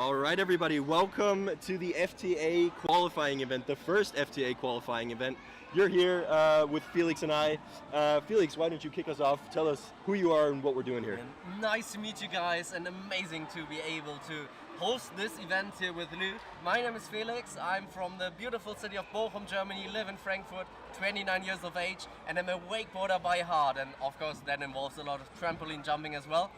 All right, everybody, welcome to the FTA qualifying event, the first FTA qualifying event. You're here with Felix and I. Felix, why don't you kick us off? Tell us who you are and what we're doing here. Nice to meet you guys, and amazing to be able to host this event here with Lou. My name is Felix. I'm from the beautiful city of Bochum, Germany, live in Frankfurt, 29 years of age, and I'm a wakeboarder by heart. And of course that involves a lot of trampoline jumping as well.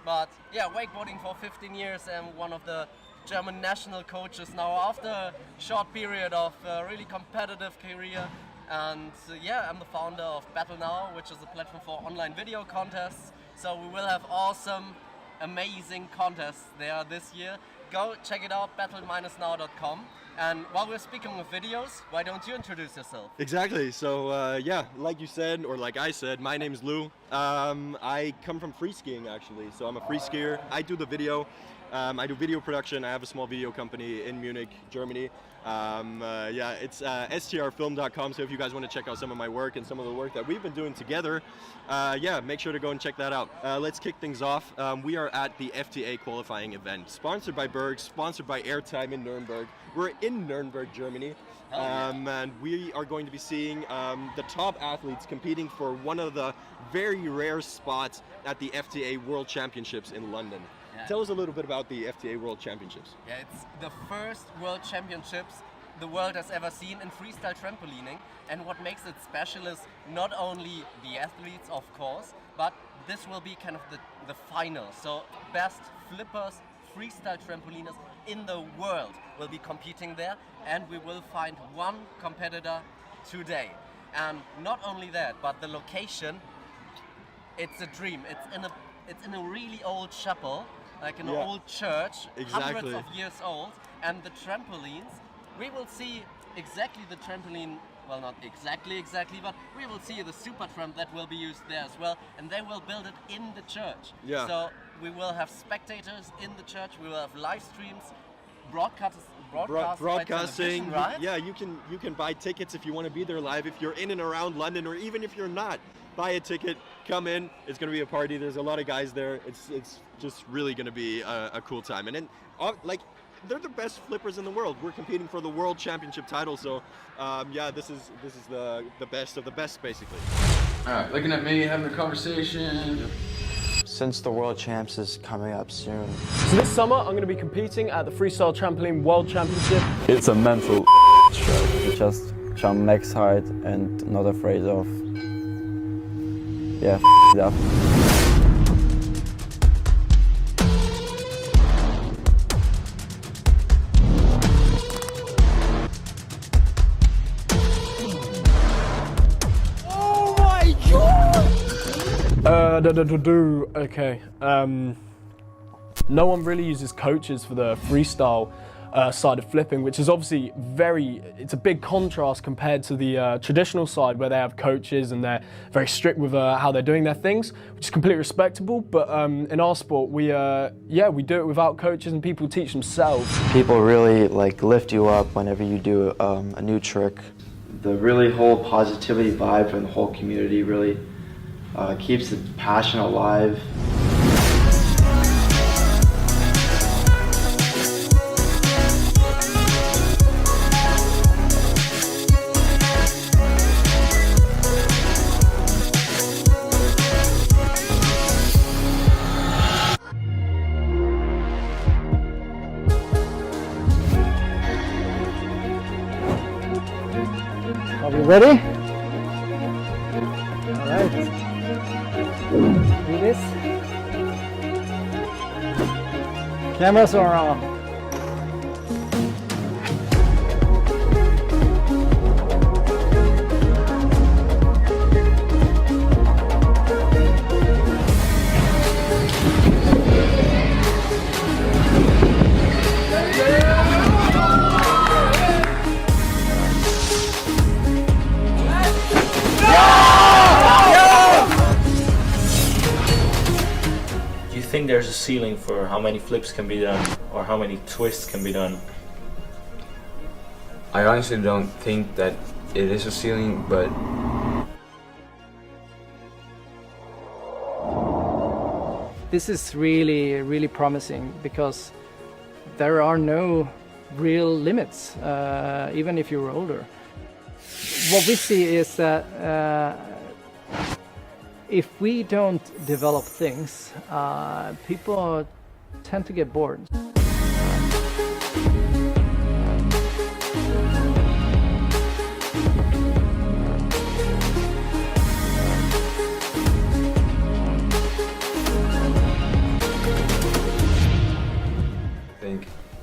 But yeah, wakeboarding for 15 years and one of the German national coaches now after a short period of really competitive career. And yeah, I'm the founder of Battle Now, which is a platform for online video contests. So we will have awesome, amazing contests there this year. Go check it out, battle-now.com. And while we're speaking of videos, why don't you introduce yourself? Exactly. So yeah, like you said, or like I said, my name's Lou. I come from free skiing actually. So I'm a free skier. I do the video. I do video production. I have a small video company in Munich, Germany. Yeah, it's strfilm.com. So if you guys want to check out some of my work and some of the work that we've been doing together, yeah, make sure to go and check that out. Let's kick things off. We are at the FTA qualifying event, sponsored by Berg, sponsored by Airtime in Nuremberg. We're in Nuremberg, Germany. And we are going to be seeing the top athletes competing for one of the very rare spots at the FTA World Championships in London. Yeah. Tell us a little bit about the FTA World Championships. Yeah, it's the first World Championships the world has ever seen in freestyle trampolining, and what makes it special is not only the athletes, of course, but this will be kind of the final. So best flippers, freestyle trampoliners in the world will be competing there, and we will find one competitor today. And not only that, but the location, it's a dream. It's in a really old chapel, like an old church, hundreds of years old, and the trampolines, we will see exactly the trampoline, well, not exactly, but we will see the super tramp that will be used there as well, and they will build it in the church. Yeah. So we will have spectators in the church, we will have live streams, broadcasting, right? Yeah, you can buy tickets if you want to be there live. If you're in and around London, or even if you're not, buy a ticket, come in. It's going to be a party. There's a lot of guys there. It's just really going to be a cool time. And then, like, they're the best flippers in the world. We're competing for the World Championship title, so yeah, this is the best of the best, basically. All right, looking at me, having a conversation. Since the World Champs is coming up soon. So this summer, I'm going to be competing at the Freestyle Trampoline World Championship. It's a mental stroke. You just jump max height and not afraid of, yeah, it up. Okay. No one really uses coaches for the freestyle side of flipping, which is obviously it's a big contrast compared to the traditional side where they have coaches and they're very strict with how they're doing their things, which is completely respectable. But in our sport, we do it without coaches and people teach themselves. People really like lift you up whenever you do a new trick. The really whole positivity vibe from the whole community really keeps the passion alive. Are we ready? All right. Do this. Cameras are on. I think there's a ceiling for how many flips can be done or how many twists can be done? I honestly don't think that it is a ceiling, but this is really promising because there are no real limits, even if you're older. What we see is that if we don't develop things, people tend to get bored.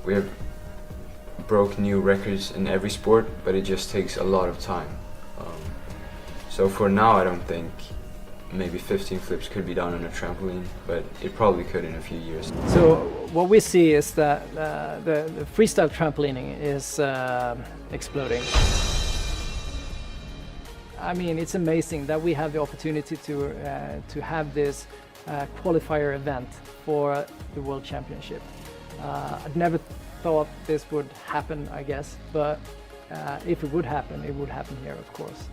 We have broke new records in every sport, but it just takes a lot of time. So for now, I don't think maybe 15 flips could be done on a trampoline, but it probably could in a few years. So what we see is that the freestyle trampolining is exploding. I mean, it's amazing that we have the opportunity to have this qualifier event for the World Championship. I'd never thought this would happen, I guess, but if it would happen here, of course.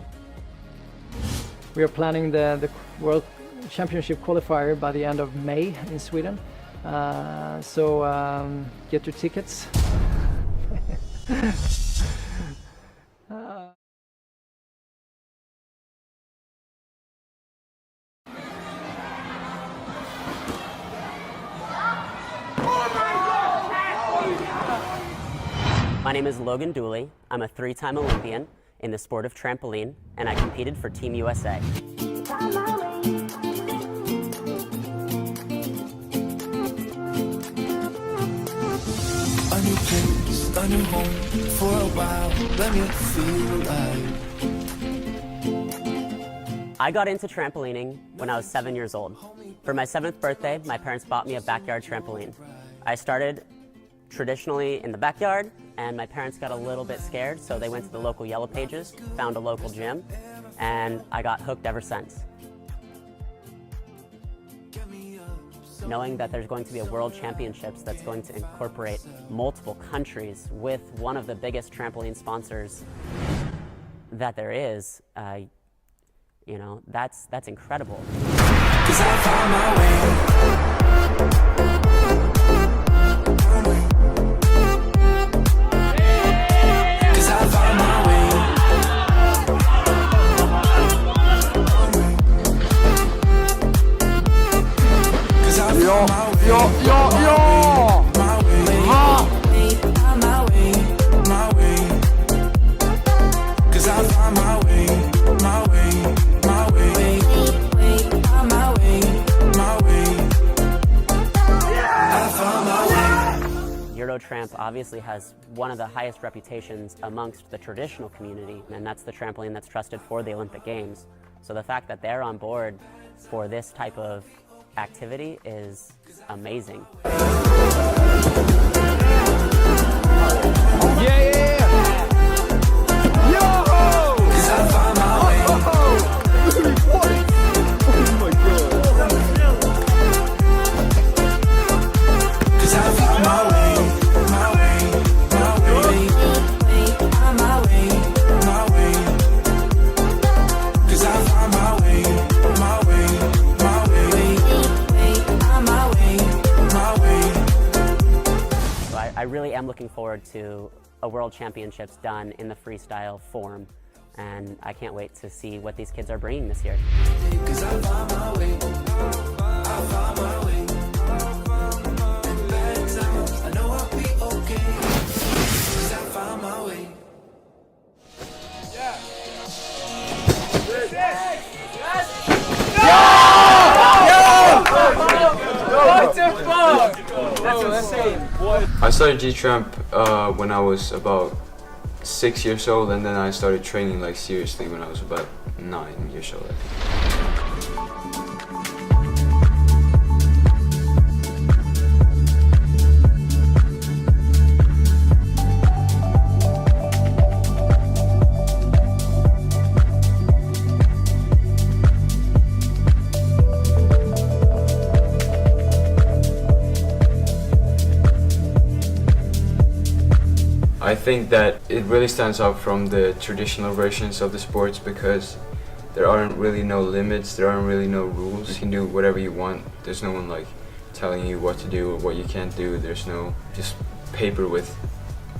We are planning the World Championship qualifier by the end of May in Sweden, so get your tickets. My name is Logan Dooley. I'm a 3-time Olympian in the sport of trampoline, and I competed for Team USA. A new place, a new home, for a while, let me feel alive. I got into trampolining when I was 7 years old. For my 7th birthday, my parents bought me a backyard trampoline. I started traditionally in the backyard, and my parents got a little bit scared, so they went to the local Yellow Pages, found a local gym, and I got hooked ever since. Knowing that there's going to be a World Championships that's going to incorporate multiple countries with one of the biggest trampoline sponsors that there is, you know, that's incredible. 'Cause I found my way. Tramp obviously has one of the highest reputations amongst the traditional community, and that's the trampoline that's trusted for the Olympic Games. So the fact that they're on board for this type of activity is amazing. I really am looking forward to a World Championships done in the freestyle form, and I can't wait to see what these kids are bringing this year. I started G-Tramp when I was about 6 years old, and then I started training like seriously when I was about 9 years old, I think. I think that it really stands out from the traditional versions of the sports because there aren't really no limits, there aren't really no rules. You can do whatever you want. There's no one like telling you what to do or what you can't do. There's no just paper with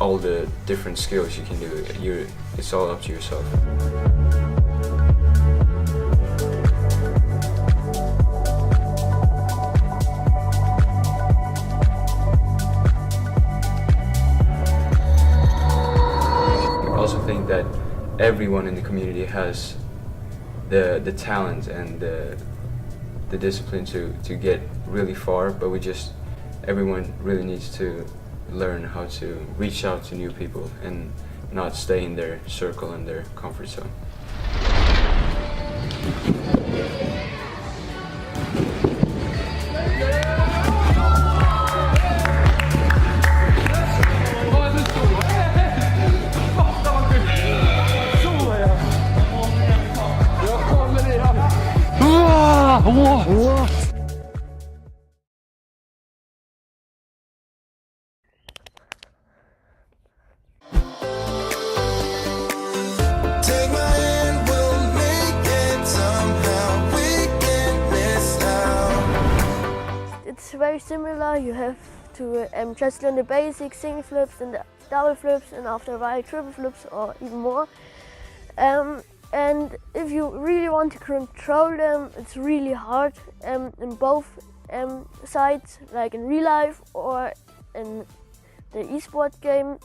all the different skills you can do. It's all up to yourself. I also think that everyone in the community has the talent and the discipline to get really far, but everyone really needs to learn how to reach out to new people and not stay in their circle and their comfort zone. Take my hand, we'll make it somehow. We can't miss out. It's very similar. You have to just learn the basic single flips and the double flips, and after a while triple flips or even more. And if you really want to control them, it's really hard in both sides, like in real life or in the esport game.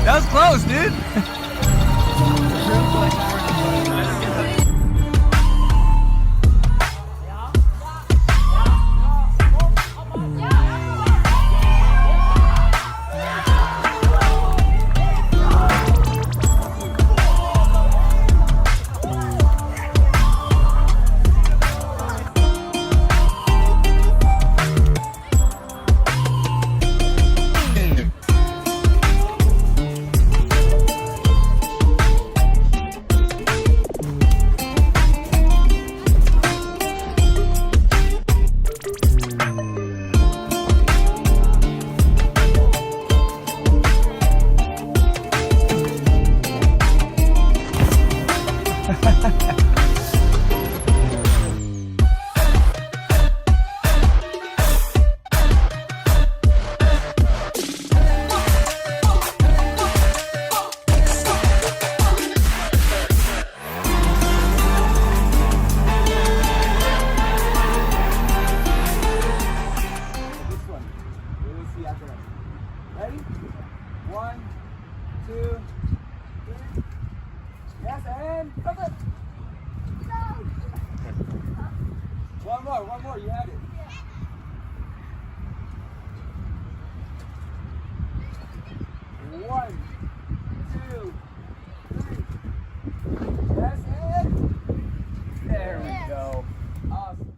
That was close, dude. Ready? 1, 2, 3. Yes, and cover. One more, you had it. One, 2, 3. Yes, and there we go. Awesome.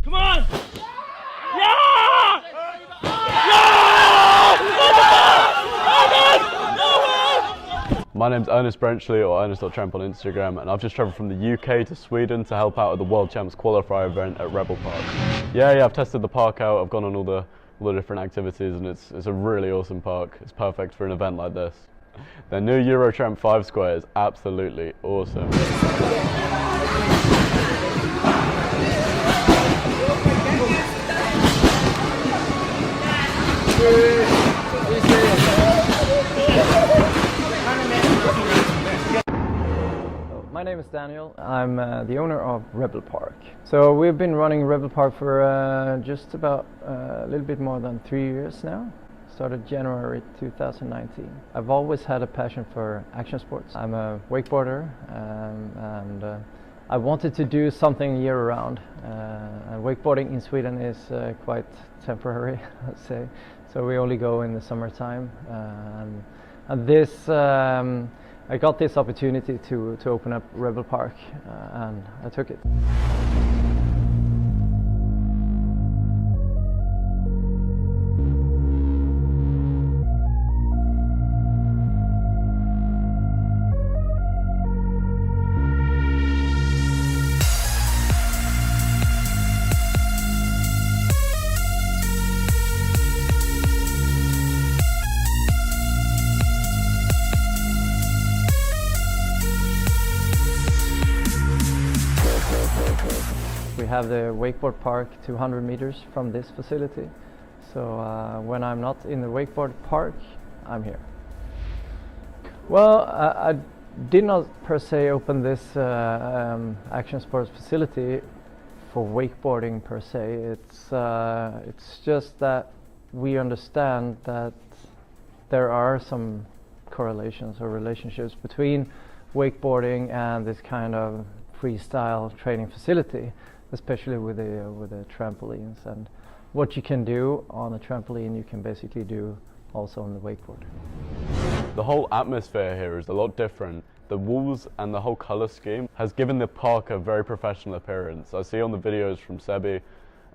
Come on! My name's Ernest Brenchley, or Ernest.Tramp on Instagram, and I've just travelled from the UK to Sweden to help out at the World Champs Qualifier event at Rebel Park. Yeah, I've tested the park out, I've gone on all the different activities, and it's a really awesome park. It's perfect for an event like this. The new Eurotramp 5 square is absolutely awesome. My name is Daniel. I'm the owner of Rebel Park. So we've been running Rebel Park for just about a little bit more than 3 years now. Started January 2019. I've always had a passion for action sports. I'm a wakeboarder and I wanted to do something year-round. And wakeboarding in Sweden is quite temporary, I'd say. So we only go in the summertime. And this I got this opportunity to open up Rebel Park and I took it. We have the wakeboard park 200 meters from this facility. So when I'm not in the wakeboard park, I'm here. Well, I did not per se open this action sports facility for wakeboarding per se. It's just that we understand that there are some correlations or relationships between wakeboarding and this kind of freestyle training facility, especially with the trampolines. And what you can do on a trampoline, you can basically do also on the wakeboard. The whole atmosphere here is a lot different. The walls and the whole colour scheme has given the park a very professional appearance. I see on the videos from Sebi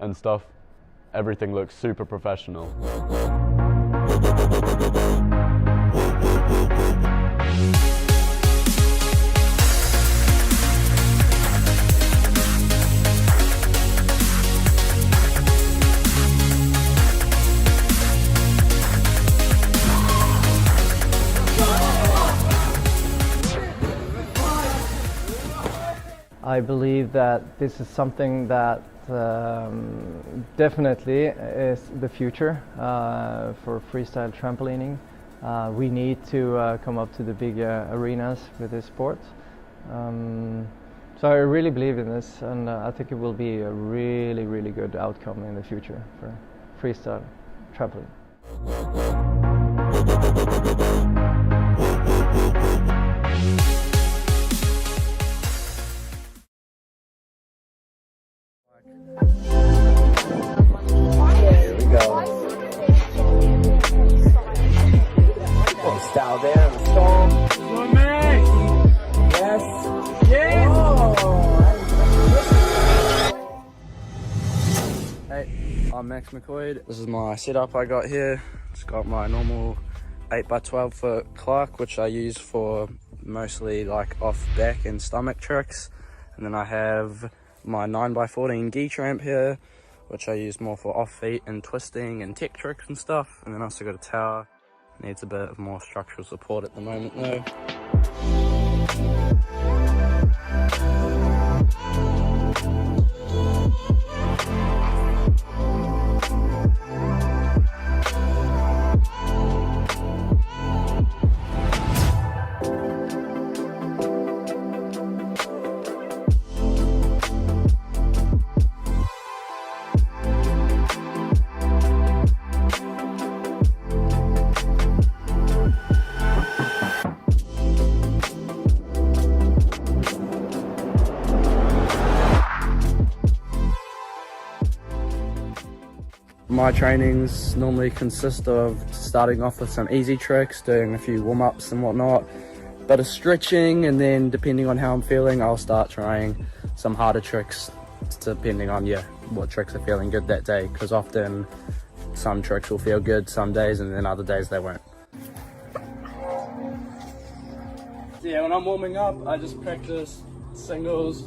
and stuff, everything looks super professional. I believe that this is something that definitely is the future for freestyle trampolining. We need to come up to the big arenas with this sport. So I really believe in this, and I think it will be a really, really good outcome in the future for freestyle trampoline. Here we go. Style there, the storm. Good man. Yes. Yes. Hey, I'm Max McCoy. This is my setup I got here. Just got my normal 8x12 foot Clark, which I use for mostly like off back and stomach tricks. And then I have my 9x14 gi tramp here, which I use more for off feet and twisting and tech tricks and stuff. And then I also got a tower. Needs a bit of more structural support at the moment though. My trainings normally consist of starting off with some easy tricks, doing a few warm-ups and whatnot, bit of stretching, and then depending on how I'm feeling, I'll start trying some harder tricks depending on what tricks are feeling good that day, because often some tricks will feel good some days and then other days they won't. So yeah, when I'm warming up, I just practice singles,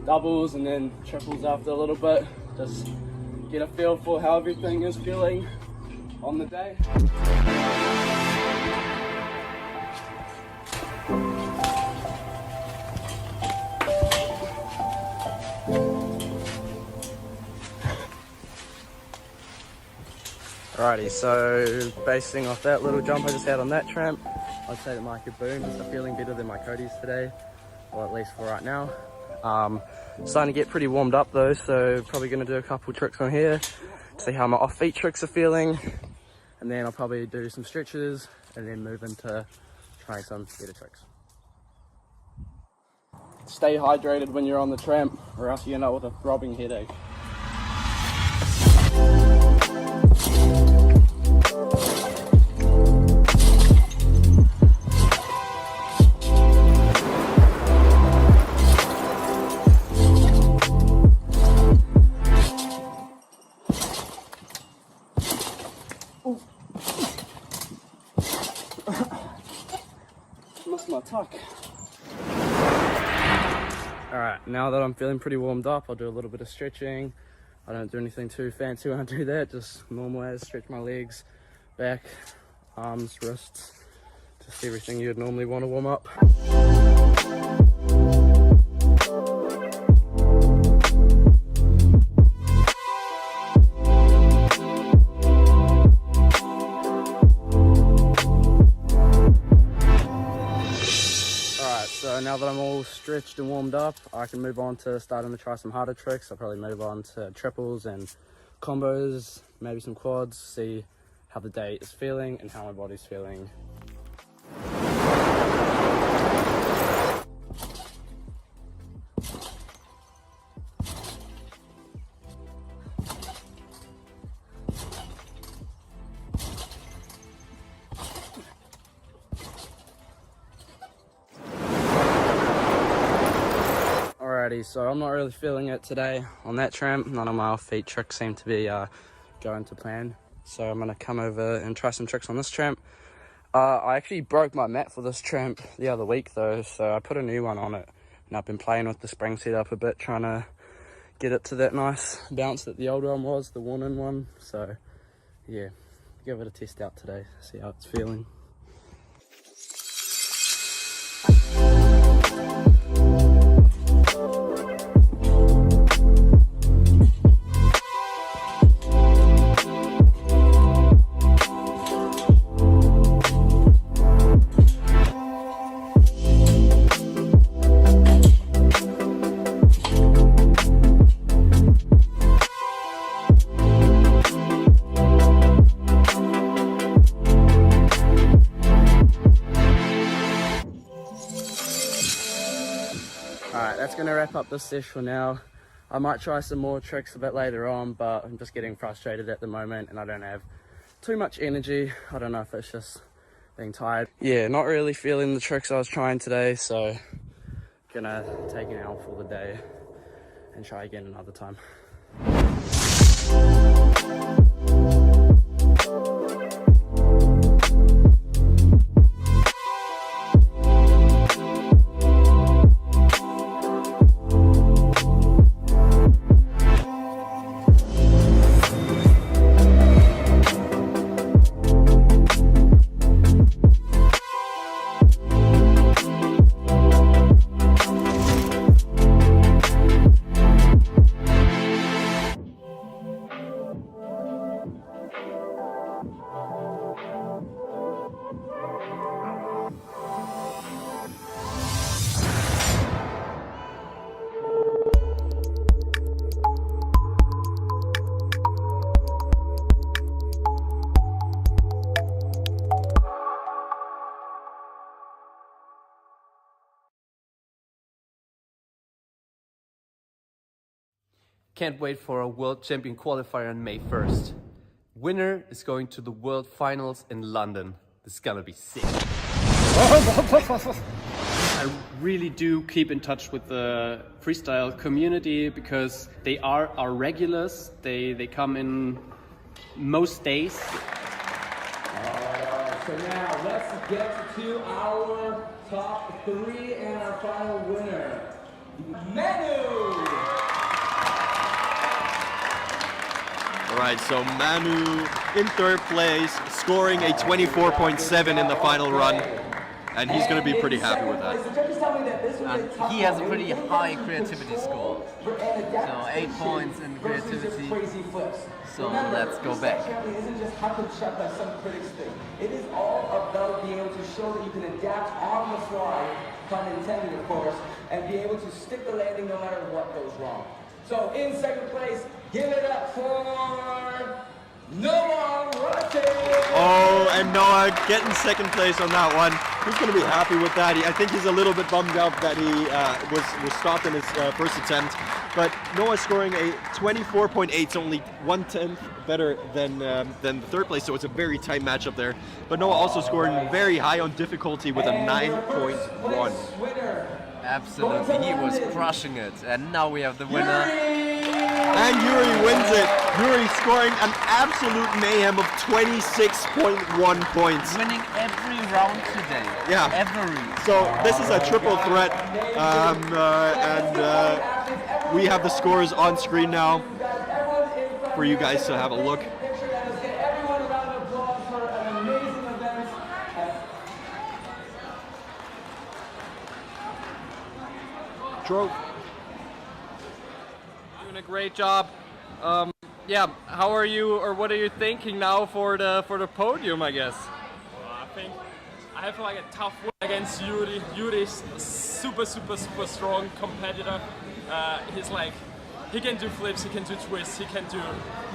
doubles, and then triples after a little bit. Just get a feel for how everything is feeling on the day. Alrighty, so basing off that little jump I just had on that tramp, I'd say that my kaboom are feeling better than my Cody's today, or at least for right now. Starting to get pretty warmed up though, so probably going to do a couple tricks on here, see how my off-feet tricks are feeling, and then I'll probably do some stretches, and then move into trying some better tricks. Stay hydrated when you're on the tramp, or else you end up with a throbbing headache. Lost my tuck. Alright, now that I'm feeling pretty warmed up, I'll do a little bit of stretching. I don't do anything too fancy when I do that, just normal as, stretch my legs, back, arms, wrists, just everything you'd normally want to warm up. So now that I'm all stretched and warmed up, I can move on to starting to try some harder tricks. I'll probably move on to triples and combos, maybe some quads, see how the day is feeling and how my body's feeling. So I'm not really feeling it today on that tramp. None of my off-feet tricks seem to be going to plan. So I'm gonna come over and try some tricks on this tramp. I actually broke my mat for this tramp the other week though, so I put a new one on it. And I've been playing with the spring setup a bit, trying to get it to that nice bounce that the old one was, the worn-in one. So yeah, give it a test out today, see how it's feeling. That's going to wrap up this session for now. I might try some more tricks a bit later on, but I'm just getting frustrated at the moment and I don't have too much energy. I don't know if it's just being tired. Yeah, not really feeling the tricks I was trying today, so gonna take an hour for the day and try again another time. Can't wait for a World Champion qualifier on May 1st. Winner is going to the World Finals in London. This is gonna be sick. I really do keep in touch with the freestyle community because they are our regulars. They come in most days. So now let's get to our top 3 and our final winner, Manu! Alright, so Manu in third place, scoring a 24.7 in the final run. and he's going to be pretty happy with that. He has a pretty high creativity score, so 8 points in creativity. So let's go back. Isn't just hack and shot like some critics think. It is all about being able to show that you can adapt on the fly, pun intended of course, and be able to stick the landing no matter what goes wrong. So in second place, give it up for Noah Rotten! Oh, and Noah getting second place on that one. He's going to be happy with that. I think he's a little bit bummed out that he was stopped in his first attempt. But Noah scoring a 24.8, it's only 1/10 better than the third place, so it's a very tight matchup there. But Noah also scoring very high on difficulty with a 9.1. Absolutely, he was crushing it. And now we have the winner. And Yuri wins it. Yuri scoring an absolute mayhem of 26.1 points. Winning every round today. Yeah. Every. So this is a triple threat. We have the scores on screen now for you guys to have a look. Drove. Doing a great job. Yeah, how are you, or what are you thinking now for the podium, I guess? I think I have like a tough win against Yuri. Yuri is a super strong competitor. He's like, he can do flips, he can do twists, he can do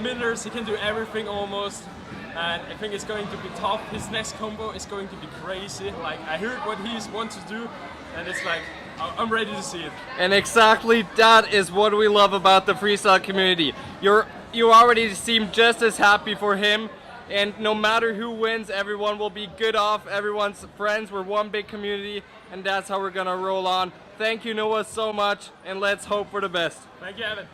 millers, he can do everything almost. And I think it's going to be tough. His next combo is going to be crazy. Like, I heard what he wants to do, and it's like, I'm ready to see it. And exactly that is what we love about the freestyle community. You already seem just as happy for him, and no matter who wins, everyone will be good off, everyone's friends, we're one big community, and that's how we're gonna roll on. Thank you, Noah, so much, and let's hope for the best. Thank you, Evan.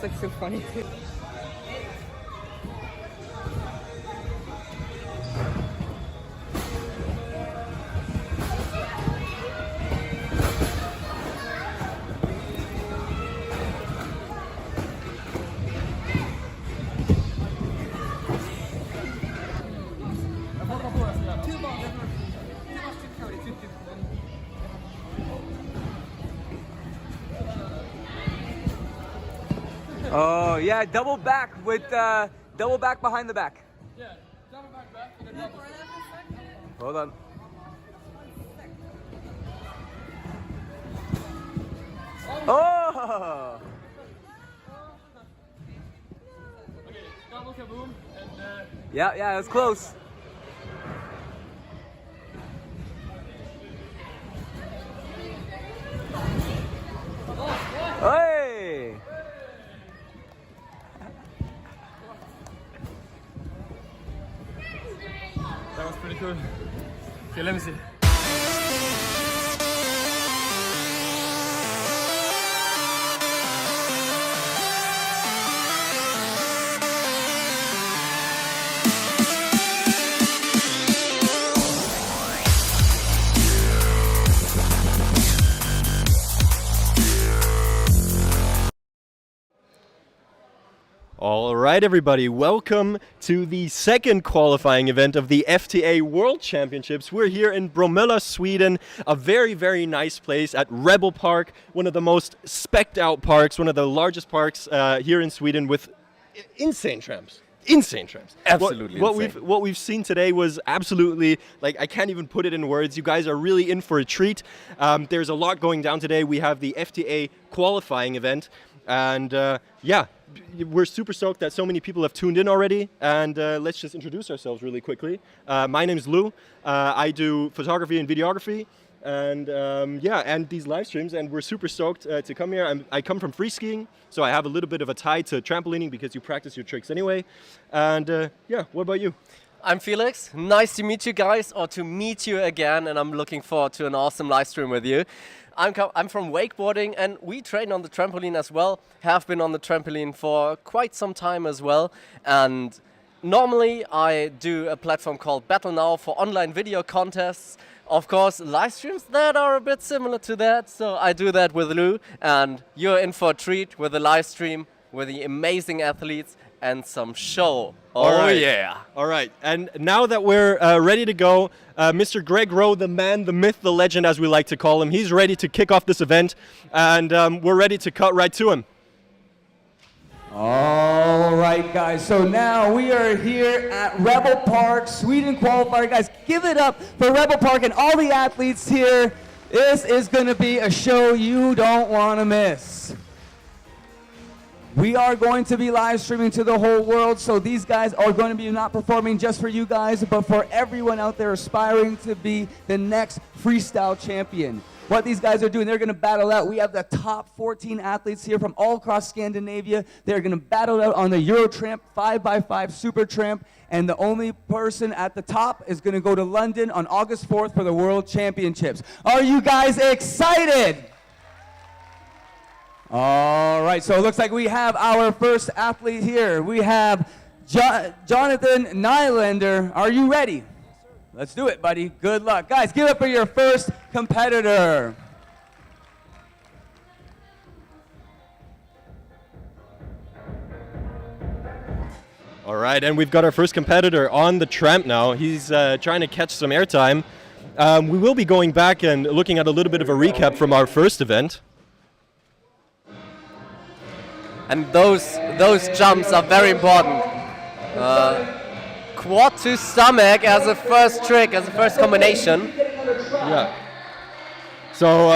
Like so funny too. Oh yeah, double back with double back behind the back. Yeah, double back and then double. Hold on. Oh! Okay, double kaboom and yeah, that's close. Hey! That was pretty cool. Okay, let me see. All right, everybody, welcome to the second qualifying event of the FTA World Championships. We're here in Bromolla, Sweden, a very, very nice place at Rebel Park, one of the most specced out parks, one of the largest parks here in Sweden with insane tramps. Insane tramps. Absolutely insane. What we've seen today was absolutely, like, I can't even put it in words. You guys are really in for a treat. There's a lot going down today. We have the FTA qualifying event, and yeah, we're super stoked that so many people have tuned in already. And let's just introduce ourselves really quickly. My name's Lou. I do photography and videography. And yeah, and these live streams, and we're super stoked to come here. I come from free skiing, so I have a little bit of a tie to trampolining because you practice your tricks anyway. And yeah, what about you? I'm Felix. Nice to meet you guys, or to meet you again, and I'm looking forward to an awesome live stream with you. I'm from wakeboarding, and we train on the trampoline as well. Have been on the trampoline for quite some time as well, and normally I do a platform called Battle Now for online video contests. Of course, live streams that are a bit similar to that, so I do that with Lou, and you're in for a treat with a live stream with the amazing athletes and some show. Yeah! All right, and now that we're ready to go, Mr. Greg Rowe, the man, the myth, the legend, as we like to call him, he's ready to kick off this event, and we're ready to cut right to him. All right, guys, so now we are here at Rebel Park, Sweden qualifier. Guys, give it up for Rebel Park and all the athletes here. This is going to be a show you don't want to miss. We are going to be live streaming to the whole world, so these guys are going to be not performing just for you guys, but for everyone out there aspiring to be the next freestyle champion. What these guys are doing, they're going to battle out. We have the top 14 athletes here from all across Scandinavia. They're going to battle out on the Eurotramp 5x5 Super Tramp, and the only person at the top is going to go to London on August 4th for the World Championships. Are you guys excited? All right, so it looks like we have our first athlete here. We have Jonathan Nylander. Are you ready? Let's do it, buddy. Good luck. Guys, give it up for your first competitor. All right, and we've got our first competitor on the tramp now. He's trying to catch some airtime. We will be going back and looking at a little bit of a recap from our first event. And those jumps are very important. Quad to stomach as a first trick, as a first combination. Yeah. So,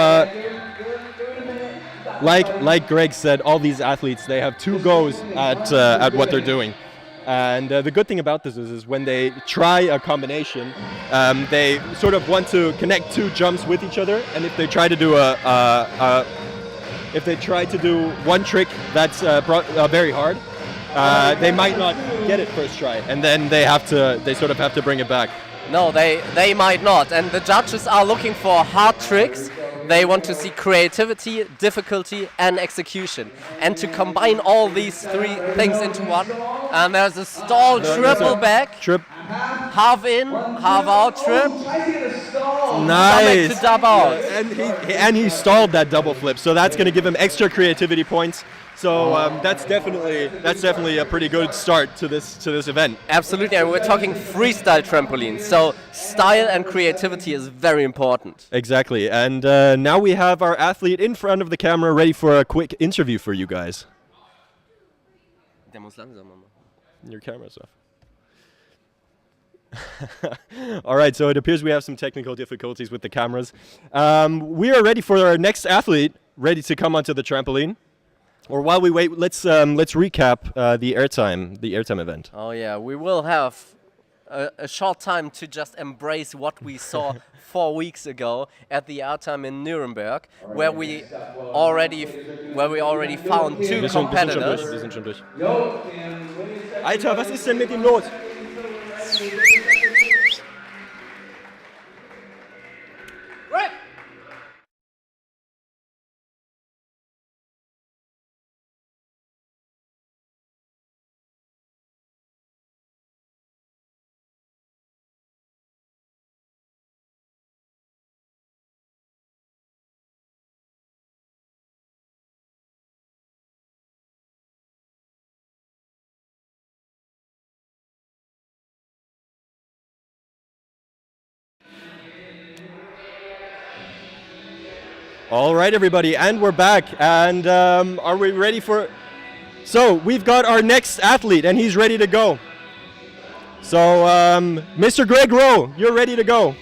like Greg said, all these athletes, they have two goes at what they're doing. And the good thing about this is when they try a combination, they sort of want to connect two jumps with each other. And if they try to do one trick that's very hard, they might not get it first try, and then they sort of have to bring it back. No, they might not, and the judges are looking for hard tricks. They want to see creativity, difficulty, and execution, and to combine all these three things into one. And there's a stall triple back, half in, half out trip. Nice. To dub out. And he stalled that double flip, so that's going to give him extra creativity points. So that's definitely a pretty good start to this event. Absolutely, and we're talking freestyle trampoline, so style and creativity is very important. Exactly, and now we have our athlete in front of the camera ready for a quick interview for you guys. Der muss langsamer machen. Your camera's off. All right, so it appears we have some technical difficulties with the cameras. We are ready for our next athlete, ready to come onto the trampoline. Or while we wait, let's recap the airtime event. Oh yeah, we will have a short time to just embrace what we saw 4 weeks ago at the airtime in Nuremberg, where we already found two competitors. Wir sind schon durch. Alter, was ist denn mit dem los? All right, everybody, and we're back. And are we ready for... So, we've got our next athlete, and he's ready to go. So, Mr. Greg Rowe, you're ready to go.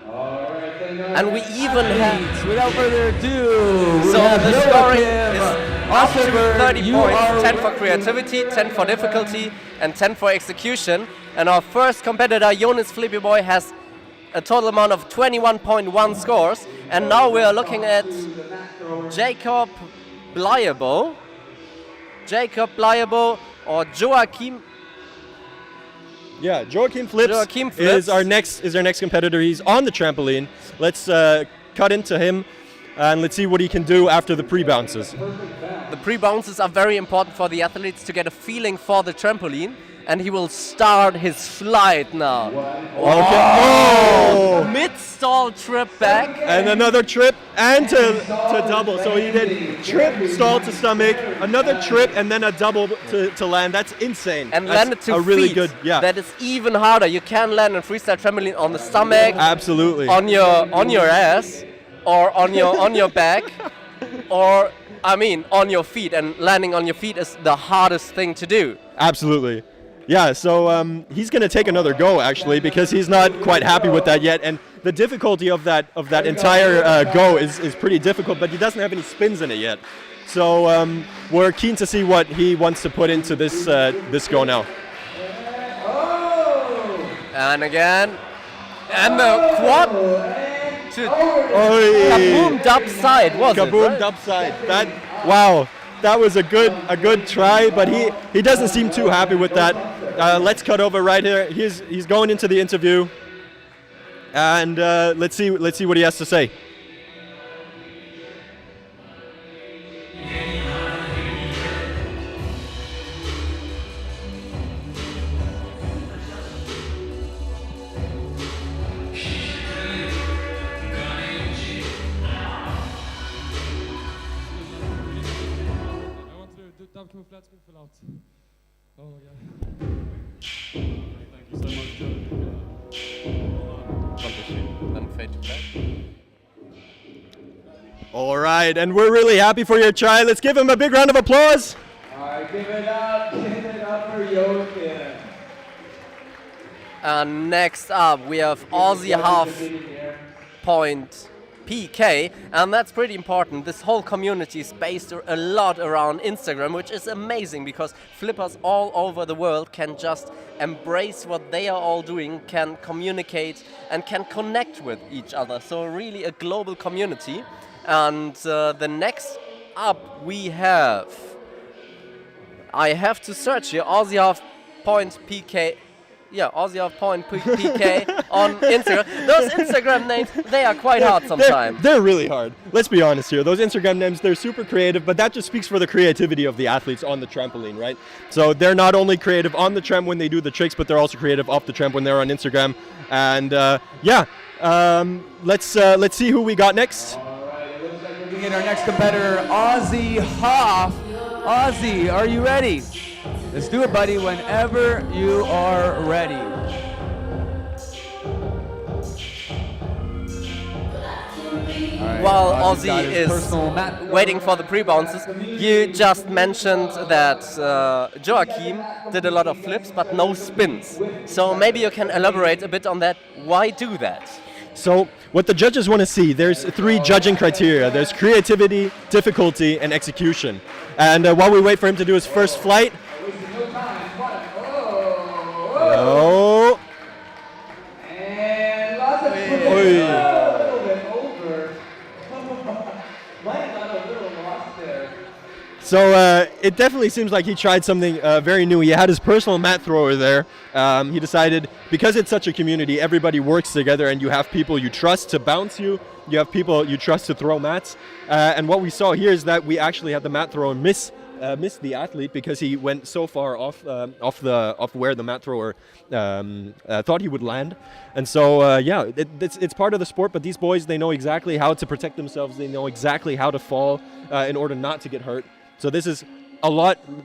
And we even have... Without further ado, So the scoring is up to Ossenberg, 30 you points, are 10 for creativity, 10 for difficulty, and 10 for execution. And our first competitor, Jonas Flippy Boy, has a total amount of 21.1 scores. And now we are looking at Jacob Blyabo. Jacob Blyabo or Joachim. Yeah, Joachim Flips is our next competitor. He's on the trampoline. Let's cut into him and let's see what he can do after the pre-bounces. The pre-bounces are very important for the athletes to get a feeling for the trampoline, and he will start his flight now. Okay. Oh! Mid-stall trip back. And another trip and to double. So he did trip, stall to stomach, another trip, and then a double to land. That's insane. And that's landed to a really feet. good, yeah. That is even harder. You can land a freestyle trampoline on the stomach. Absolutely. On your ass, or on your back, or on your feet. And landing on your feet is the hardest thing to do. Absolutely. Yeah, so he's going to take another go, actually, because he's not quite happy with that yet. And the difficulty of that entire go is pretty difficult, but he doesn't have any spins in it yet. So we're keen to see what he wants to put into this go now. And again, and the quad to kaboom dub side, was it? Kaboom dub side. Wow. That was a good try, but he doesn't seem too happy with that. Let's cut over right here. He's going into the interview, and let's see what he has to say. Oh my god. Thank you so much, Joe. Then fade to black. All right, and we're really happy for your try. Let's give him a big round of applause. All right, give it up for Joachim. And next up, we have Aussie half point PK, and that's pretty important. This whole community is based a lot around Instagram, which is amazing because flippers all over the world can just embrace what they are all doing, can communicate and can connect with each other. So really a global community. And the next up we have, I have to search here, Aussie half point PK. Yeah, Aussie half point PK on Instagram. Those Instagram names, they are quite hard sometimes. They're really hard. Let's be honest here. Those Instagram names, they're super creative, but that just speaks for the creativity of the athletes on the trampoline, right? So they're not only creative on the tramp when they do the tricks, but they're also creative off the tramp when they're on Instagram. And let's see who we got next. All right, it looks like we're bringing our next competitor, Aussie Hoff. Aussie, are you ready? Let's do it, buddy, whenever you are ready. Right, while Aussie is waiting for the pre-bounces, you just mentioned that Joachim did a lot of flips but no spins. So maybe you can elaborate a bit on that. Why do that? So what the judges want to see, there's 3 judging criteria. There's creativity, difficulty, and execution. And while we wait for him to do his first flight, oh. And lots of a little bit over. Mine got a little lost there. So it definitely seems like he tried something very new. He had his personal mat thrower there. He decided, because it's such a community, everybody works together and you have people you trust to bounce you. You have people you trust to throw mats. And what we saw here is that we actually had the mat thrower miss the athlete because he went so far off where the mat thrower thought he would land. And so it's part of the sport, but these boys, they know exactly how to protect themselves. They know exactly how to fall in order not to get hurt. So this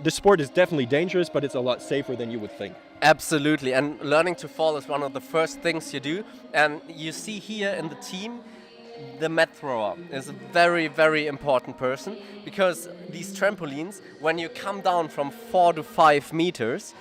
sport is definitely dangerous, but it's a lot safer than you would think. Absolutely, and learning to fall is one of the first things you do. And you see here in the team, the mat thrower is a very, very important person, because these trampolines, when you come down from 4 to 5 meters,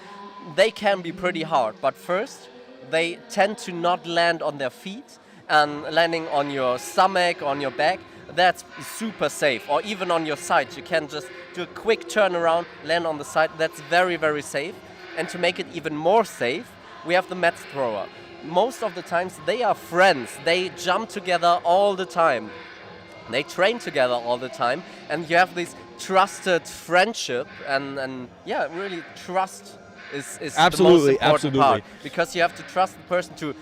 they can be pretty hard. But first, they tend to not land on their feet, and landing on your stomach, on your back, that's super safe. Or even on your side, you can just do a quick turnaround, land on the side. That's very, very safe. And to make it even more safe, we have the mat thrower. Most of the times they are friends. They jump together all the time. They train together all the time, and you have this trusted friendship, and yeah, really trust is Absolutely, the most important part, absolutely. because you have to trust the person to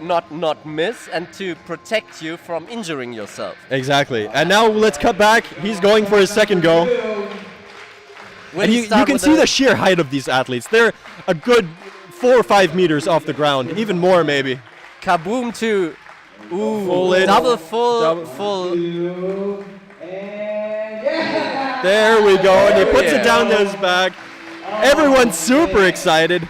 not miss and to protect you from injuring yourself. Exactly. And now let's cut back. He's going for his second go. And you can see the sheer height of these athletes. They're a good 4 or 5 meters off the ground, even more maybe. Kaboom to full in. Full. There we go, and he puts it down to his back. Everyone's super excited.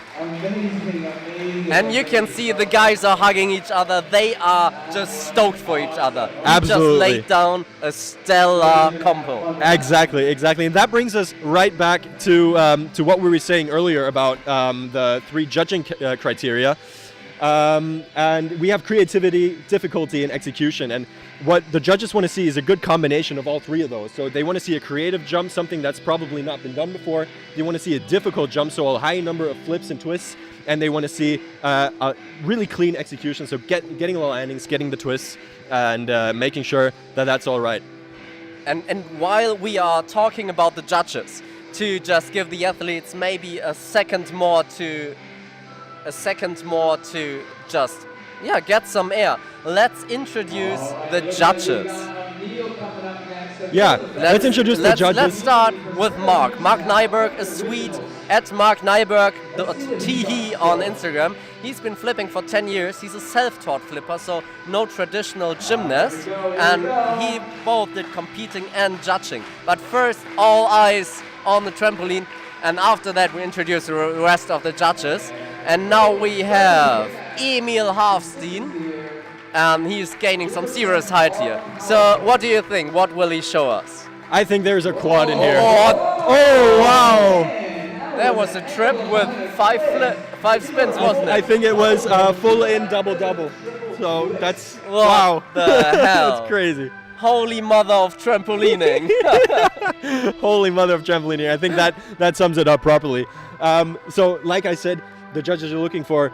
And you can see the guys are hugging each other. They are just stoked for each other. Absolutely. He just laid down a stellar combo. Exactly. And that brings us right back to what we were saying earlier about the 3 judging criteria. And we have creativity, difficulty, and execution. And what the judges want to see is a good combination of all 3 of those. So they want to see a creative jump, something that's probably not been done before. They want to see a difficult jump, so a high number of flips and twists. And they want to see a really clean execution, so getting the landings, getting the twists, and making sure that that's all right. And while we are talking about the judges, to just give the athletes maybe a second more to just get some air. Let's introduce the judges. Yeah, let's introduce the judges. Let's start with Mark. Mark Nyberg, a Swede, at Mark Nyberg, TE on Instagram. He's been flipping for 10 years. He's a self-taught flipper, so no traditional gymnast. And he both did competing and judging. But first, all eyes on the trampoline. And after that, we introduce the rest of the judges. And now we have Emil Hafstein. He's gaining some serious height here. So what do you think? What will he show us? I think there's a quad in here. Oh, wow! There was a trip with 5 spins, wasn't it? I think it was full in double. So that's, wow. wow. The hell? That's crazy. Holy mother of trampolining. Holy mother of trampolining. I think that sums it up properly. So like I said, the judges are looking for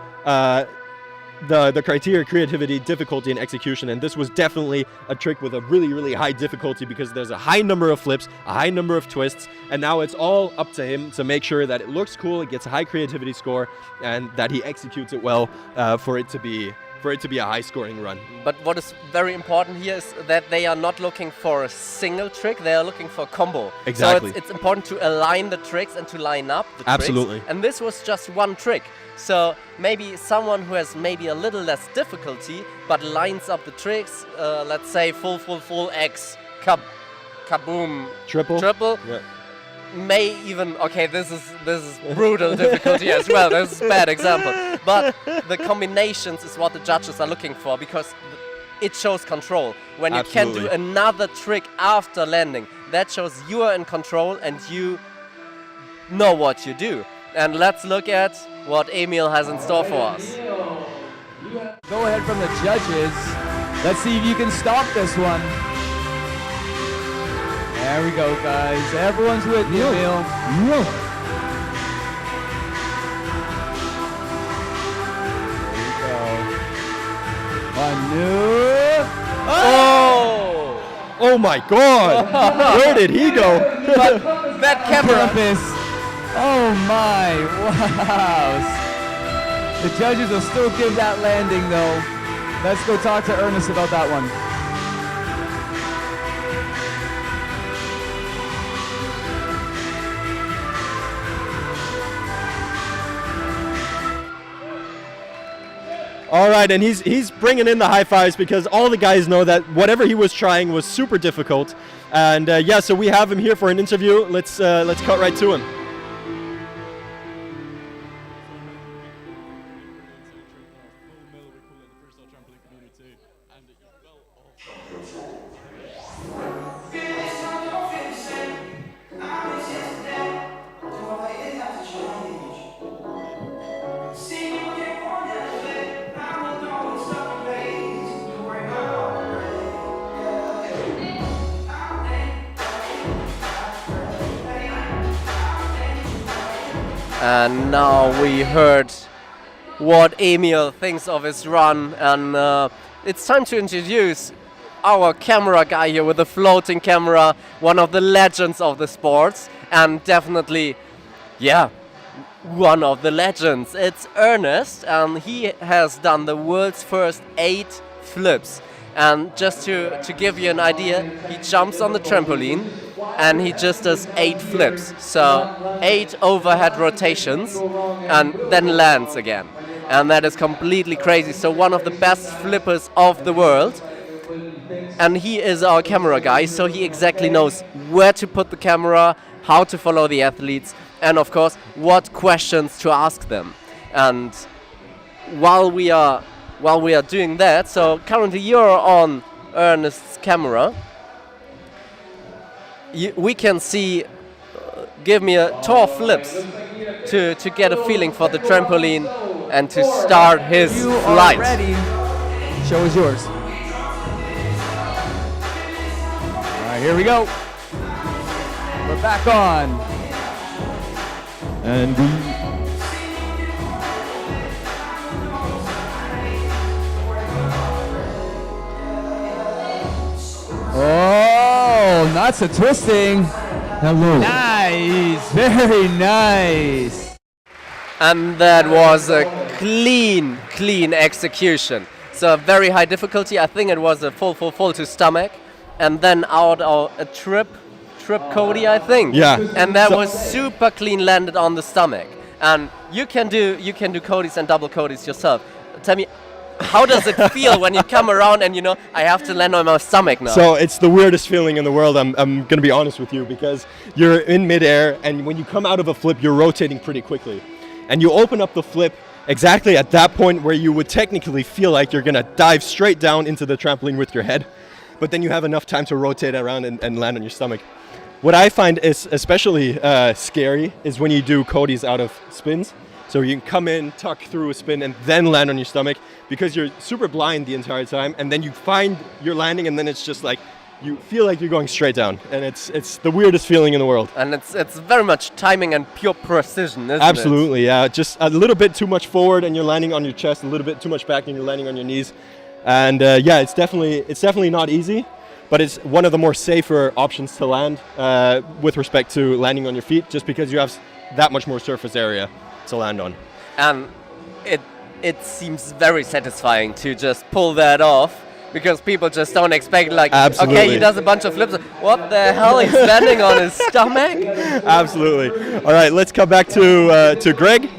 the criteria: creativity, difficulty, and execution. And this was definitely a trick with a really, really high difficulty, because there's a high number of flips, a high number of twists, and now it's all up to him to make sure that it looks cool, it gets a high creativity score, and that he executes it well for it to be a high scoring run. But what is very important here is that they are not looking for a single trick, they are looking for a combo. Exactly. So it's important to align the tricks and to line up the Absolutely. tricks. And this was just one trick. So maybe someone who has maybe a little less difficulty but lines up the tricks, let's say full X, kaboom, triple. Yeah. May even, okay, this is brutal difficulty as well. This is a bad example. But the combinations is what the judges are looking for, because it shows control. When you can do another trick after landing, that shows you are in control and you know what you do. And let's look at what Emil has in store for us. Go ahead from the judges. Let's see if you can stop this one. There we go, guys. Everyone's with you, Emil. There we go. Oh! Oh my God! Where did he go? That camera. Oh my! Wow! The judges will still give that landing, though. Let's go talk to Ernest about that one. All right, and he's bringing in the high fives, because all the guys know that whatever he was trying was super difficult. And yeah, so we have him here for an interview. Let's cut right to him. And now we heard what Emil thinks of his run, and it's time to introduce our camera guy here with the floating camera, one of the legends of the sports, and definitely, yeah, one of the legends. It's Ernest, and he has done the world's first 8 flips. And just to give you an idea, he jumps on the trampoline and he just does 8 flips. So 8 overhead rotations and then lands again. And that is completely crazy. So one of the best flippers of the world. And he is our camera guy, so he exactly knows where to put the camera, how to follow the athletes, and of course, what questions to ask them. And while we are doing that, so currently you're on Ernest's camera, we can see, give me a 12 flips to get a feeling for the trampoline and to start his flight. Ready. Show is yours. All right, here we go. We're back on. And Oh, lots of twisting. Hello. Nice, very nice. And that was a clean execution. So very high difficulty. I think it was a full to stomach, and then out a trip Cody, I think. Yeah. And that was super clean landed on the stomach. And you can do Codys and double Codys yourself. Tell me, how does it feel when you come around and I have to land on my stomach now? So it's the weirdest feeling in the world. I'm gonna be honest with you, because you're in midair, and when you come out of a flip, you're rotating pretty quickly, and you open up the flip exactly at that point where you would technically feel like you're gonna dive straight down into the trampoline with your head, but then you have enough time to rotate around and land on your stomach. What I find is especially scary is when you do Codys out of spins. So you can come in, tuck through a spin, and then land on your stomach, because you're super blind the entire time, and then you find you're landing, and then it's just like you feel like you're going straight down, and it's the weirdest feeling in the world. And it's very much timing and pure precision, isn't it? Absolutely, yeah. Just a little bit too much forward, and you're landing on your chest. A little bit too much back, and you're landing on your knees. And yeah, it's definitely not easy, but it's one of the more safer options to land with respect to landing on your feet, just because you have that much more surface area to land on. And it seems very satisfying to just pull that off, because people just don't expect, like, Absolutely. Okay, he does a bunch of flips. What the hell? He's landing on his stomach? Absolutely. All right, let's come back to Greg.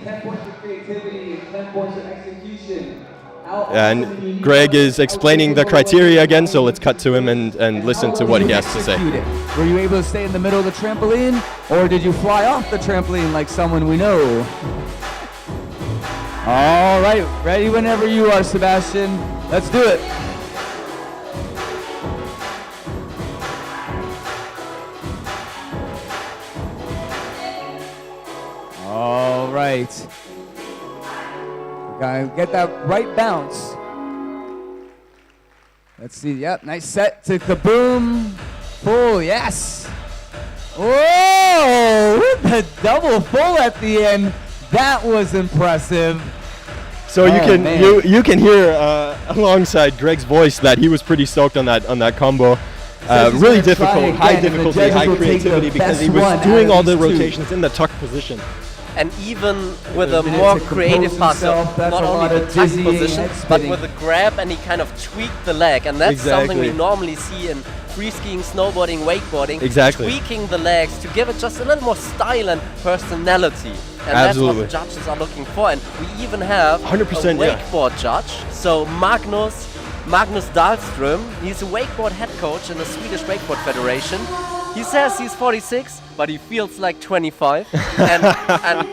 And Greg is explaining the criteria again, so let's cut to him and listen to what he has to say. Were you able to stay in the middle of the trampoline, or did you fly off the trampoline like someone we know? All right, ready whenever you are, Sebastian. Let's do it. All right. Gotta get that right bounce. Let's see, yep, nice set to kaboom. Full, yes. Whoa, with the double full at the end. That was impressive. So you can hear alongside Greg's voice that he was pretty stoked on that combo. Really difficult, high difficulty, high creativity, because he was doing all the rotations in the tuck position. And even with a more creative part, so not only the tuck position, but with a grab, and he kind of tweaked the leg, and that's something we normally see in free skiing, snowboarding, wakeboarding. Exactly. Tweaking the legs to give it just a little more style and personality. And Absolutely. that's what the judges are looking for. And we even have 100%, a wakeboard judge. So Magnus Dahlström, he's a wakeboard head coach in the Swedish Wakeboard Federation. He says he's 46, but he feels like 25. and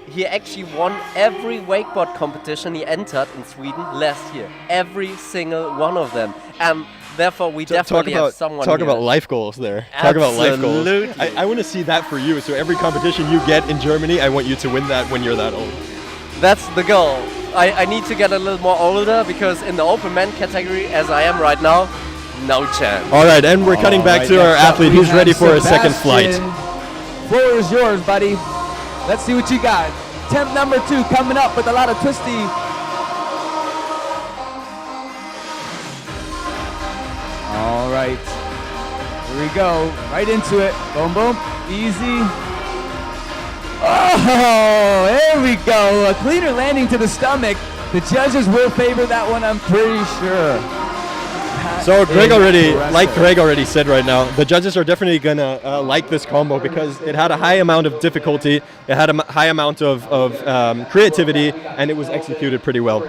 he actually won every wakeboard competition he entered in Sweden last year. Every single one of them. And Therefore, we definitely have someone Talk here. about life goals there. Talk about life goals. Absolutely. I want to see that for you. So every competition you get in Germany, I want you to win that when you're that old. That's the goal. I need to get a little more older because in the open man category, as I am right now, no chance. All right, and we're cutting back to our athlete. He's ready for his second flight. Floor is yours, buddy. Let's see what you got. Attempt number 2 coming up with a lot of twisty. All right, here we go. Right into it. Boom, boom. Easy. Oh, there we go. A cleaner landing to the stomach. The judges will favor that one, I'm pretty sure. So Greg already said right now, the judges are definitely gonna like this combo because it had a high amount of difficulty, it had a high amount of creativity, and it was executed pretty well.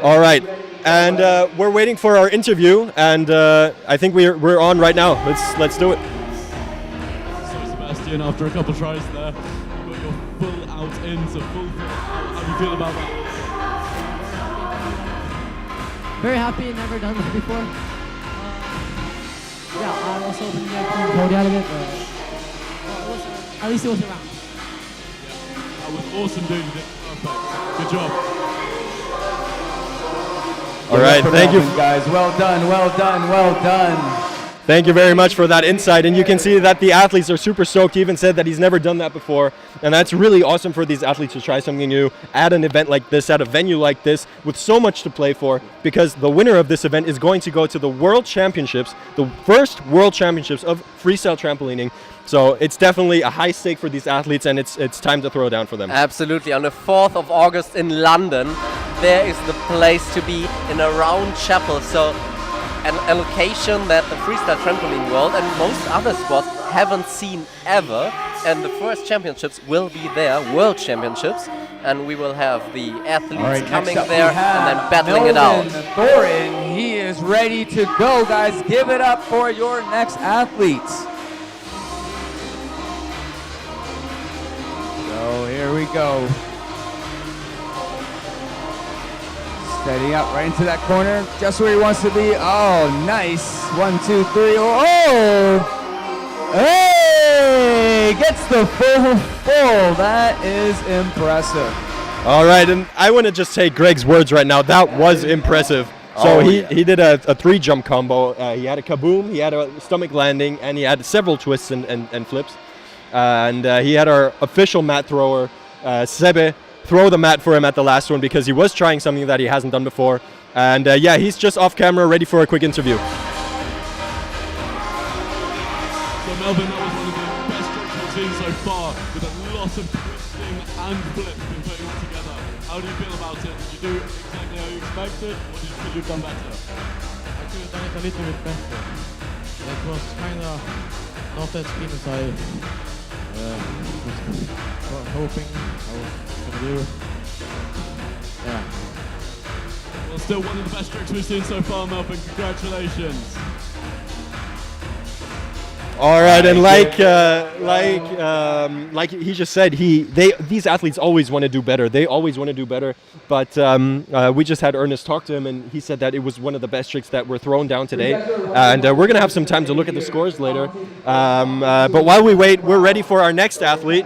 All right, and we're waiting for our interview, and I think we're on right now. Let's do it. So Sebastian, after a couple tries there, you got your full out in, so full out. How do you feel about that? Very happy, never done that before. Yeah, I was hoping to get the podium out of it, but at least it was around. Yeah, that was awesome, dude. You did perfect. Good job. All right, thank you, guys. Well done, well done, well done. Thank you very much for that insight, and you can see that the athletes are super stoked. He even said that he's never done that before, and that's really awesome for these athletes to try something new at an event like this, at a venue like this, with so much to play for, because the winner of this event is going to go to the World Championships, the first World Championships of freestyle trampolining. So it's definitely a high stake for these athletes, and it's time to throw down for them. Absolutely. On the 4th of August in London, there is the place to be in a round chapel. So a location that the freestyle trampoline world and most other sports haven't seen ever. And the first championships will be there, World Championships, and we will have the athletes coming there and then battling it out. Thorin, he is ready to go, guys. Give it up for your next athletes. So here we go. Steady up right into that corner, just where he wants to be. Oh, nice. 1, 2, 3. Oh! Hey! Gets the full. That is impressive. All right, and I want to just say Greg's words right now. That was impressive. So he did a 3-jump combo. He had a kaboom, he had a stomach landing, and he had several twists and flips. And he had our official mat thrower, Sebe, throw the mat for him at the last one because he was trying something that he hasn't done before. And yeah, he's just off camera, ready for a quick interview. So Melbourne, that was one of the best tricks we've seen so far, with a lot of twisting and flips been putting all together. How do you feel about it? Did you do exactly how you expected, or did you feel you've done better? I could have done it a little bit better. It was kind of not as spin as I was hoping I was going to do. Yeah. Well, still one of the best tricks we've seen so far, Melbourne. Congratulations. All right, and like he just said, these athletes always want to do better. They always want to do better. But we just had Ernest talk to him, and he said that it was one of the best tricks that were thrown down today. And we're gonna have some time to look at the scores later. But while we wait, we're ready for our next athlete,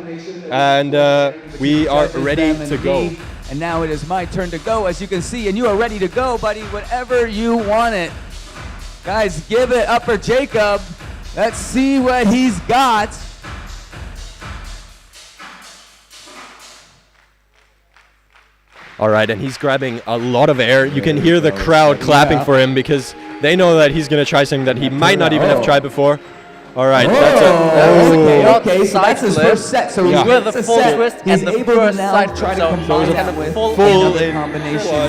and we are ready to go. And now it is my turn to go, as you can see, and you are ready to go, buddy. Whatever you want it, guys, give it up for Jacob. Let's see what he's got. All right, and he's grabbing a lot of air. You can hear the crowd clapping for him because they know that he's going to try something that he might not even have tried before. All right, okay, so that's his first set. So he's with the full twist he's and the able first to now side try to so combine kind that of with full another combination.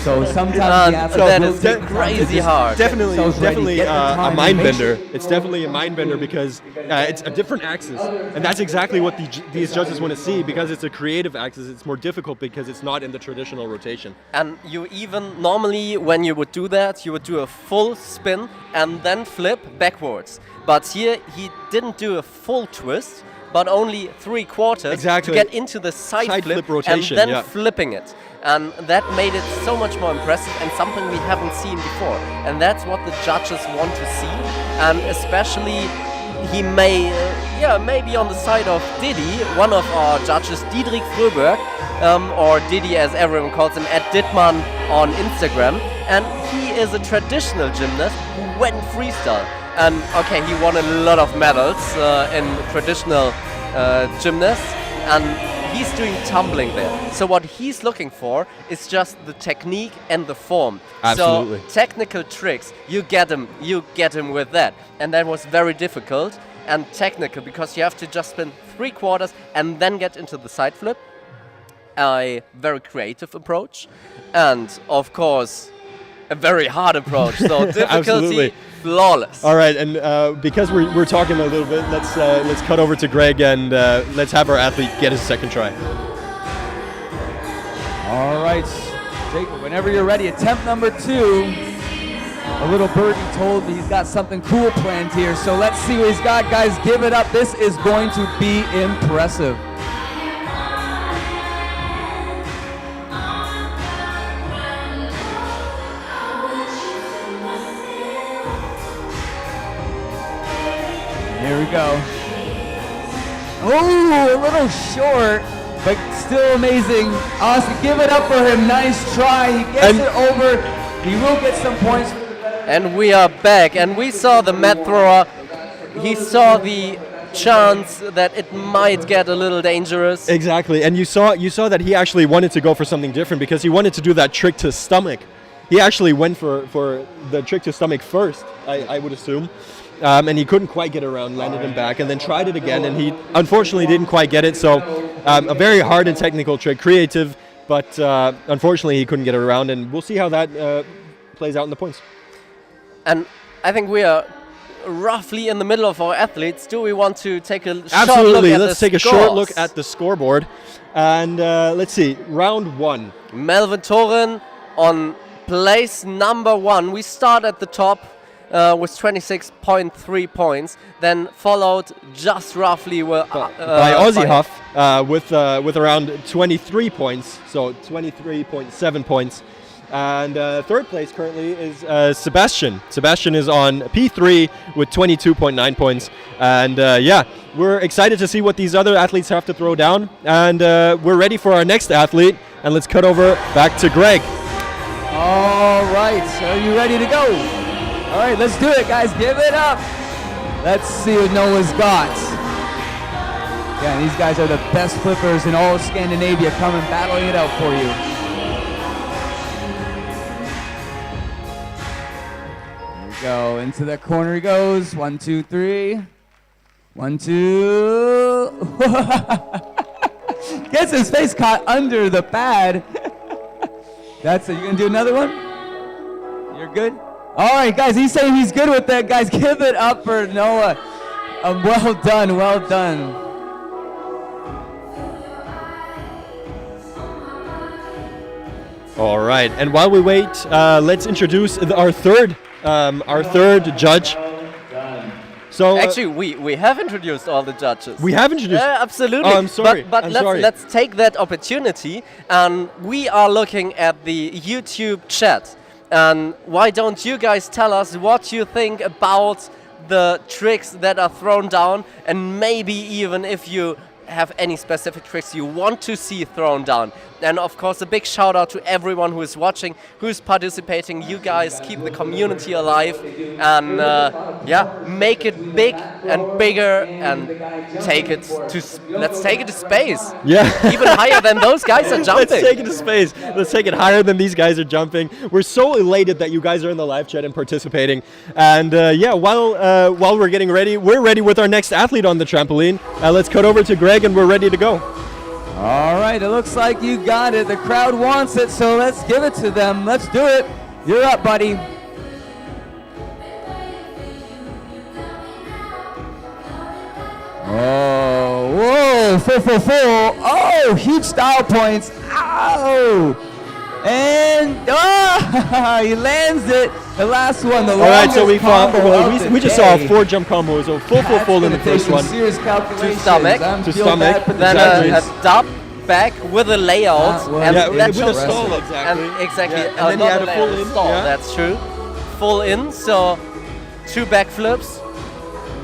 So sometimes the athlete that is crazy hard. Definitely a mind bender. It's definitely a mind bender because it's a different axis, and that's exactly what these judges want to see because it's a creative axis. It's more difficult because it's not in the traditional rotation. And you even normally, when you would do that, you would do a full spin and then flip backwards. But here he didn't do a full twist, but only 3/4 Exactly. to get into the side flip rotation, and then yeah. flipping it. And that made it so much more impressive and something we haven't seen before. And that's what the judges want to see. And especially he may be on the side of Diddy, one of our judges, Diedrich Fröberg, or Diddy as everyone calls him, at Dittmann on Instagram. And he is a traditional gymnast who went freestyle. And okay, he won a lot of medals in traditional gymnasts, and he's doing tumbling there. So what he's looking for is just the technique and the form. Absolutely. So technical tricks, you get him with that. And that was very difficult and technical because you have to just spin 3/4 and then get into the side flip. A very creative approach, and of course a very hard approach. So difficulty flawless. All right, and because we're talking a little bit, let's cut over to Greg and let's have our athlete get his second try. All right, Jake, whenever you're ready, attempt number 2. A little birdie told me he's got something cool planned here, so let's see what he's got. Guys, give it up. This is going to be impressive. Here we go. Oh, a little short, but still amazing. Awesome. Give it up for him. Nice try. He gets it over. He will get some points. And we are back, and we saw the mat thrower. He saw the chance that it might get a little dangerous. Exactly, and you saw that he actually wanted to go for something different because he wanted to do that trick to stomach. He actually went for the trick to stomach first, I would assume. And he couldn't quite get around, landed him back, and then tried it again, and he unfortunately didn't quite get it. So a very hard and technical trick, creative, but unfortunately he couldn't get it around, and we'll see how that plays out in the points. And I think we are roughly in the middle of our athletes. Do we want to take a Absolutely. short look at Let's take a short look at the scoreboard, and let's see, round 1. Melvin Thoren on place number 1. We start at the top. With 26.3 points, then followed just roughly by Aussie Huff with around 23 points, so 23.7 points. And third place currently is Sebastian. Sebastian is on P3 with 22.9 points. And yeah, we're excited to see what these other athletes have to throw down. And we're ready for our next athlete. And let's cut over back to Greg. All right, are you ready to go? All right, let's do it, guys. Give it up. Let's see what Noah's got. Yeah, these guys are the best flippers in all of Scandinavia, coming battling it out for you. Here we go. Into the corner he goes. 1, 2, 3. 1, 2. Gets his face caught under the pad. That's it. You gonna do another one? You're good? All right, guys, he's saying he's good with that. Guys, give it up for Noah. Well done, well done. All right, and while we wait, let's introduce our third judge. So actually, we have introduced all the judges. We have introduced. Absolutely. Oh, I'm sorry. But let's take that opportunity, and we are looking at the YouTube chat. And why don't you guys tell us what you think about the tricks that are thrown down, and maybe even if you have any specific tricks you want to see thrown down. And of course, a big shout out to everyone who is watching, who is participating. You guys keep the community alive, and yeah, make it big and bigger, and let's take it to space. Yeah, even higher than those guys are jumping. Let's take it to space. Let's take it higher than these guys are jumping. We're so elated that you guys are in the live chat and participating. And yeah, while we're getting ready, we're ready with our next athlete on the trampoline. Let's cut over to Greg, and we're ready to go. All right, it looks like you got it. The crowd wants it, so let's give it to them. Let's do it. You're up, buddy. Oh, whoa, full. Oh, huge style points. Ow! And he lands it. The last one, the All right, so we just saw a day. 4 jump combo, so full in the first one. Serious To calculations. stomach. I'm To feeling stomach. bad for the Then judges. a dub back with a layout. well, and yeah, that with a shows stall, exactly. And exactly. Yeah, and then he not had a layout, full in, stall, yeah. that's true. Full in, so 2 backflips,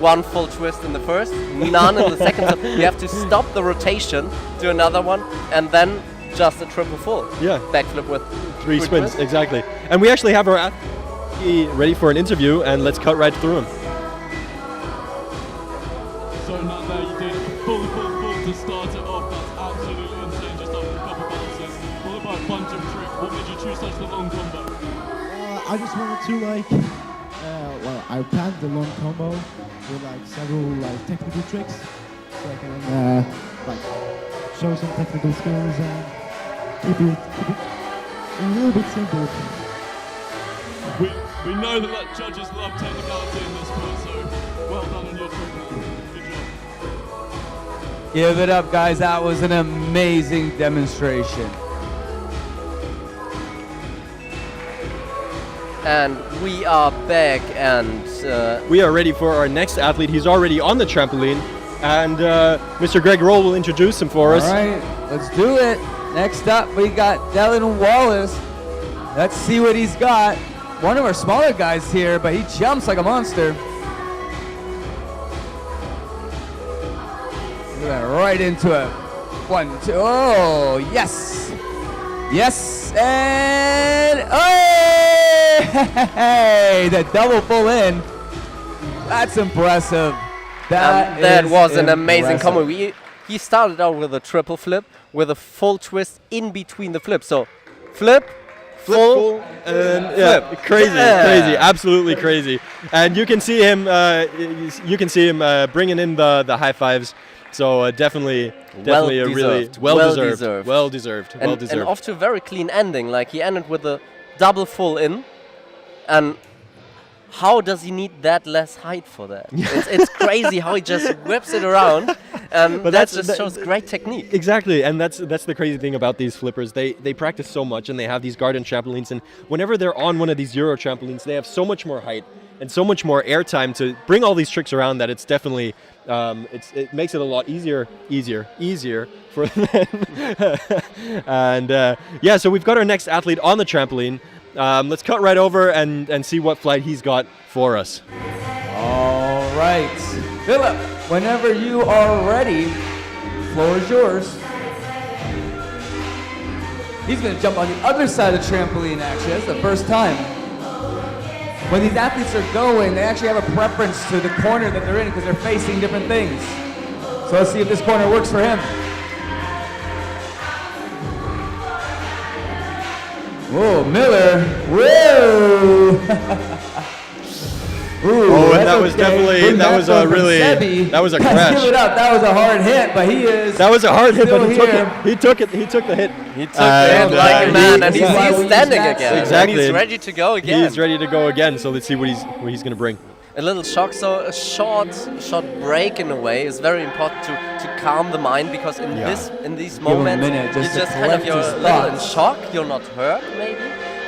1 full twist in the first, none in the second. So you have to stop the rotation, do another one, and then just a triple full. Yeah. Backflip with 3 quick spins, twist. exactly. And we actually have our athlete ready for an interview, and let's cut right through him. So now there you did full to start it off. That's absolutely insane. Just after a couple bounces. What about Podium trick? What made you choose such a long combo? I just wanted to well, I planned the long combo with several technical tricks, so I can show some technical skills and keep it a little bit simple. We know that judges love technicality in this sport, so well done on your trick. Good job. Give it up, guys. That was an amazing demonstration. And we are back, and we are ready for our next athlete. He's already on the trampoline, and Mr. Greg Roll will introduce him for us. All right, let's do it. Next up, we got Dylan Wallace. Let's see what he's got. One of our smaller guys here, but he jumps like a monster. Look at that, right into it. 1, 2, oh, yes. Yes, and hey, the double full in. That's impressive. That was an amazing impressive. combo. He started out with a triple flip with a full twist in between the flips. So flip, full, and flip. crazy, absolutely crazy. And you can see him, bringing in the high fives. So definitely a really well deserved. And off to a very clean ending. Like he ended with a double full in, and how does he need that less height for that? It's crazy how he just whips it around, and But that that's- just shows great technique. Exactly, and that's the crazy thing about these flippers. They practice so much, and they have these garden trampolines, and whenever they're on one of these Euro trampolines, they have so much more height and so much more air time to bring all these tricks around that it's definitely it makes it a lot easier for them. And yeah, so we've got our next athlete on the trampoline. Let's cut right over and see what flight he's got for us. All right. Philip, whenever you are ready, floor is yours. He's going to jump on the other side of the trampoline, actually. That's the first time. When these athletes are going, they actually have a preference to the corner that they're in because they're facing different things. So let's see if this corner works for him. Whoa, Miller. Whoa! Ooh, Oh, and that's that was okay. definitely Good that was a backthrow from really Sebi. that was a Guys, crash. give it up. That was a hard hit, but he is. That was a hard hit, still but he took here. it. He took it. He took the hit. He took it like a man, and he's standing again. Exactly. And he's ready to go again. He's ready to go again. So let's see what he's going to bring. A little shock, so a short break in a way is very important to calm the mind, because in these Give him a moments minute you just to just kind of collect you're his a little in thoughts. shock. You're not hurt maybe,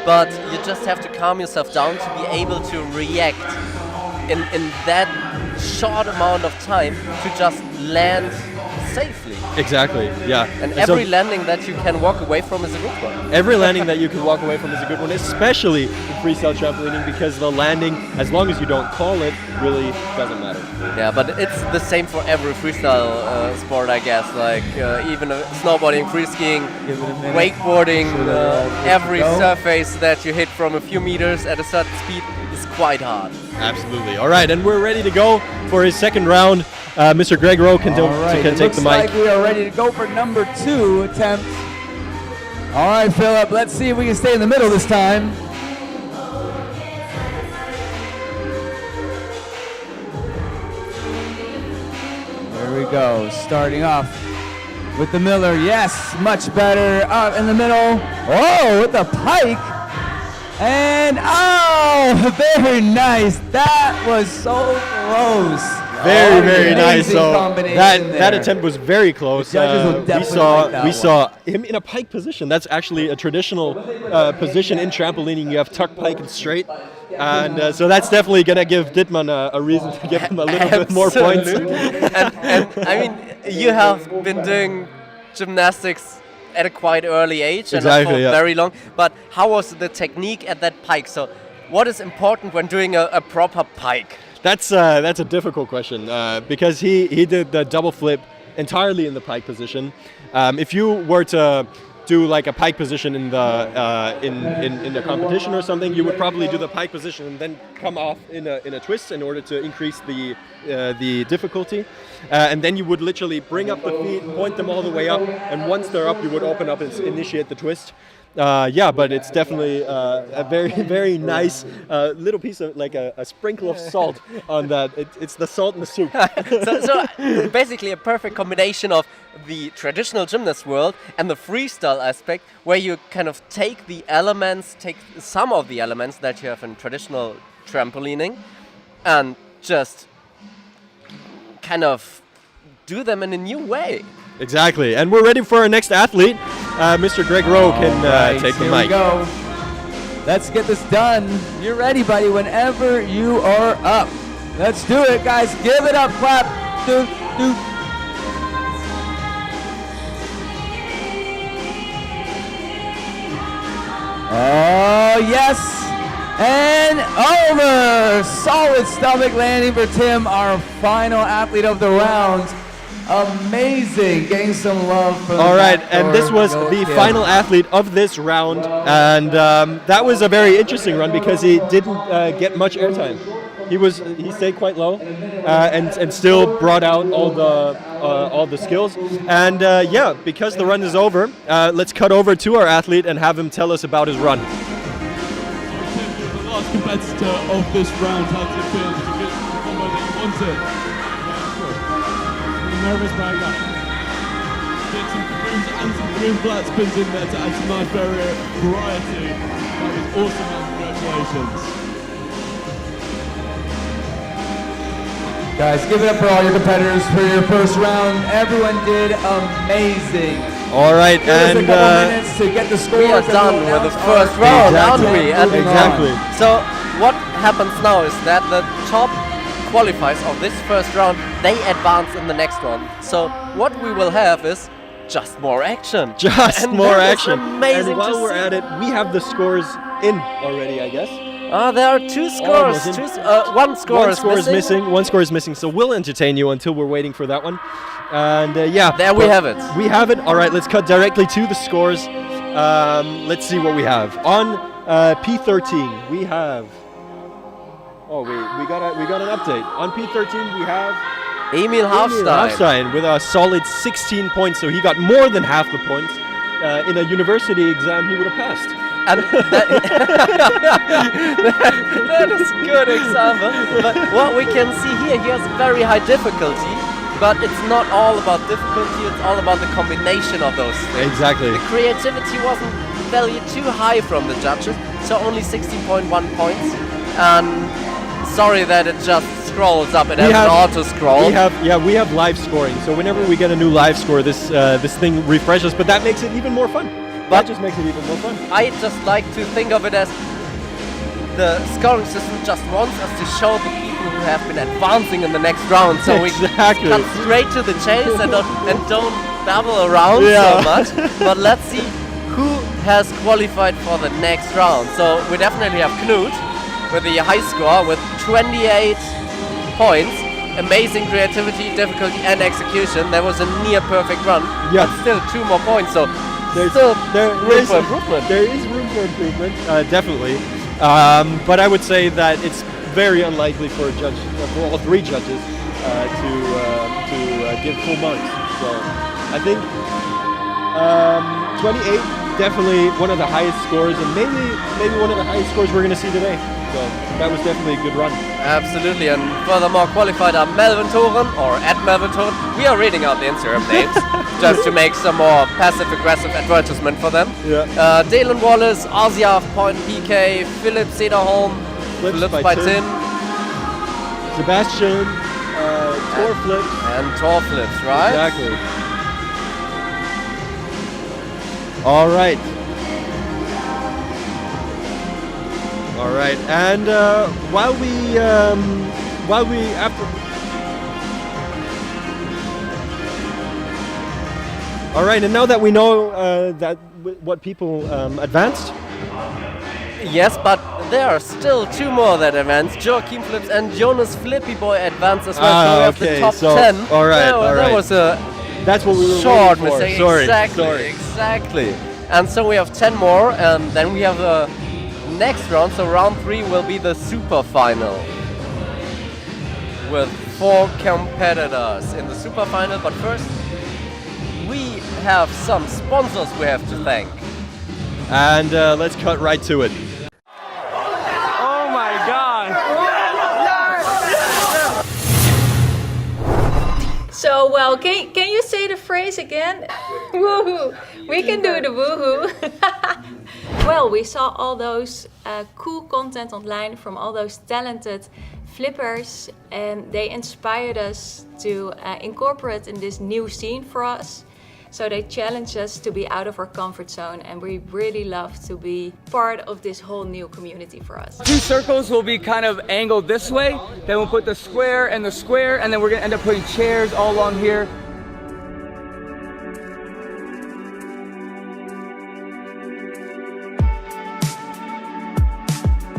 but you just have to calm yourself down to be able to react in that short amount of time to just land safely. Exactly. Yeah. And so every landing that you can walk away from is a good one. every landing that you can walk away from is a good one, especially in freestyle trampolining, because the landing, as long as you don't call it, really doesn't matter. Yeah, but it's the same for every freestyle sport, I guess. Like even snowboarding, free skiing, wakeboarding, every surface that you hit from a few meters at a certain speed is quite hard. Absolutely. All right, and we're ready to go for his second round. Mr. Greg Rowe can All right, take it the looks mic. like we are ready to go for number 2 attempt. All right, Philip, let's see if we can stay in the middle this time. There we go, starting off with the Miller. Yes, much better. Up in the middle. Oh, with the pike. And oh, very nice. That was so close. Very nice. Amazing So combination that there. attempt was very close. The judges will we definitely saw like that we one. saw him in a pike position. That's actually a traditional position in trampolining. You have tuck, pike, and straight. And so that's definitely going to give Dittmann a reason to give him a little bit more points. and I mean, you have been doing gymnastics at a quite early age and for very long. But how was the technique at that pike? So, what is important when doing a proper pike? That's a difficult question because he did the double flip entirely in the pike position. If you were to do like a pike position in the competition or something, you would probably do the pike position and then come off in a twist in order to increase the difficulty. And then you would literally bring up the feet, point them all the way up, and once they're up, you would open up and initiate the twist. Yeah, but it's definitely a very, very nice little piece of like a sprinkle of salt on that. It's the salt in the soup. so basically a perfect combination of the traditional gymnast world and the freestyle aspect, where you kind of take some of the elements that you have in traditional trampolining and just kind of do them in a new way. Exactly, and we're ready for our next athlete. Mr. Greg Rowe can take the mic. Here we go. Let's get this done. You're ready, buddy, whenever you are up. Let's do it, guys. Give it up, clap. Do. Oh, yes. And over. Solid stomach landing for Tim, our final athlete of the round. Amazing, getting some love from all right, and this was the final athlete of this round, and that was a very interesting run because he didn't get much airtime. He stayed quite low, and still brought out all the skills. And yeah, because the run is over, let's cut over to our athlete and have him tell us about his run. The last competitor of this round, how did it feel? Did you get the combo that you wanted? Nervous, but I got it. Did some kabooms and some kaboom flat spins in there to add some nice variety. That was awesome, man. Congratulations. Guys, give it up for all your competitors for your first round. Everyone did amazing. All right, Give us a couple minutes to get the scores. We are done with the first round, aren't we? Exactly. So what happens now is that the top qualifiers of this first round, they advance in the next one. So what we will have is just more action. Just more action. Amazing. And while we're at it, we have the scores in already, I guess. There are two scores. One score is missing. One score is missing. So we'll entertain you until we're waiting for that one. And yeah. There we have it. We have it. All right, let's cut directly to the scores. Let's see what we have. On P13, we have... Oh wait, we got an update. On P13 we have Emil Hafstein with a solid 16 points, so he got more than half the points. In a university exam he would have passed. And that is a good example. But what we can see here, he has very high difficulty, but it's not all about difficulty, it's all about the combination of those things. Exactly. The creativity wasn't valued too high from the judges, so only 16.1 points. And sorry that it just scrolls up. It has an auto scroll. We have live scoring. So whenever we get a new live score, this thing refreshes. But that makes it even more fun. That just makes it even more fun. I just like to think of it as the scoring system just wants us to show the people who have been advancing in the next round. So we cut straight to the chase and don't babble around so much. But let's see who has qualified for the next round. So we definitely have Knut with the high score with 28 points. Amazing creativity, difficulty and execution. There was a near perfect run, but still 2 more points. So there is room for improvement. There is room for improvement, definitely. But I would say that it's very unlikely for all 3 judges to give full marks. So I think 28, definitely one of the highest scores, and maybe one of the highest scores we're going to see today. So that was definitely a good run. Absolutely, and furthermore qualified are Melvin Thoren, or at Melvin Thoren. We are reading out the Instagram names just to make some more passive-aggressive advertisement for them. Yeah. Dalen Wallace, Asia Point PK, Philip Cederholm, Flips by Tim, Sebastian, Tor Flips. And Tor Flips, right? Exactly. All right. All right, and while we after. All right, and now that we know what people advanced. Yes, but there are still 2 more that advanced. Joachim Flips and Jonas Flippy Boy advanced as well. So we have the top 10. All right, all right. That was that's what we were short waiting for. mistake. Sorry, exactly, sorry. exactly. And so we have 10 more, and then we have the next round. So round 3 will be the super final with 4 competitors in the super final. But first, we have some sponsors we have to thank. And let's cut right to it. Oh my god! So, well, can you say the phrase again? Woohoo! We can do the woohoo. Well, we saw all those cool content online from all those talented flippers, and they inspired us to incorporate in this new scene for us. So they challenged us to be out of our comfort zone, and we really love to be part of this whole new community for us. 2 circles will be kind of angled this way, then we'll put the square, and then we're gonna end up putting chairs all along here.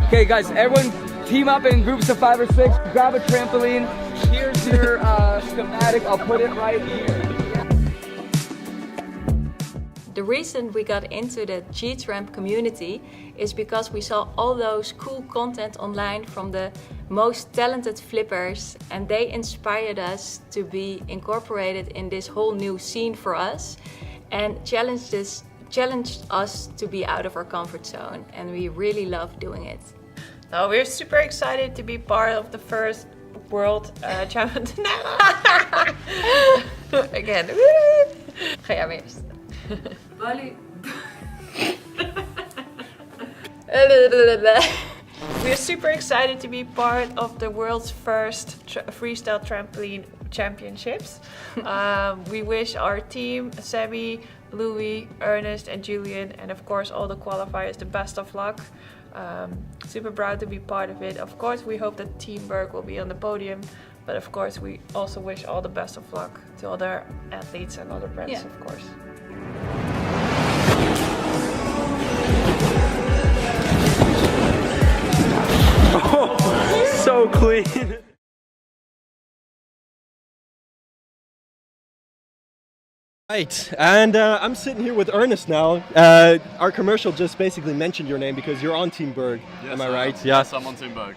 Okay guys, everyone team up in groups of 5 or 6, grab a trampoline. Here's your schematic, I'll put it right here. The reason we got into the G-Tramp community is because we saw all those cool content online from the most talented flippers, and they inspired us to be incorporated in this whole new scene for us, and challenged us to be out of our comfort zone, and we really love doing it. No, we're super excited to be part of the first World Championship. Again. Ga jij maar eerst. We're super excited to be part of the world's first freestyle trampoline championships. We wish our team, Sammy, Louis, Ernest and Julian, and of course all the qualifiers, the best of luck. Super proud to be part of it. Of course we hope that teamwork will be on the podium, but of course we also wish all the best of luck to other athletes and other brands, of course. Oh, so clean. Right, and I'm sitting here with Ernest now. Our commercial just basically mentioned your name because you're on Team Berg. Yes, am I right? Yes, I'm on Team Berg.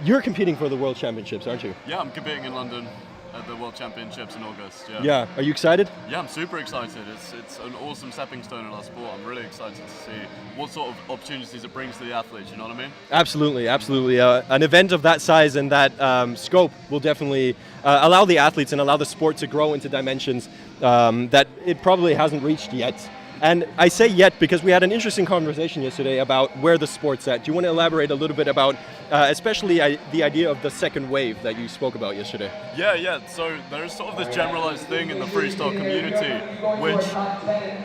You're competing for the World Championships, aren't you? Yeah, I'm competing in London at the World Championships in August. Yeah. Yeah. Are you excited? Yeah, I'm super excited. It's an awesome stepping stone in our sport. I'm really excited to see what sort of opportunities it brings to the athletes. You know what I mean? Absolutely, absolutely. An event of that size and that scope will definitely allow the athletes and allow the sport to grow into dimensions that it probably hasn't reached yet. And I say yet because we had an interesting conversation yesterday about where the sport's at. Do you want to elaborate a little bit about especially the idea of the second wave that you spoke about yesterday? Yeah. So there's sort of this generalized thing in the freestyle community, which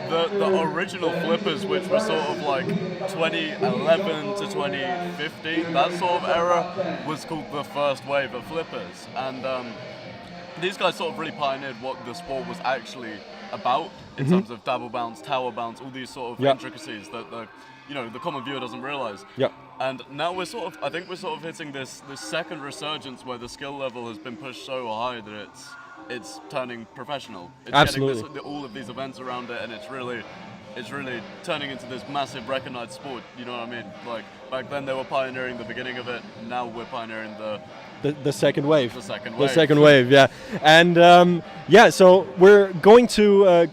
the original flippers, which were sort of like 2011 to 2015, that sort of era was called the first wave of flippers. And these guys sort of really pioneered what the sport was actually about in terms of double bounce, tower bounce, all these sort of intricacies that the common viewer doesn't realize. Yeah. And now I think we're sort of hitting this second resurgence where the skill level has been pushed so high that it's turning professional. It's Absolutely. getting all of these events around it, and it's really turning into this massive recognized sport. You know what I mean? Like back then they were pioneering the beginning of it. Now we're pioneering the second wave. The second wave. The second wave, yeah. And so we're going to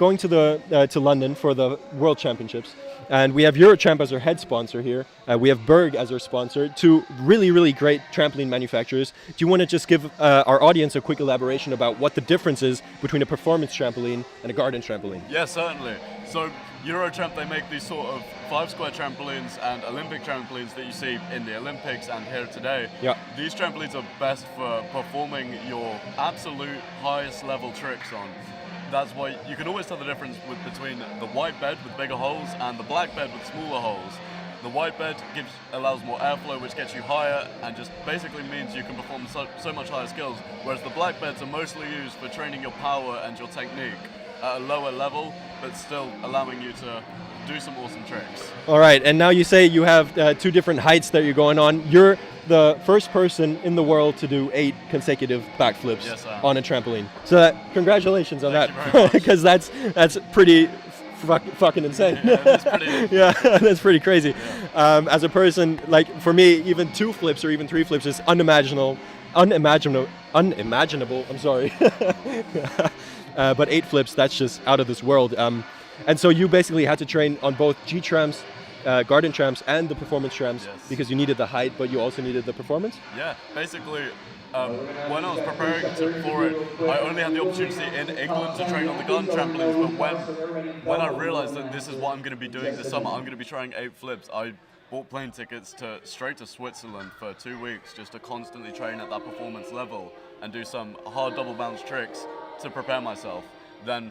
London for the World Championships, and we have Eurochamp as our head sponsor here. We have Berg as our sponsor. 2 really, really great trampoline manufacturers. Do you want to just give our audience a quick elaboration about what the difference is between a performance trampoline and a garden trampoline? Yeah, certainly. So Eurochamp, they make these sort of 5 square trampolines and Olympic trampolines that you see in the Olympics and here today. Yeah. These trampolines are best for performing your absolute highest level tricks on. That's why you can always tell the difference between the white bed with bigger holes and the black bed with smaller holes. The white bed allows more airflow, which gets you higher and just basically means you can perform so much higher skills, whereas the black beds are mostly used for training your power and your technique at a lower level, but still allowing you to do some awesome tricks. All right, and now you say you have 2 different heights that you're going on. You're the first person in the world to do 8 consecutive backflips on a trampoline. So congratulations on that, because that's pretty fucking insane. Yeah, that's pretty, yeah, that's pretty crazy. Yeah. As a person, like for me, even 2 flips or even 3 flips is unimaginable. I'm sorry. But 8 flips, that's just out of this world. And so you basically had to train on both G-trams, garden trams, and the performance trams because you needed the height, but you also needed the performance? Yeah, basically, when I was preparing for it, I only had the opportunity in England to train on the garden trampolines, but when I realized that this is what I'm going to be doing this summer, I'm going to be trying 8 flips, I bought plane tickets straight to Switzerland for 2 weeks just to constantly train at that performance level and do some hard double bounce tricks to prepare myself. Then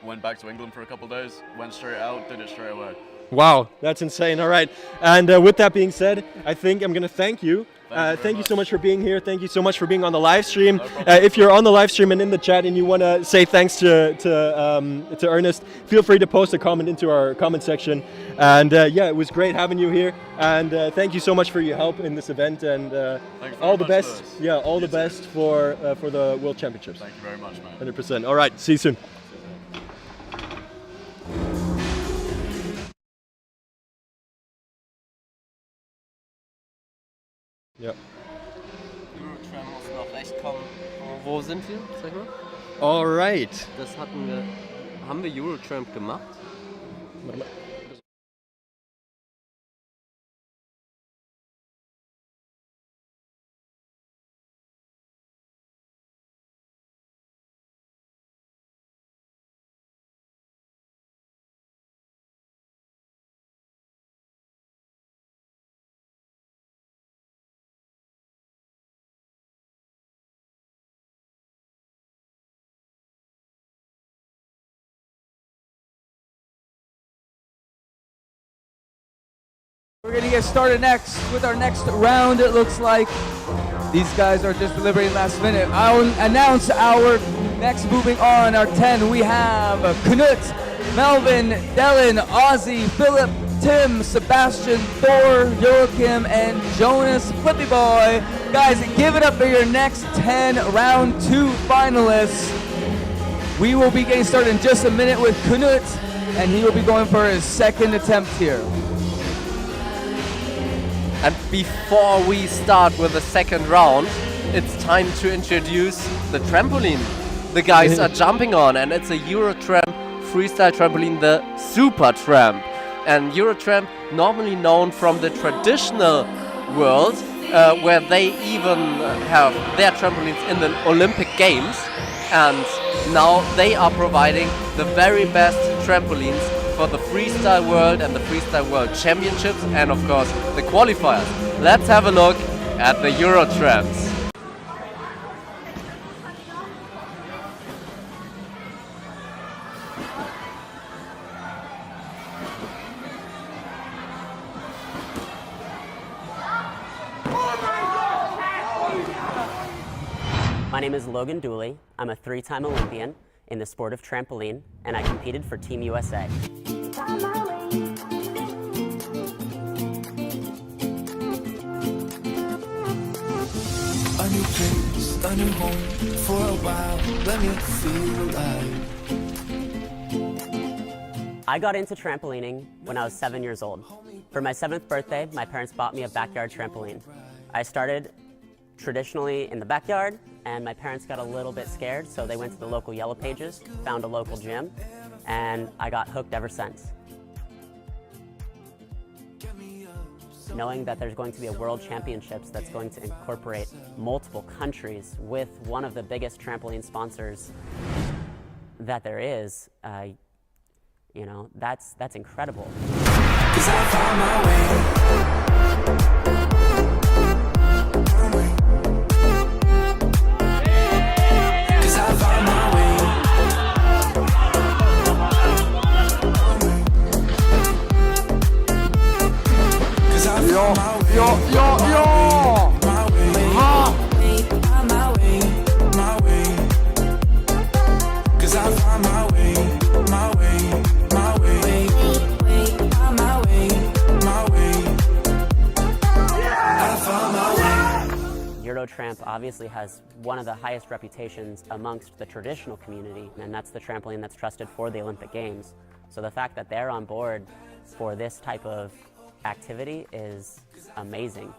went back to England for a couple of days, went straight out, did it straight away. Wow, that's insane. All right. And with that being said, I think I'm going to thank you. Thank you so much for being here. Thank you so much for being on the live stream. No if you're on the live stream and in the chat and you want to say thanks to Ernest, feel free to post a comment into our comment section. And yeah, it was great having you here. And thank you so much for your help in this event. And all the best. Yeah, all the best for the World Championships. Thank you very much, man. 100%. All right. See you soon. Ja. Eurotram muss noch recht kommen. Wo sind wir? Sag mal. Alright. Das haben wir Eurotramp gemacht? Warte mal. We're gonna get started next with our next round. It looks like these guys are just deliberating last minute. I'll announce our next moving on, our 10. We have Knut, Melvin, Dylan, Ozzy, Philip, Tim, Sebastian, Thor, Joachim, and Jonas Flippy Boy. Guys, give it up for your next 10 round 2 finalists. We will be getting started in just a minute with Knut, and he will be going for his second attempt here. And before we start with the second round, it's time to introduce the trampoline the guys are jumping on, and it's a Eurotramp freestyle trampoline, the Super Tramp. And Eurotramp, normally known from the traditional world, where they even have their trampolines in the Olympic Games, and now they are providing the very best trampolines for the Freestyle World and the Freestyle World Championships, and of course the qualifiers. Let's have a look at the Eurotramps. My name is Logan Dooley. I'm a 3-time Olympian in the sport of trampoline, and I competed for Team USA. A new place, a new home, for a while, let me feel alive. I got into trampolining when I was 7 years old. For my 7th birthday, my parents bought me a backyard trampoline. I started traditionally in the backyard, and my parents got a little bit scared, so they went to the local Yellow Pages, found a local gym, and I got hooked ever since. Knowing that there's going to be a World Championships that's going to incorporate multiple countries with one of the biggest trampoline sponsors that there is, you know, that's incredible. 'Cause I found my way. tramp obviously has one of the highest reputations amongst the traditional community, and that's the trampoline that's trusted for the Olympic Games. So the fact that they're on board for this type of activity is amazing.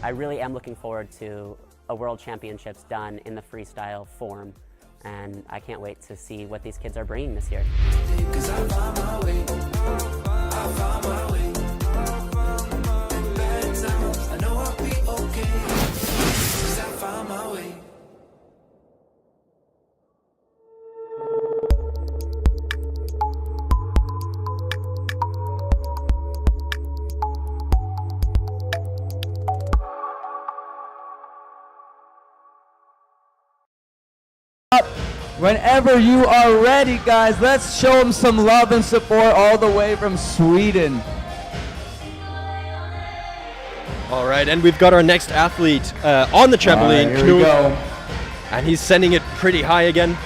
I really am looking forward to a World Championships done in the freestyle form, and I can't wait to see what these kids are bringing this year. Whenever you are ready, guys, let's show them some love and support all the way from Sweden. All right, and we've got our next athlete on the trampoline, here we go. And he's sending it pretty high again.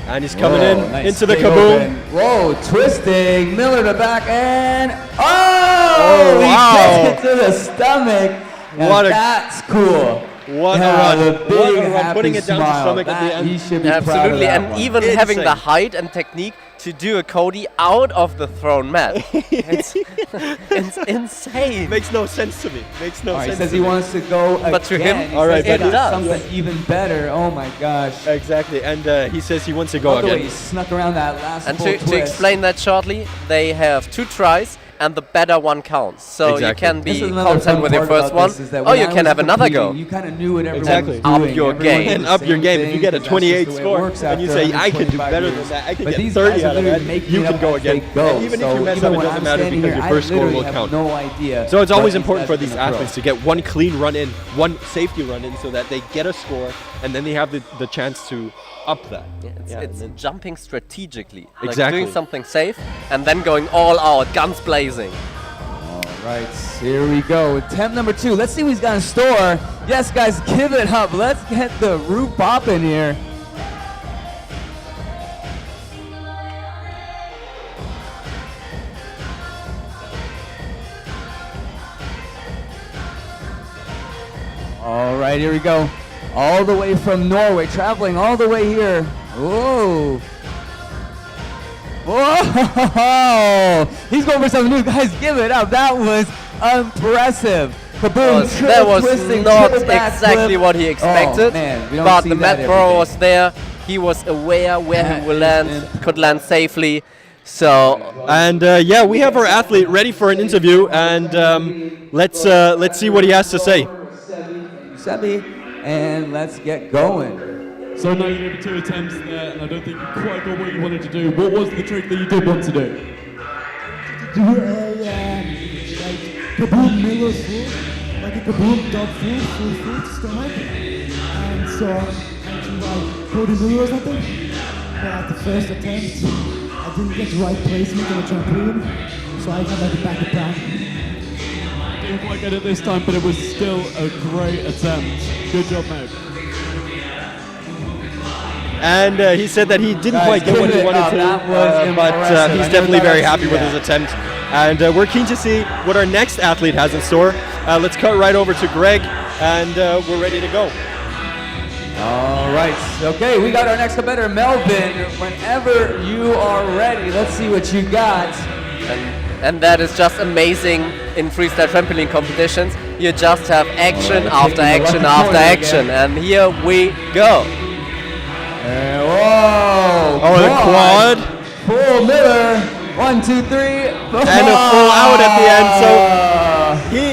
And he's coming Nice into the kick kaboom. open. Whoa, twisting, Miller to back, and oh, wow. He gets it to the stomach. And What a- that's cool. What Yeah, a run. the What big a run. happy Putting it down to smile. stomach at the That end. he should be proud of Absolutely, that and one. even having the height and technique to do a Cody out of the thrown mat. It's insane. Makes no sense to me. Makes no All right, sense he says to he me. wants to go But to again. him, He all right, says but he got does. something even better. Oh my gosh. Exactly, and he says he wants to go Love the way again. he snuck around that last And full to twist. explain that shortly, they have 2 tries, and the better one counts. So Exactly. you can This be is another content fun with your part first about one, this is that or when you I can was have another go. competing, You kind of knew what everyone Exactly. was Up doing. your Everyone game. did And the up your same game. If thing, you get a 'cause that's just 28 the way it score, works and you after say, I could do 125 better years. than that, I could But get these 30 guys out are of literally that, making you it can up go as again. they go. And even if So you mess even up, it when doesn't I'm matter standing because here, your I first score literally will have count. no idea So it's what always these important guys for are these gonna throw. athletes to get one clean run in, one safety run in, so that they get a score, and then they have the chance to up that. Yeah, it's jumping strategically, like Exactly. doing something safe, and then going all out, guns blazing. All right, here we go. Attempt number 2. Let's see what he's got in store. Yes, guys, give it up. Let's get the roof popping here. All right, here we go. All the way from Norway, traveling all the way here. Whoa. Whoa! He's going for something new. Guys, give it up. That was impressive. Kaboom, triple That was twisting, not triple backflip. exactly what he expected, Oh, man, we don't but see the that mat throw every was day. there. He was aware where he will land, could land safely. So, And yeah, we have our athlete ready for an interview, and let's see what he has to say. Sebi, and let's get going. So now you did 2 attempts there, and I don't think you quite got what you wanted to do. What was the trick that you did want to do? Do a kaboom Miller full, like a kaboom dog full stomach, and so actually like 40 Miller or something. But at the first attempt, I didn't get the right placement on the trampoline, so I had like a backup plan. Didn't quite get it this time, but it was still a great attempt. Good job, mate. And he said that he didn't Guys, quite get what give he it wanted up. to, That was but impressive. he's I never definitely thought very I'd happy see with that. his attempt. And we're keen to see what our next athlete has in store. Let's cut right over to Greg, and we're ready to go. All right, okay, we got our next competitor, Melvin. Whenever you are ready, let's see what you got. and that is just amazing in freestyle trampoline competitions. You just have action after action after action, and here we go. Whoa! Oh, the quad. Full Miller. 1, 2, 3. And a full out at the end. So he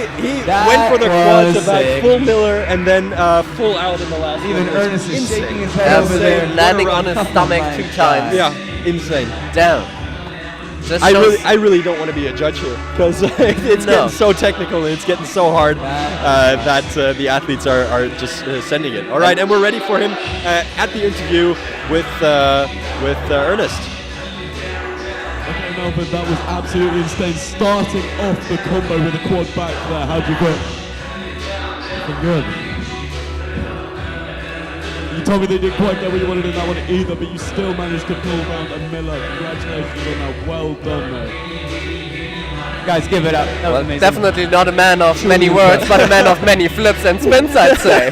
went for the quad to back, full Miller, and then full out in the last Even one. Ernest is Insane. shaking his head over there. Landing on his stomach 2 times. Yeah, insane. Down. Just I really don't want to be a judge here because it's getting so technical and it's getting so hard that the athletes are just sending it. All right, and we're ready for him at the interview with Ernest. Okay, Melvin, that was absolutely insane. Starting off the combo with a quad back there. How'd you go? Good. You told me they didn't quite get what you wanted in that one either, but you still managed to pull round a Miller. Congratulations on that. Well done, mate. Guys, give it up. That was amazing. Definitely not a man of many words, but a man of many flips and spins, I'd say.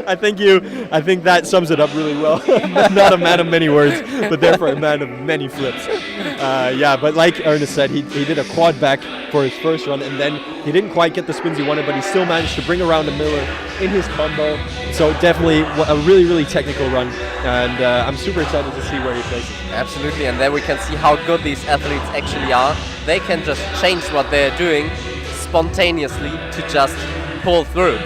I think that sums it up really well. Not a man of many words, but therefore a man of many flips. Yeah, but like Ernest said, he did a quad back for his first run, and then he didn't quite get the spins he wanted, but he still managed to bring around a Miller in his combo. So definitely a really, really technical run, and I'm super excited to see where he places. Absolutely, and then we can see how good these athletes actually are. They can just change what they're doing spontaneously to just pull through.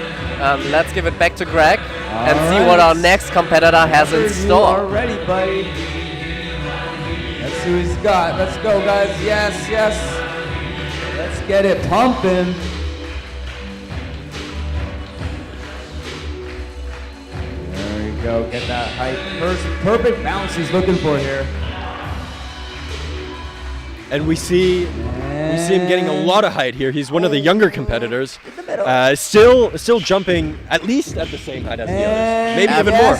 Let's give it back to Greg and see what our next competitor has in store. You are ready, buddy. Let's see what he's got. Let's go, guys. Yes, yes. Let's get it pumping. There we go. Get that height. Perfect bounce he's looking for here. And we see him getting a lot of height here. He's one of the younger competitors. Still jumping at least at the same height as the others. Maybe even more.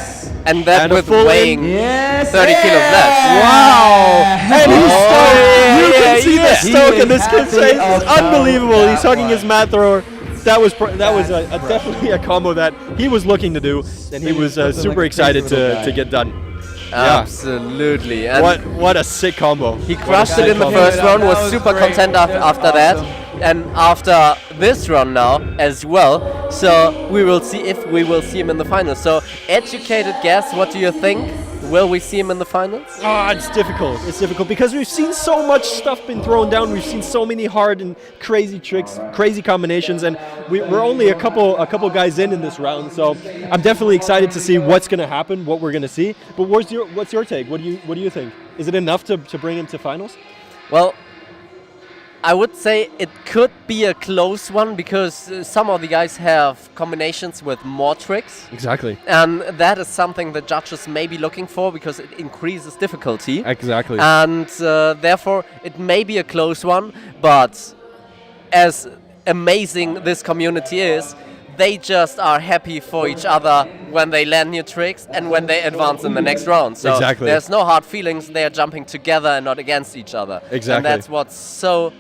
And that with weighing 30 kilos less. Wow! And he's stoked. You can see the stoke in this kid's face. It's unbelievable. He's hugging his mat thrower. That was definitely a combo that he was looking to do, and he was super excited to get done. Yeah. Absolutely. And what a sick combo. He crushed it in the first round, was super content after that, and after this round now as well. So we will see if we will see him in the finals. So educated guess, what do you think? Will we see him in the finals? It's difficult. It's difficult because we've seen so much stuff been thrown down. We've seen so many hard and crazy tricks, crazy combinations, and we're only a couple guys in this round. So I'm definitely excited to see what's going to happen, what we're going to see. But what's your take? What do you think? Is it enough to bring him to finals? Well, I would say it could be a close one because some of the guys have combinations with more tricks. Exactly. And that is something the judges may be looking for because it increases difficulty. Exactly. And therefore it may be a close one, but as amazing this community is, they just are happy for each other when they land new tricks and when they advance in the next round. So exactly. There's no hard feelings, they are jumping together and not against each other. Exactly. And that's what's so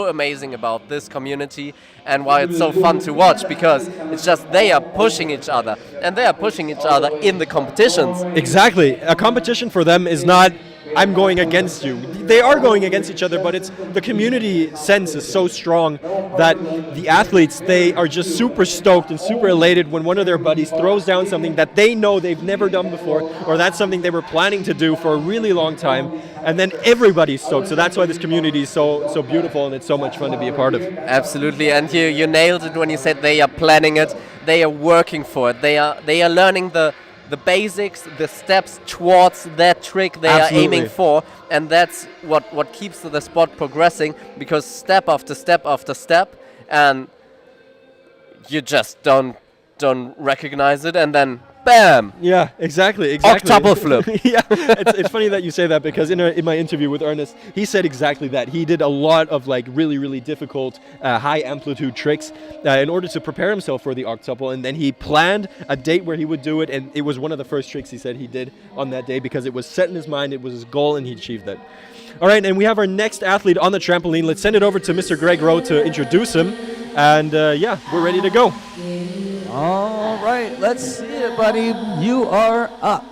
amazing about this community and why it's so fun to watch, because it's just they are pushing each other and they are pushing each other in the competitions. Exactly. A competition for them is not I'm going against you. They are going against each other, but it's the community sense is so strong that the athletes, they are just super stoked and super elated when one of their buddies throws down something that they know they've never done before, or that's something they were planning to do for a really long time, and then everybody's stoked. So that's why this community is so beautiful and it's so much fun to be a part of. Absolutely, and you nailed it when you said they are planning it, they are working for it, they are learning the basics, the steps towards that trick they are aiming for, and that's what keeps the sport progressing, because step after step after step, and you just don't recognize it, and then bam! Yeah, exactly. Octuple flip. Yeah, it's funny that you say that, because in my interview with Ernest, he said exactly that. He did a lot of like really difficult high amplitude tricks in order to prepare himself for the octuple, and then he planned a date where he would do it, and it was one of the first tricks he said he did on that day because it was set in his mind, it was his goal, and he achieved that. All right, and we have our next athlete on the trampoline. Let's send it over to Mr. Greg Rowe to introduce him, and yeah, we're ready to go. All right, let's see it, buddy. You are up.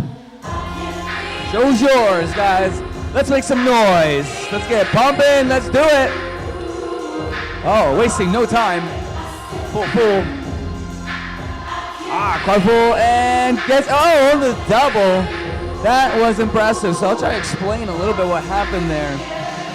Show's yours, guys. Let's make some noise. Let's get it pumping. Let's do it. Oh, wasting no time. Pull. Quad pull and gets, on the double. That was impressive. So I'll try to explain a little bit what happened there.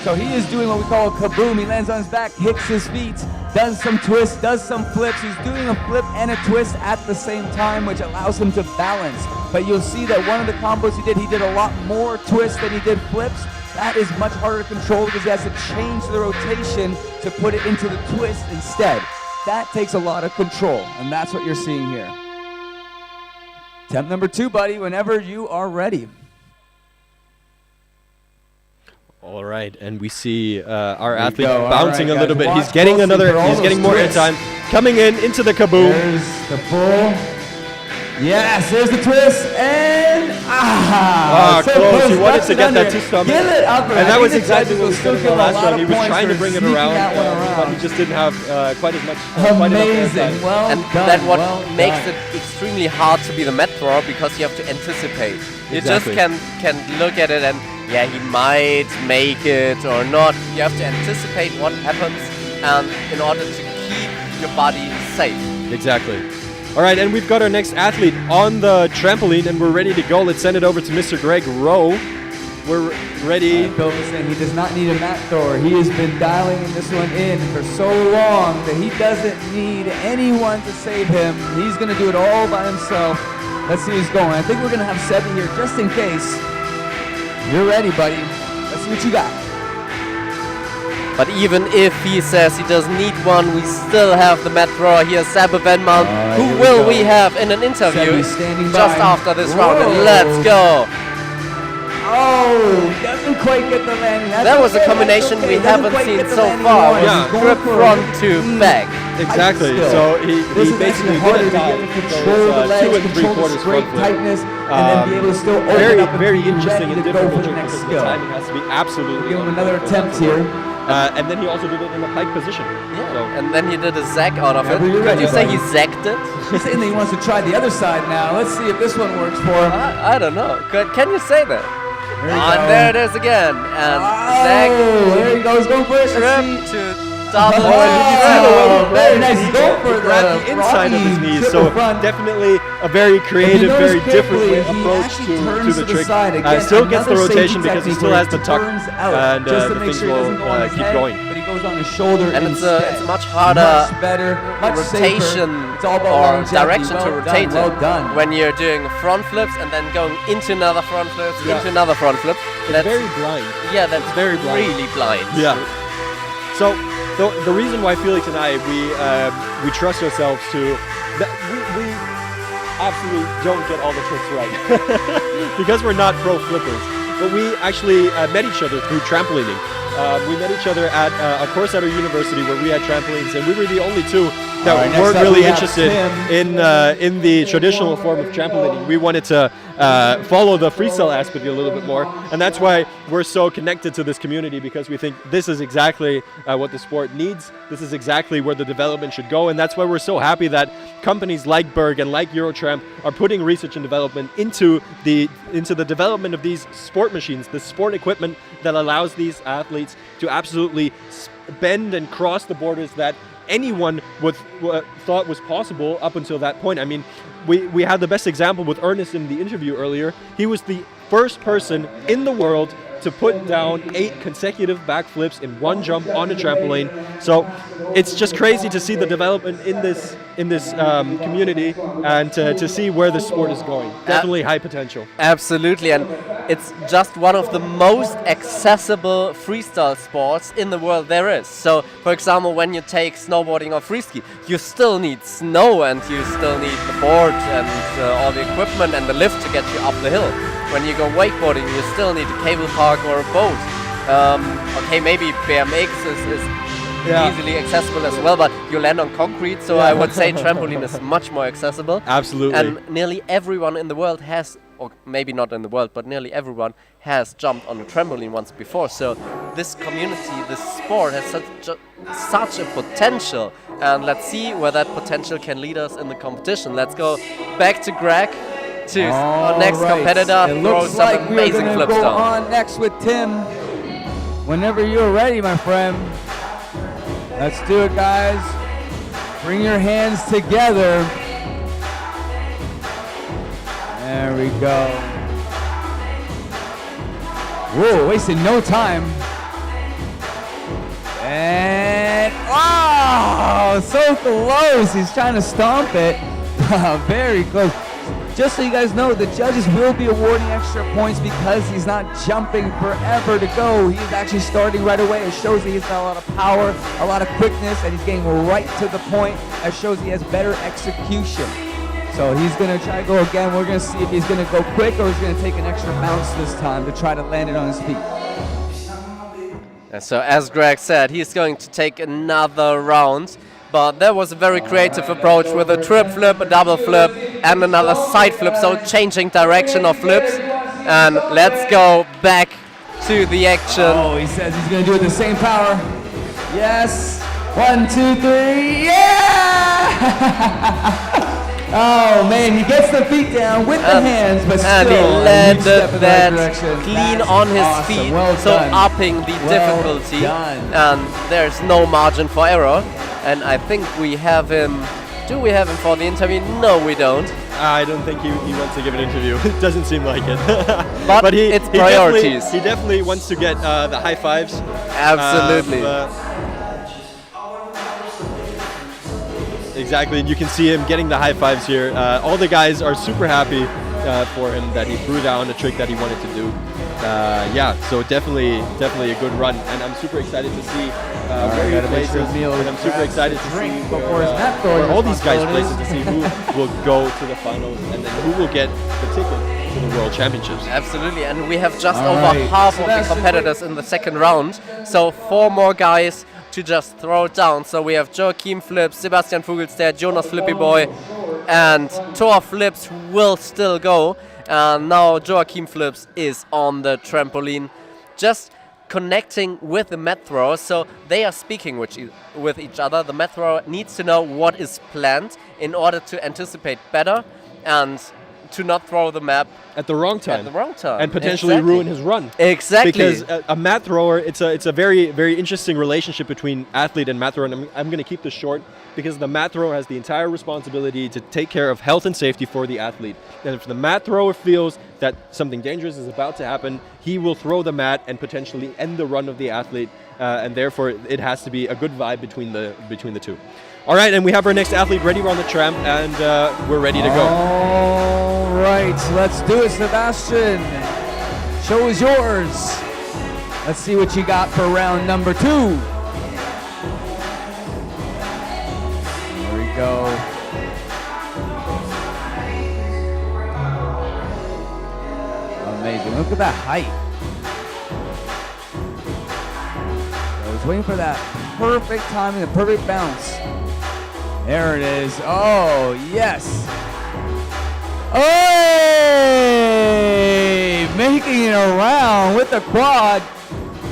So he is doing what we call a kaboom. He lands on his back, hits his feet, does some twists, does some flips. He's doing a flip and a twist at the same time, which allows him to balance. But you'll see that one of the combos he did a lot more twists than he did flips. that is much harder to control because he has to change the rotation to put it into the twist instead. That takes a lot of control, and that's what you're seeing here. Attempt number 2, buddy, whenever you are ready. All right, and we see our There you athlete go. All bouncing right, a little guys, bit. watch He's getting closely another. for all He's getting those more twists. airtime. Coming into the kaboom. There's the pull. Yes, there's the twist, and so close. He close, wanted ducks to it get under. that to stomach. Give it up, And that was I think the exactly judges what will we still said in give the a last lot round. of He was points trying to for bring it sneaking around, that one but he around. just didn't have quite as much. quite enough Amazing. airtime. Well And done. that's what well makes done. it extremely hard to be the mat thrower because you have to anticipate. You Exactly. just can look at it and yeah, he might make it or not. You have to anticipate what happens and in order to keep your body safe. Exactly. All right, and we've got our next athlete on the trampoline, and we're ready to go. Let's send it over to Mr. Greg Rowe. We're ready. Bill was saying he does not need a mat thrower. He has been dialing this one in for so long that he doesn't need anyone to save him. He's going to do it all by himself. Let's see who's going. I think we're going to have Sebi here just in case. You're ready, buddy. Let's see what you got. But even if he says he doesn't need one, we still have the mat thrower here, Sabe Venman. Who here we will go. we have in an interview Sebi standing just by. after this round? And Whoa. let's go. Oh, doesn't quite get the landing. That's That was a okay, combination that's okay. we Doesn't haven't quite seen get the so landing far. he With wants. He's grip going for front it. to back. Exactly. Still. So he This is basically actually harder did to tie. get to So control it's, the legs, 2 control the 3/4 straight front flip. tightness, and then be able to still open very, up and very be interesting ready and to go difficult for the trick next because skill. the timing has to be absolutely. Give him on another point. attempt here. And then he also did it in a pike position. Yeah. So. And then he did a zag out of it. Whenever you're Could ready, you say buddy. he zagged it? He's saying that he wants to try the other side now. Let's see if this one works for him. I don't know. Can you say that? There you And go. there it is again. And zag. Oh, there he goes, going for it. Trip to double. Oh, very nice. He's going for Grabbed the inside of his Rocky knees, triple so front. definitely a very creative, notice very different carefully, he approach actually to turns the to the trick. side. Again, Still gets the another rotation safety because he technique still where has the tuck, turns out and just to the make things sure he doesn't will go on his keep head, going. but he goes on his shoulder And instead. it's much harder Much better, much rotation safer. It's all about or longevity. direction well to rotate done, it. well done. When you're doing front flips and then going into another front flip, Yeah. into another front flip. It's very blind. Yeah, that's very blind. really blind. Yeah. So the reason why Felix and I we trust ourselves to that we absolutely don't get all the tricks right because we're not pro flippers, but we actually met each other through trampolining. We met each other at a course at our university where we had trampolines, and we were the only two that All right, next weren't up really we have interested Tim. in the traditional form of trampolining. We wanted to follow the freestyle aspect a little bit more, and that's why we're so connected to this community, because we think this is exactly what the sport needs. This is exactly where the development should go, and that's why we're so happy that companies like Berg and like Eurotramp are putting research and development into the development of these sport machines, the sport equipment that allows these athletes to absolutely bend and cross the borders that anyone thought was possible up until that point. I mean, we had the best example with Ernest in the interview earlier. He was the first person in the world to put down 8 consecutive backflips in one jump on a trampoline. So it's just crazy to see the development in this community and to see where the sport is going. Definitely high potential. Absolutely, and it's just one of the most accessible freestyle sports in the world there is. So, for example, when you take snowboarding or freeski, you still need snow and you still need the board and all the equipment and the lift to get you up the hill. When you go wakeboarding, you still need a cable park or a boat. Okay, maybe BMX is easily accessible as well, but you land on concrete, so I would say trampoline is much more accessible. Absolutely. And nearly everyone in the world has, or maybe not in the world, but nearly everyone has jumped on a trampoline once before. So this community, this sport has such a potential, and let's see where that potential can lead us in the competition. Let's go back to Greg, to our next competitor, It throw looks some like we're amazing gonna flips go down. on next with Tim. Whenever you're ready, my friend. Let's do it, guys. Bring your hands together. There we go. Whoa, wasting no time. And, oh, so close. He's trying to stomp it. Very close. just so you guys know, the judges will be awarding extra points because he's not jumping forever to go. He's actually starting right away. It shows that he's got a lot of power, a lot of quickness, and he's getting right to the point. That shows he has better execution. So he's going to try to go again. We're going to see if he's going to go quick or he's going to take an extra bounce this time to try to land it on his feet. And so as Greg said, he's going to take another round. But that was a very creative approach with a trip flip, a double flip, and another side flip, so changing direction of flips. And let's go back to the action. Oh, he says he's going to do it the same power. Yes. 1, 2, 3. Yeah! Oh man, he gets the feet down with the hands, but still, and he landed that right clean on his awesome. feet, Well so done. upping the difficulty. And there's no margin for error. And I think we have him. Do we have him for the interview? No, we don't. I don't think he wants to give an interview. It doesn't seem like it. But it's priorities. He definitely wants to get the high fives. Absolutely. Exactly, and you can see him getting the high fives here. All the guys are super happy for him that he threw down a trick that he wanted to do. Yeah, so definitely a good run, and I'm super excited to see where he places, and I'm super excited to see where all these guys place to see who will go to the finals and then who will get the ticket to the World Championships. Absolutely, and we have just over half of the competitors in the second round, so 4 more guys to just throw it down. So we have Joachim Flips, Sebastian Fugelstedt, Jonas Flippy Boy, and Thor Flips who will still go. And now Joachim Flips is on the trampoline, just connecting with the mat thrower. So they are speaking with each other. The mat thrower needs to know what is planned in order to anticipate better and to not throw the map at the wrong time. And potentially ruin his run. Exactly. Because a mat thrower, it's a very, very interesting relationship between athlete and mat thrower. And I'm going to keep this short because the mat thrower has the entire responsibility to take care of health and safety for the athlete. And if the mat thrower feels that something dangerous is about to happen, he will throw the mat and potentially end the run of the athlete. And therefore, it has to be a good vibe between the two. All right, and we have our next athlete ready on the tramp, and we're ready to go. All right, let's do it, Sebastian. Show is yours. Let's see what you got for round number 2. There we go. Amazing, look at that height. I was waiting for that perfect timing, the perfect bounce. There it is. Oh, yes. Hey! Making it around with the quad.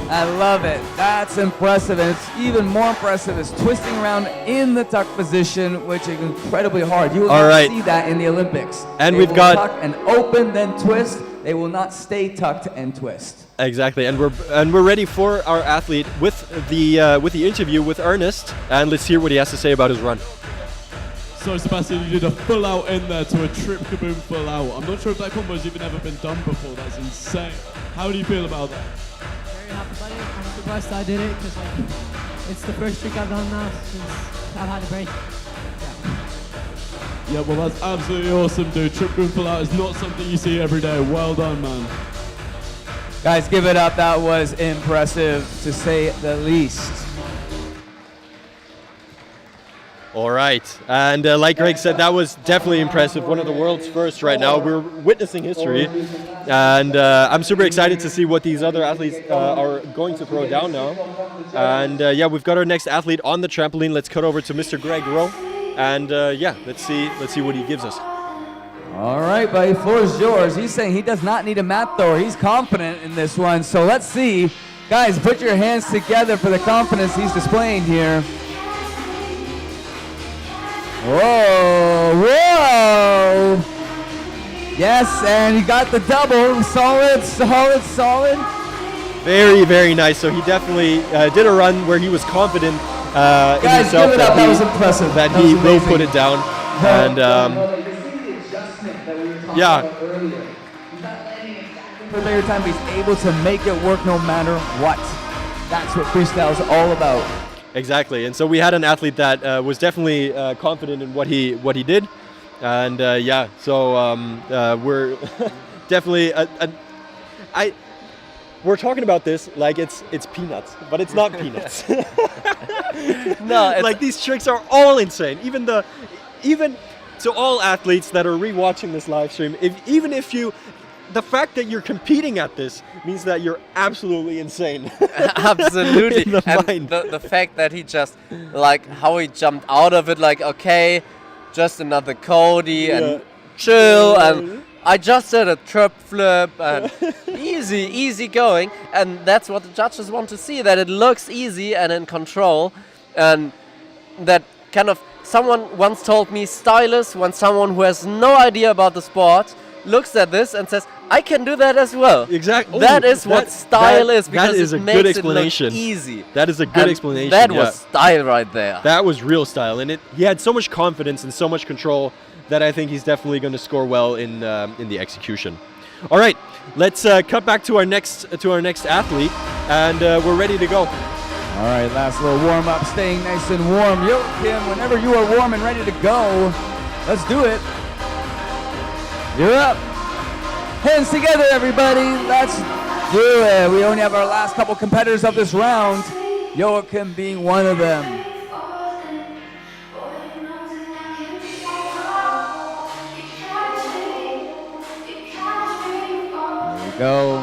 I love it. That's impressive. And it's even more impressive is twisting around in the tuck position, which is incredibly hard. You will not see that in the Olympics. And they we've will got tuck and open, then twist. They will not stay tucked and twist. Exactly, and we're ready for our athlete with the interview with Ernest, and let's hear what he has to say about his run. So Sebastian, you did a full out in there to a trip kaboom full out. I'm not sure if that combo has even ever been done before. That's insane. How do you feel about that? Very happy about it. I'm surprised I did it because it's the first trick I've done now since I've had a break. Yeah, well that's absolutely awesome, dude. Trip kaboom full out is not something you see every day. Well done, man. Guys, give it up. That was impressive, to say the least. All right, and like Greg said, that was definitely impressive. One of the world's first right now. We're witnessing history, and I'm super excited to see what these other athletes are going to throw down now. And yeah, we've got our next athlete on the trampoline. Let's cut over to Mr. Greg Rowe, and yeah, let's see what he gives us. All right, buddy, floor is yours. He's saying he does not need a mat thrower. He's confident in this one. So let's see. Guys, put your hands together for the confidence he's displaying here. Whoa, whoa. Yes, and he got the double. Solid, solid, solid. Very, very nice. So he definitely did a run where he was confident in himself that was impressive. That he will put it down. And yeah. For a bigger time, he's able to make it work no matter what. That's what freestyle is all about. Exactly, and so we had an athlete that was definitely confident in what he did, And yeah, so we're definitely we're talking about this like it's peanuts, but it's not peanuts. No, it's like these tricks are all insane. Even so, all athletes that are rewatching this live stream, the fact that you're competing at this means that you're absolutely insane. absolutely. In the And mind. the fact that he just, like, how he jumped out of it, like, okay, just another Cody and chill, and I just did a trip flip, and easy going, and that's what the judges want to see, that it looks easy and in control, and that kind of, someone once told me, stylists, when someone who has no idea about the sport looks at this and says, I can do that as well. Exactly. That is what style is, because that is it a makes good it look explanation. easy. That is a good And explanation. That yeah. was style right there. That was real style, and he had so much confidence and so much control that I think he's definitely going to score well in the execution. All right, let's cut back to our next athlete, and we're ready to go. All right, last little warm up, staying nice and warm. Joachim, whenever you are warm and ready to go, let's do it. You're up. Hands together, everybody. Let's do it. We only have our last couple competitors of this round, Joachim being one of them. There we go.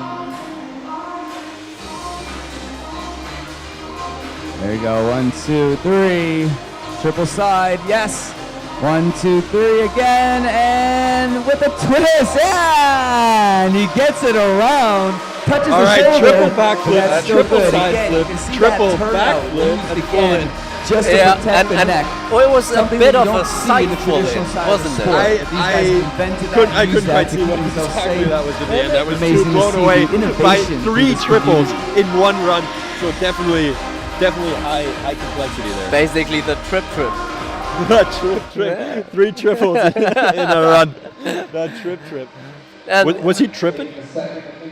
There you go. 1, 2, 3. Triple side. Yes. 1, 2, 3 again. And with a twist. Yeah. And he gets it around. Touches All the right, shoulder. triple backflip, That's so triple good. side Again, flip, you can see triple that turnout backflip, used and again, just to Yeah, protect the and neck. well, it was a Something bit that you of a don't see in the side flip, traditional side of wasn't the it? sport. These guys invented that, I used couldn't that quite to see what keep themselves exactly safe. that was in the end. I was Amazing too to blown see away the by innovation 3 through this triples community. in one run. So definitely high complexity there. Basically the trip. Trip. 3 triples in a run. That trip. Was he tripping?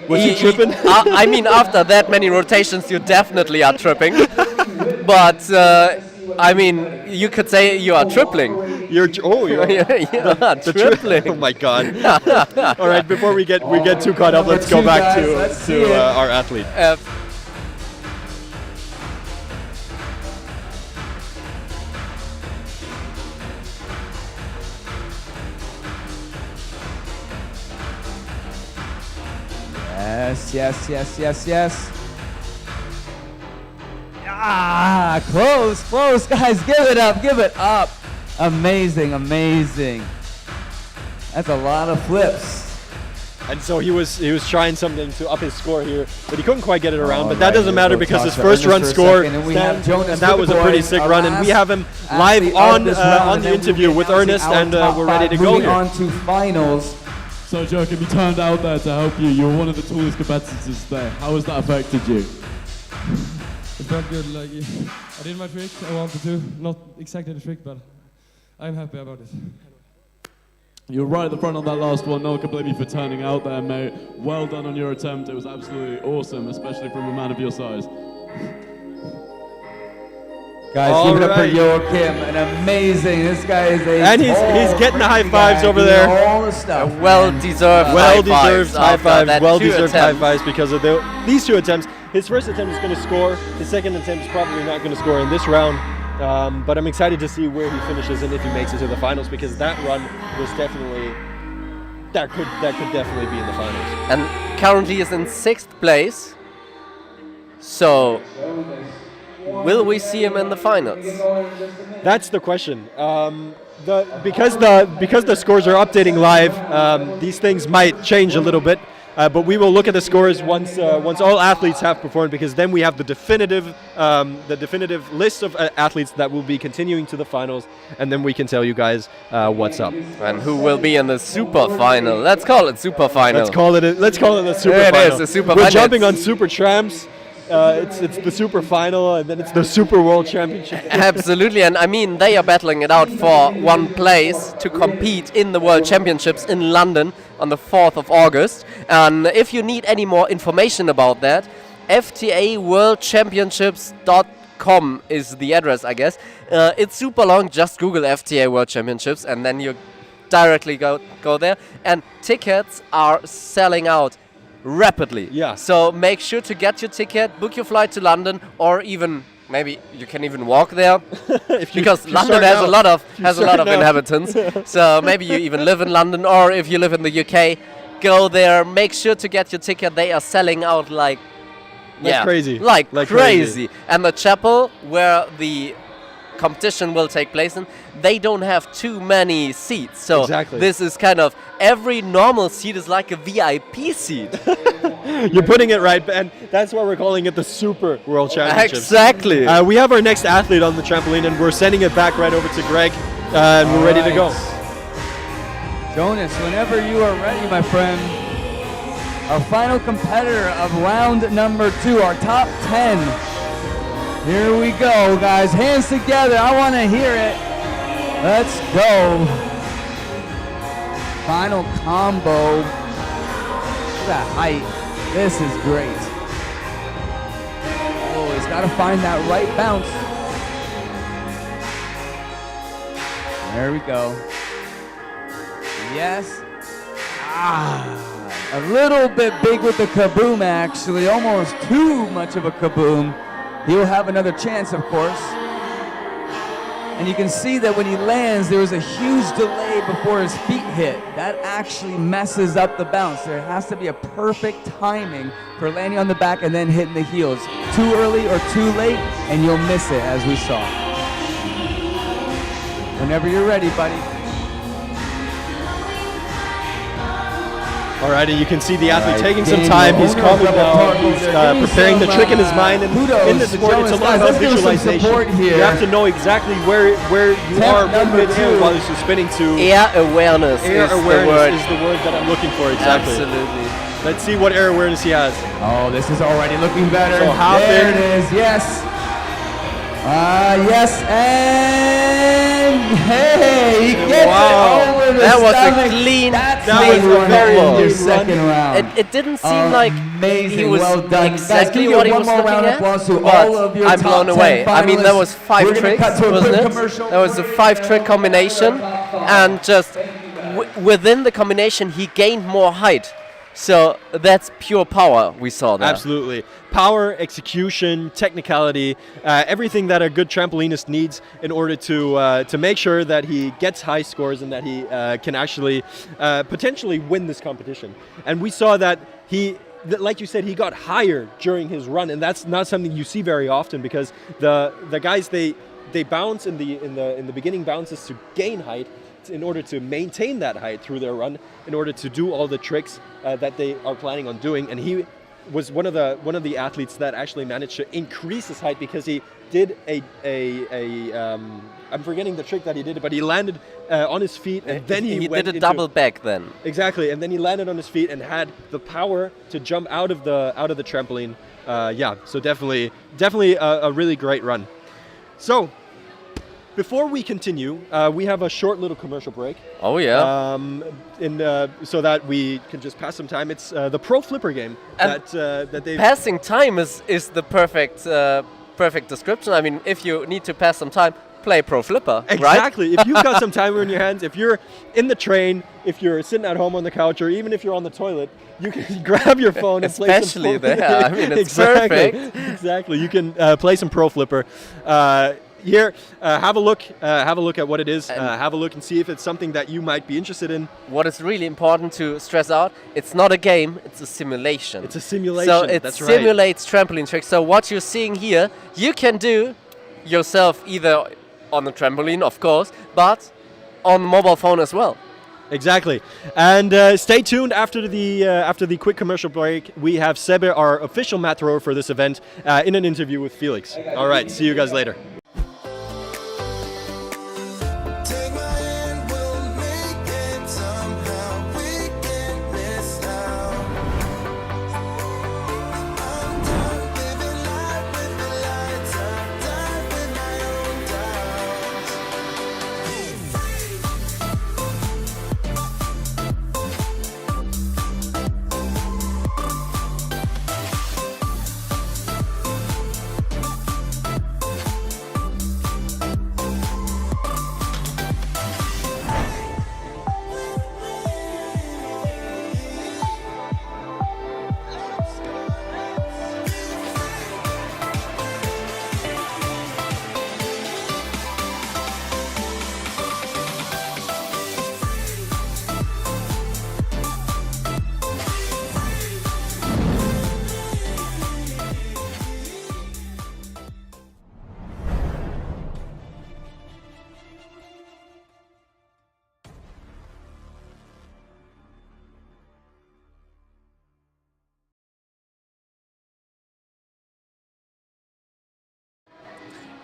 Was he tripping? I mean, after that many rotations, you definitely are tripping. But I mean, you could say you are tripling. You're tripling. Oh my god! All right, before we get too caught up, let's go back to our athlete. Yes. Ah, close, guys. Give it up. Amazing. That's a lot of flips. And so he was trying something to up his score here, but he couldn't quite get it around. But that right, doesn't matter we'll because talk his to first run Ernest for a score second, and we have Jonas and that was a pretty Boys, sick our run. And we have him live athlete of on this round, the and then interview we'll be with announcing Ernest, our and top we're ready to five. go Moving here. on to finals. So Joachim, you turned out there to help you. You were one of the tallest competitors there. How has that affected you? It felt good, like I did my trick I wanted to, not exactly the trick, but I'm happy about it. You're right at the front on that last one. No one can blame you for turning out there, mate. Well done on your attempt. It was absolutely awesome, especially from a man of your size. Guys, give it up for Joachim, an amazing. This guy is a. And he's getting the high fives over there. All the stuff. Well-deserved high fives. that Well-deserved 2 high attempts. fives because of these 2 attempts. His first attempt is going to score. His second attempt is probably not going to score in this round. But I'm excited to see where he finishes and if he makes it to the finals, because that run was definitely that could definitely be in the finals. And currently is in 6th place. So will we see him in the finals? That's the question. Because the scores are updating live, these things might change a little bit. But we will look at the scores once all athletes have performed, because then we have the definitive list of athletes that will be continuing to the finals, and then we can tell you guys what's up. And who will be in the super final? Let's call it super final. Let's call it a super It final. is a super We're final. jumping on super tramps. It's the super final, and then it's the super world championship. Absolutely, and I mean, they are battling it out for 1 place to compete in the World Championships in London on the 4th of August. And if you need any more information about that, FTAWorldChampionships.com is the address, I guess. It's super long, just Google FTA World Championships, and then you directly go there. And tickets are selling out rapidly. Yeah. So make sure to get your ticket, book your flight to London, or even maybe you can even walk there because London has a lot of inhabitants. So maybe you even live in London, or if you live in the UK, go there. Make sure to get your ticket. They are selling out like crazy. Like crazy. And the chapel where the competition will take place in, they don't have too many seats. So this is kind of, every normal seat is like a VIP seat. You're putting it right, and that's why we're calling it the Super World Championships. Exactly. We have our next athlete on the trampoline, and we're sending it back right over to Greg, and we're ready to go. Jonas, whenever you are ready, my friend. Our final competitor of round number 2, our top 10. Here we go, guys. Hands together. I want to hear it. Let's go. Final combo. Look at that height. This is great. Oh, he's got to find that right bounce. There we go. Yes. A little bit big with the kaboom, actually. Almost too much of a kaboom. He will have another chance, of course. And you can see that when he lands, there was a huge delay before his feet hit. That actually messes up the bounce. There has to be a perfect timing for landing on the back and then hitting the heels. Too early or too late, and you'll miss it, as we saw. Whenever you're ready, buddy. Alrighty, you can see the athlete taking some time. He's calming down. He's preparing the trick in his mind. And in this sport, it's a lot about visualization. You have to know exactly where you are in mid-air while you're spinning to. Air awareness. Air awareness is the word that I'm looking for, exactly. Absolutely. Let's see what air awareness he has. Oh, this is already looking better. So how there big? It is, yes. Yes, and hey, he gets it over the that was stomach. a clean, That was very good second round. It didn't seem like he was well done. exactly Guys, what he was one more looking round of at, applause to but all of your I'm top blown 10 away. I mean, there was finalists. 5 We're gonna tricks, cut to a quick wasn't it? commercial. There was a 5-trick combination, and just within the combination, he gained more height. So that's pure power we saw there. Absolutely. Power, execution, technicality, everything that a good trampolinist needs in order to make sure that he gets high scores and that he can actually potentially win this competition. And we saw that like you said, he got higher during his run, and that's not something you see very often because the guys they bounce in the beginning bounces to gain height in order to maintain that height through their run, in order to do all the tricks that they are planning on doing. And he was one of the athletes that actually managed to increase his height because he did I'm forgetting the trick that he did, but he landed on his feet and then he went did a double back then. Exactly, and then he landed on his feet and had the power to jump out of the trampoline. So definitely a really great run. So before we continue, we have a short little commercial break. Oh yeah. So that we can just pass some time. It's the Pro Flipper game that they. Passing time is the perfect description. I mean, if you need to pass some time, play Pro Flipper. Exactly. Right? If you've got some time in your hands, if you're in the train, if you're sitting at home on the couch, or even if you're on the toilet, you can grab your phone and play some. Especially there. I mean, it's exactly. perfect. Exactly. You can play some Pro Flipper. Here, have a look at what it is. Have a look and see if it's something that you might be interested in. What is really important to stress out, it's not a game, it's a simulation. It's a simulation, so it that's simulates trampoline tricks. So what you're seeing here, you can do yourself either on the trampoline, of course, but on mobile phone as well. Exactly. And stay tuned after the quick commercial break. We have Sebe, our official mat thrower for this event, in an interview with Felix. All right, see you guys later.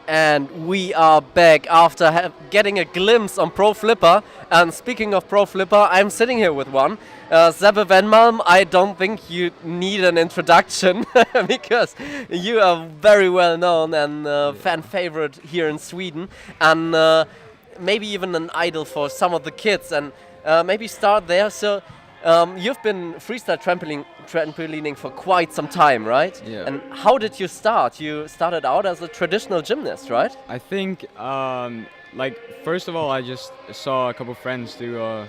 And we are back after getting a glimpse on Pro Flipper. And speaking of Pro Flipper, I'm sitting here with one. Sebbe Venmalm, I don't think you need an introduction because you are very well known and fan favorite here in Sweden. And maybe even an idol for some of the kids. And maybe start there. So you've been freestyle trampolining for quite some time, right? Yeah. And how did you start? You started out as a traditional gymnast, right? I think, like, first of all, I just saw a couple friends do a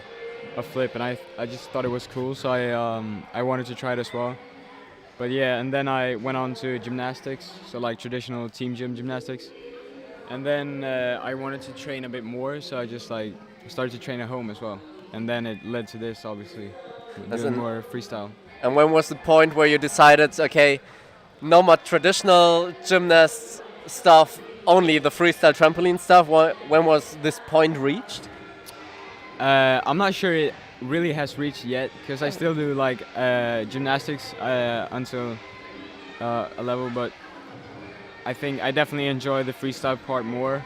flip, and I just thought it was cool, so I wanted to try it as well. But yeah, and then I went on to gymnastics, so like traditional team gymnastics. And then I wanted to train a bit more, so I just like started to train at home as well. And then it led to this, obviously, doing more freestyle. And when was the point where you decided, okay, no more traditional gymnast stuff, only the freestyle trampoline stuff? When was this point reached? I'm not sure it really has reached yet, because I still do like gymnastics until a level, but I think I definitely enjoy the freestyle part more,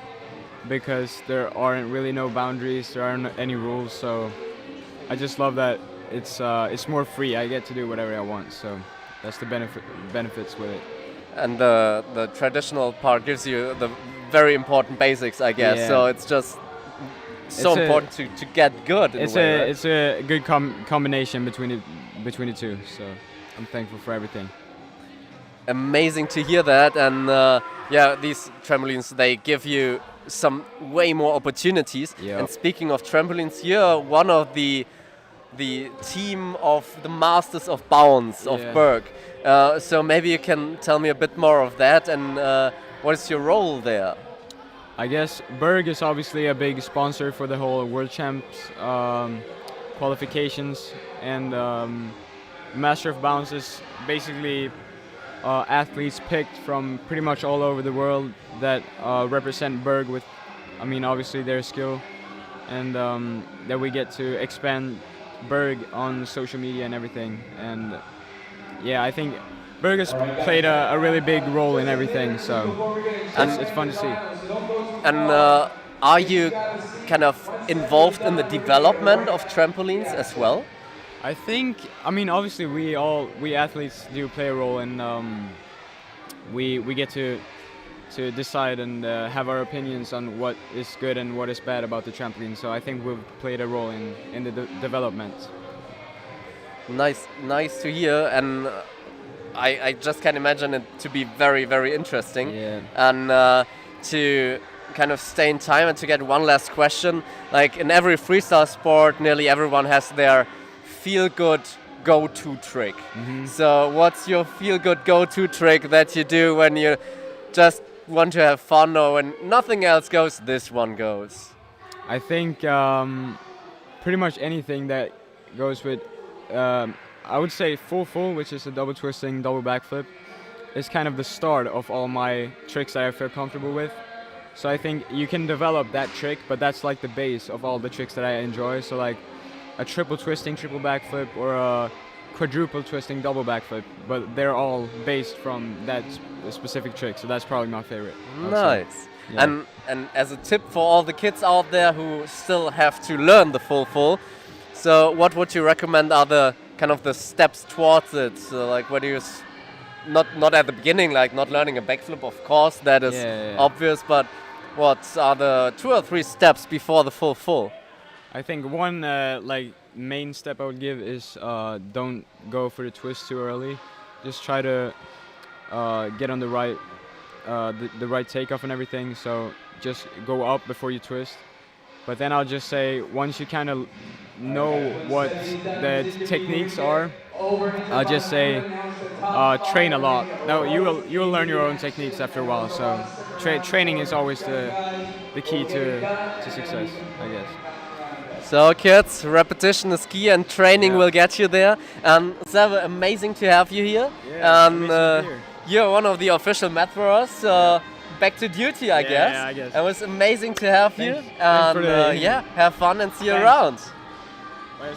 because there aren't really no boundaries, there aren't any rules, so I just love that it's more free. I get to do whatever I want, so that's the benefits with it. And the traditional part gives you the very important basics, I guess. Yeah. So it's just so important to get good. It's a good combination between the two. So I'm thankful for everything. Amazing to hear that, and yeah, these trampolines, they give you some way more opportunities. Yep. And speaking of trampolines, you're one of the team of the Masters of Bounce of Berg. So maybe you can tell me a bit more of that, and what is your role there? I guess Berg is obviously a big sponsor for the whole World Champs qualifications, and Master of Bounce is basically athletes picked from pretty much all over the world that represent Berg with, I mean, obviously their skill, and that we get to expand Berg on social media and everything. And yeah, I think Berg has played a really big role in everything, so it's fun to see. And are you kind of involved in the development of trampolines as well? I think, I mean, obviously we athletes do play a role, and we get to decide and have our opinions on what is good and what is bad about the trampoline. So I think we've played a role in the development. Nice to hear, and I just can imagine it to be very, very interesting. Yeah. And to kind of stay in time and to get one last question, like in every freestyle sport, nearly everyone has their feel-good go-to trick. Mm-hmm. So what's your feel-good go-to trick that you do when you just want to have fun, or when nothing else goes, this one goes? I think pretty much anything that goes with, I would say full, which is a double twisting, double backflip, is kind of the start of all my tricks that I feel comfortable with. So I think you can develop that trick, but that's like the base of all the tricks that I enjoy. So like a triple twisting, triple backflip, or a quadruple twisting, double backflip, but they're all based from that specific trick. So that's probably my favorite. Nice. Yeah. And as a tip for all the kids out there who still have to learn the full, so what would you recommend are the kind of the steps towards it? So like what do you not at the beginning, like not learning a backflip, of course, that is obvious, but what are the 2 or 3 steps before the full? I think one like main step I would give is don't go for the twist too early. Just try to get on the right takeoff and everything. So just go up before you twist. But then I'll just say, once you kind of know what the techniques are, I'll just say train a lot. No, you will learn your own techniques after a while. So training is always the key to success, I guess. So kids, repetition is key, and training will get you there. And Sebbe, amazing to have you here. Yeah, and you're one of the official mat throwers. Back to duty, I guess. Yeah, I guess. It was amazing to have you. Thanks for And yeah, have fun and see you around. Bye.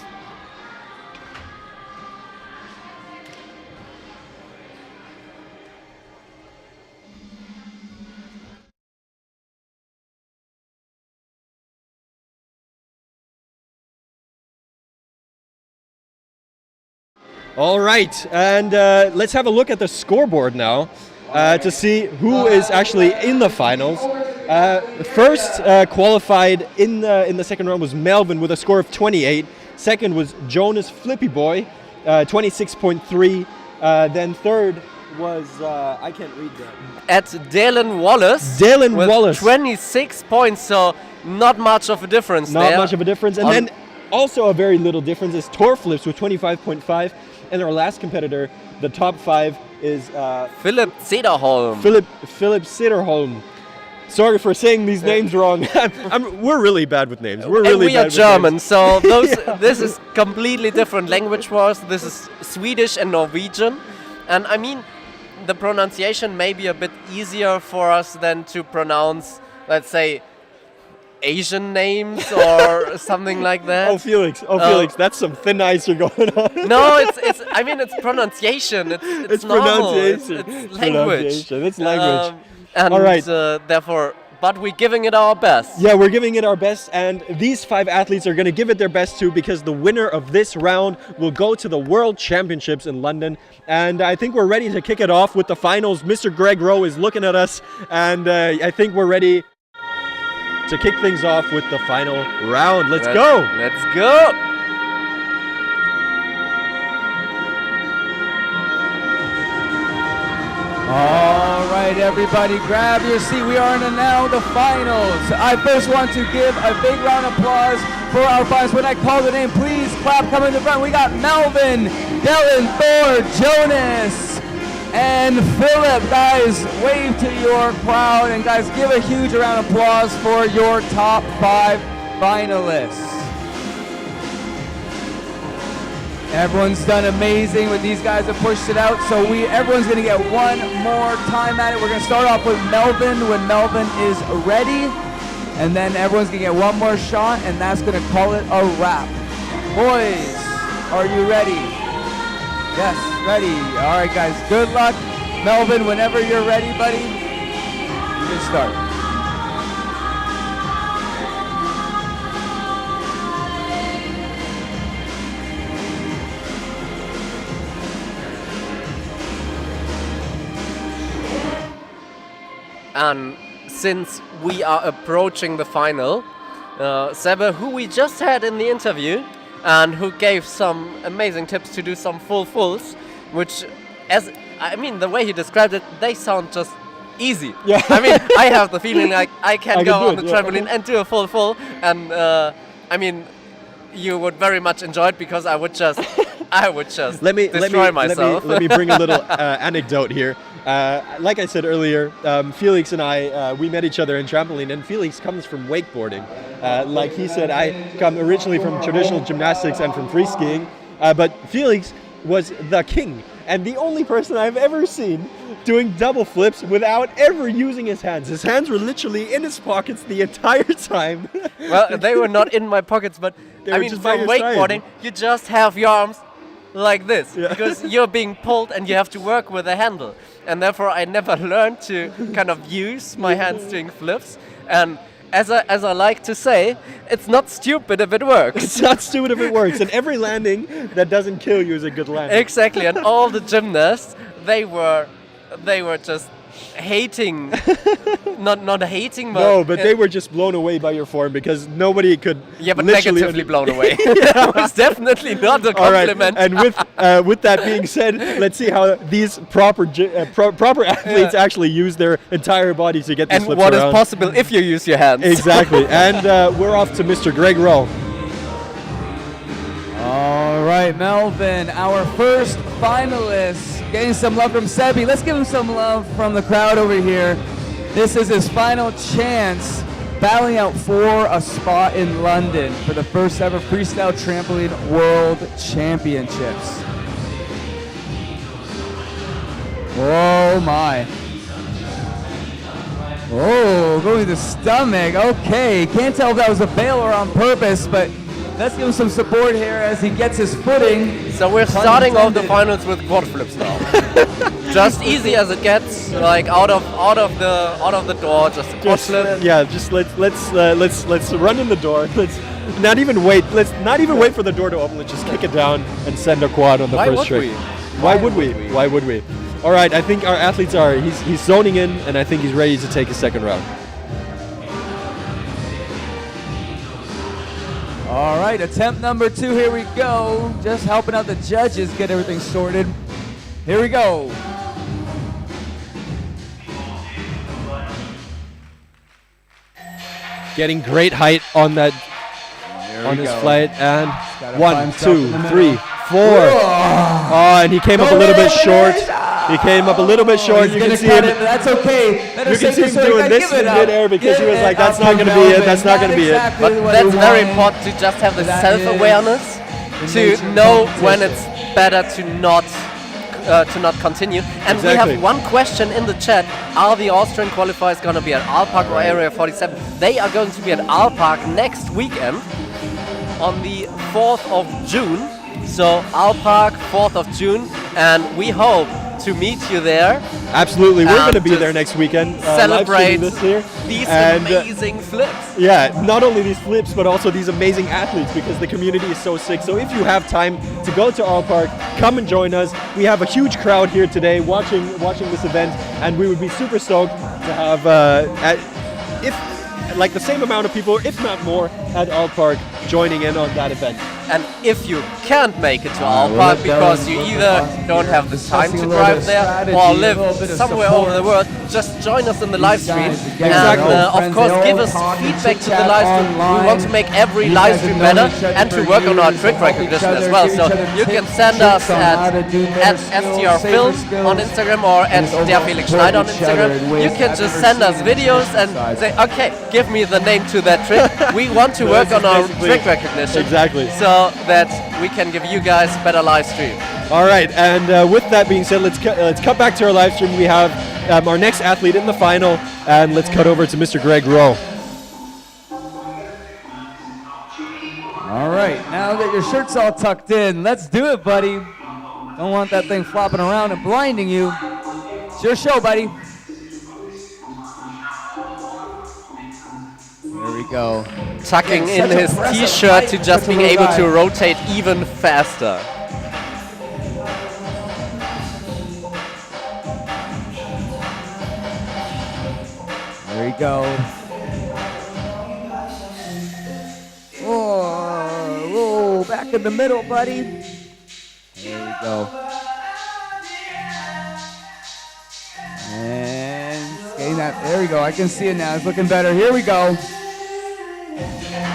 All right, and let's have a look at the scoreboard now to see who is actually in the finals. First qualified in the second round was Melvin with a score of 28. Second was Jonas Flippy Boy, 26.3. Then third was, I can't read that. At Dalen Wallace. Dalen with Wallace. 26 points, so not much of a difference there. Not much of a difference. And then also a very little difference is Torflips with 25.5. And our last competitor, the top 5, is Philip Cederholm. Philip Cederholm. Sorry for saying these names wrong. We're really bad with names. We're really and we bad are with German, names. so this is completely different language for us. This is Swedish and Norwegian. And I mean, the pronunciation may be a bit easier for us than to pronounce, let's say, Asian names or something like that. Oh, Felix, that's some thin ice you're going on. No, I mean, it's pronunciation. It's normal. Pronunciation. It's language. It's language. And all right. Therefore, but we're giving it our best. Yeah, we're giving it our best, and these 5 athletes are going to give it their best too, because the winner of this round will go to the World Championships in London. And I think we're ready to kick it off with the finals. Mr. Greg Rowe is looking at us, and I think we're ready to kick things off with the final round. Let's go! Let's go! All right, everybody, grab your seat. We are in now the finals. I first want to give a big round of applause for our finals. When I call the name, please clap, come in the front. We got Melvin, Dylan, Thor, Jonas, and Philip. Guys, wave to your crowd, and guys, give a huge round of applause for your top 5 finalists. Everyone's done amazing. With these guys have pushed it out, so everyone's gonna get one more time at it. We're gonna start off with Melvin when Melvin is ready, and then everyone's gonna get one more shot, and that's gonna call it a wrap. Boys, are you ready? Yes, ready. All right, guys, good luck. Melvin, whenever you're ready, buddy, you can start. And since we are approaching the final, Sebe, who we just had in the interview, and who gave some amazing tips to do some fulls, which, the way he described it, they sound just easy. Yeah. I mean, I have the feeling like I can go on the trampoline and do a full, and you would very much enjoy it, because I would just destroy myself. Let me bring a little anecdote here. Like I said earlier, Felix and I, we met each other in trampoline, and Felix comes from wakeboarding. Like he said, I come originally from traditional gymnastics and from free skiing, but Felix was the king and the only person I've ever seen doing double flips without ever using his hands. His hands were literally in his pockets the entire time. Well, they were not in my pockets, but I mean, from wakeboarding, you just have your arms like this, because you're being pulled and you have to work with a handle. And therefore, I never learned to kind of use my hands doing flips. And as I like to say, it's not stupid if it works. It's not stupid if it works. And every landing that doesn't kill you is a good landing. Exactly. And all the gymnasts, they were just hating, not hating, but they were just blown away by your form, because nobody could. Yeah, but negatively blown away. That was definitely not a compliment. All right. And with that being said, let's see how these proper athletes actually use their entire bodies to get these flips around. And what is possible if you use your hands. Exactly. And we're off to Mr. Greg Rowe. All right, Melvin, our first finalist, getting some love from Sebi. Let's give him some love from the crowd over here. This is his final chance, battling out for a spot in London for the first ever Freestyle Trampoline World Championships. Oh my. Oh, going to the stomach. Okay, can't tell if that was a bail or on purpose, but let's give him some support here as he gets his footing. So we're starting off the finals with quad flips now. Just easy as it gets, like out of the door, just a quad flip. Yeah, just let's run in the door. not even wait. Let's not even wait for the door to open. Let's just kick it down and send a quad on the Why first would trick. we? Why would we? Why would we? All right, I think our athletes are. He's zoning in, and I think he's ready to take his second round. All right, attempt number 2. Here we go. Just helping out the judges get everything sorted. Here we go. Getting great height on that on his flight, and 1, 2, 3, 4. Oh, and he came up a little bit short. He came up a little bit short. You can see him. That's okay. You can see him doing this in midair because he was like, "That's not going to be it. That's not going to be it." But that's very important to just have the self-awareness to know when it's better to not continue. And we have one question in the chat: are the Austrian qualifiers going to be at Alpark or Area 47? They are going to be at Alpark next weekend on the 4th of June. So Alpark, 4th of June, and we hope to meet you there. Absolutely, we're going to be there next weekend. Celebrate this year. These amazing flips. Yeah, not only these flips, but also these amazing athletes, because the community is so sick. So if you have time to go to Alpark, come and join us. We have a huge crowd here today watching this event, and we would be super stoked to have like the same amount of people, if not more, at Alpark joining in on that event. And if you can't make it to Alpark because you either don't have the time to drive there or live somewhere over the world, just join us in the live stream. And of course, give us feedback to the live stream. We want to make every live stream better and to work on our trick recognition as well. So you can send us at STRFilm on Instagram or at Der Felix Schneider on Instagram. You can just send us videos and say, okay, give me the name to that trick. We want to work on our trick recognition. Exactly. So that we can give you guys better live stream. All right, and with that being said, let's cut back to our live stream. We have our next athlete in the final, and let's cut over to Mr. Greg Rowe. All right, now that your shirt's all tucked in, let's do it, buddy. Don't want that thing flopping around and blinding you. It's your show, buddy. There we go. Tucking in his t-shirt to just being able to rotate even faster. There you go. Whoa, back in the middle, buddy. There we go. And getting that, there we go. I can see it now. It's looking better. Here we go.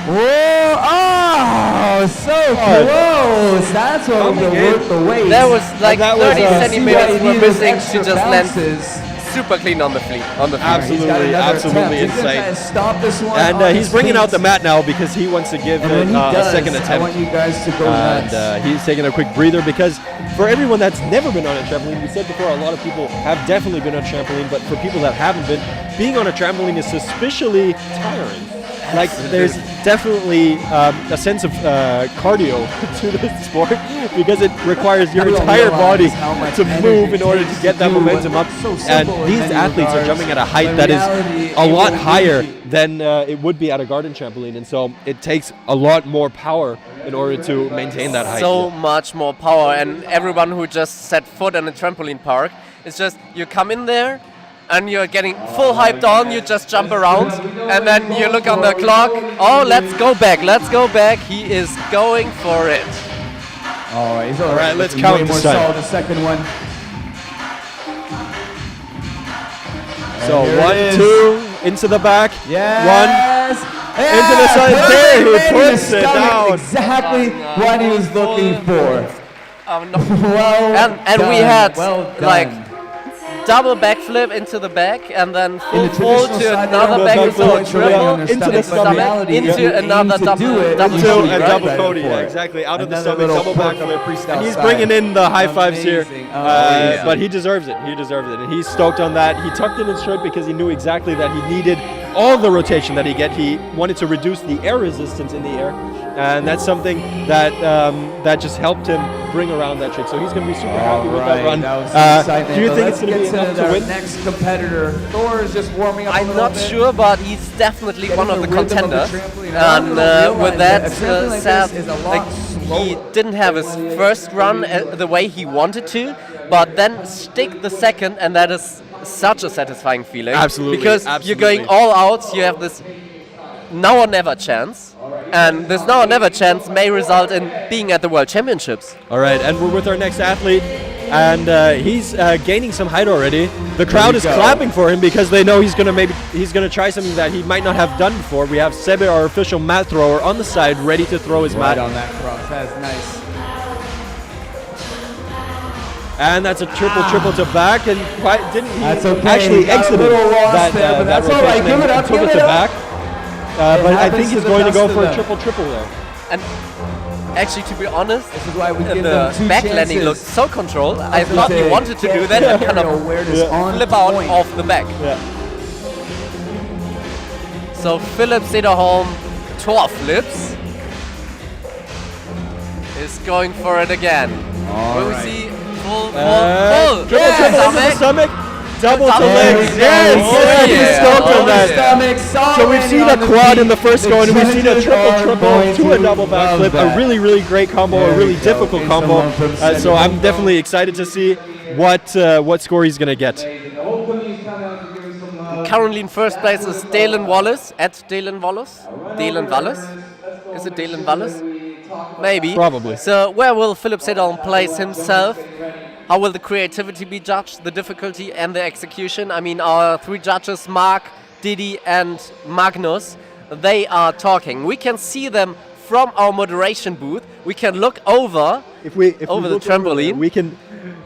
Whoa! Oh, so close! That's what was worth the wait. That was like 30 centimeters were missing to just land super clean on the fleet. Absolutely insane. Stop this one. And he's bringing out the mat now because he wants to give it a second attempt. I want you guys to go nuts. And he's taking a quick breather because for everyone that's never been on a trampoline, we said before, a lot of people have definitely been on a trampoline, but for people that haven't been, being on a trampoline is suspiciously tiring. Like, there's definitely a sense of cardio to this sport because it requires your entire body to move in order to get that momentum up. And these athletes are jumping at a height that is a lot higher than it would be at a garden trampoline. And so it takes a lot more power in order to maintain that height. So much more power. And everyone who just set foot in a trampoline park, it's just you come in there, and you're getting full hyped on, you just jump around, and then you look on the clock, oh, let's go back. He is going for it. All right, all right, let's count this time. The second one. So 1, 2, into the back. Yes. 1, into the side. There, he puts it down. Exactly what he was looking for. And we had like double backflip into the back, and then full fall to another backflip triple into the stomach, into another double Cody. Yeah, exactly. Out of the stomach, double backflip. And he's bringing in the high fives here, but he deserves it. He deserves it, and he's stoked on that. He tucked in his shirt because he knew exactly that he needed all the rotation that he wanted to reduce the air resistance in the air, and that's something that that just helped him bring around that trick. So he's going to be super happy with that run. That was exciting. Do you think Let's it's going to be get enough to to our win? next competitor. Thor is just warming up. I'm not sure, but he's definitely one of the contenders. And with that said, like, he didn't have his first run the way he wanted to, but then stick the second, and that is such a satisfying feeling. Absolutely. Because you're going all out, you have this now or never chance, and this now or never chance may result in being at the World Championships. All right, and we're with our next athlete, and he's gaining some height already. The crowd is clapping for him because they know he's gonna try something that he might not have done before. We have Sebe, our official mat thrower, on the side, ready to throw his mat. on that cross. That's nice. And that's a triple to back, and didn't he That's okay. actually He got a exited little lost that, there, but that that's all right. rotation Give it and up, took give it it to up. back. But I think happens he's to the going to best go of for a them. triple there. And actually, to be honest, this is why we give the them two back landing chances. looked so controlled. I was gonna thought he say, wanted to do can't that and get kind aerial of awareness on flip out point. off the back. Yeah. So Philip Sederholm, 12 flips, is going for it again. Will we see full? Triple to the stomach. Double to legs. Yes! So we've seen a quad in the first go, and we've seen a triple to a double backflip. A really, really great combo, a really difficult combo. So I'm definitely excited to see what score he's going to get. Currently in first place is Dalen Wallace, at Dalen Wallace. Dalen Wallace? Is it Dalen Wallace? Maybe. Probably. So where will Philip Sederholm place himself? How will the creativity be judged, the difficulty and the execution? I mean, our three judges, Mark, Didi and Magnus, they are talking. We can see them from our moderation booth. We can look over over the trampoline. We can.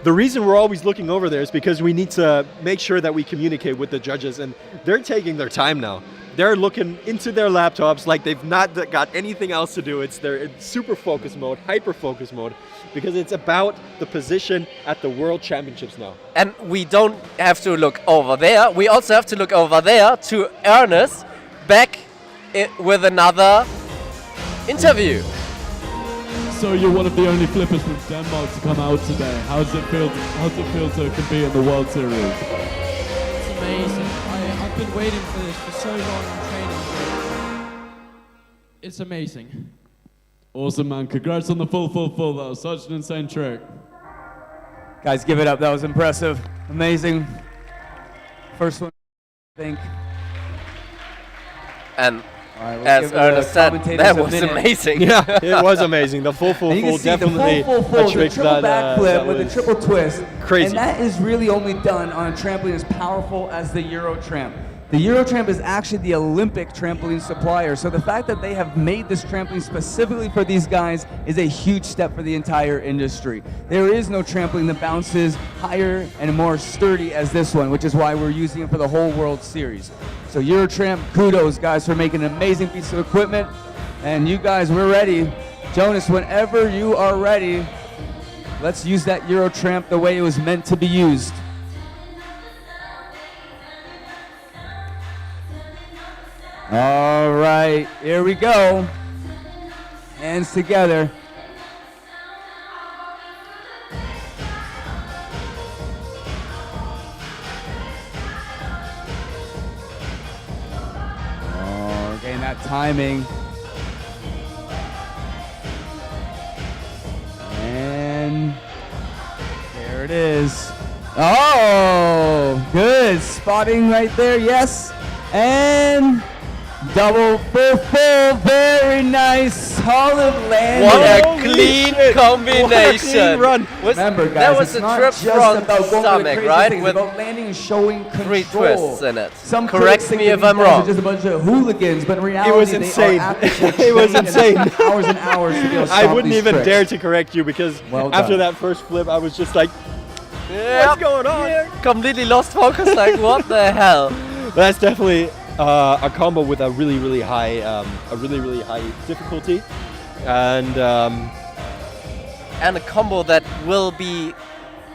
The reason we're always looking over there is because we need to make sure that we communicate with the judges, and they're taking their time now. They're looking into their laptops like they've not got anything else to do. It's their super focus mode, hyper focus mode, because it's about the position at the World Championships now. And we don't have to look over there. We also have to look over there to Ernest back with another interview. So you're one of the only flippers from Denmark to come out today. How does it feel to compete in the World Series? It's amazing. I've been waiting for this for so long in training. It's amazing. Awesome, man. Congrats on the full. That was such an insane trick. Guys, give it up. That was impressive. Amazing. First one, I think. And right, as Ernest said, that was amazing. Yeah, it was amazing. The full definitely the a trick triple that backflip with a triple twist. crazy. And that is really only done on a trampoline as powerful as the Euro Tramp. The Euro Tramp is actually the Olympic trampoline supplier, so the fact that they have made this trampoline specifically for these guys is a huge step for the entire industry. There is no trampoline that bounces higher and more sturdy as this one, which is why we're using it for the whole World Series. So Euro Tramp, kudos guys for making an amazing piece of equipment, and you guys, we're ready. Jonas, whenever you are ready, let's use that Euro Tramp the way it was meant to be used. All right, here we go. Hands together. Oh, getting that timing. And there it is. Oh, good spotting right there, yes. And double full, very nice, solid landing. What a clean combination! What a clean run. Remember, guys, that was it's a not trip just front about going stomach, crazy right? things, With it's about landing and showing control. 3 twists in it. Some Correct critics think me that if these I'm guys wrong. are just a bunch of hooligans, but in reality, was insane. they are actually It was trained and insane. spend hours and hours to be able to I stop wouldn't these even tricks. dare to correct you because Well after done. that first flip, I was just like, Yep. what's going on? Completely lost focus, like what the hell? That's definitely a combo with a really high difficulty, and a combo that will be,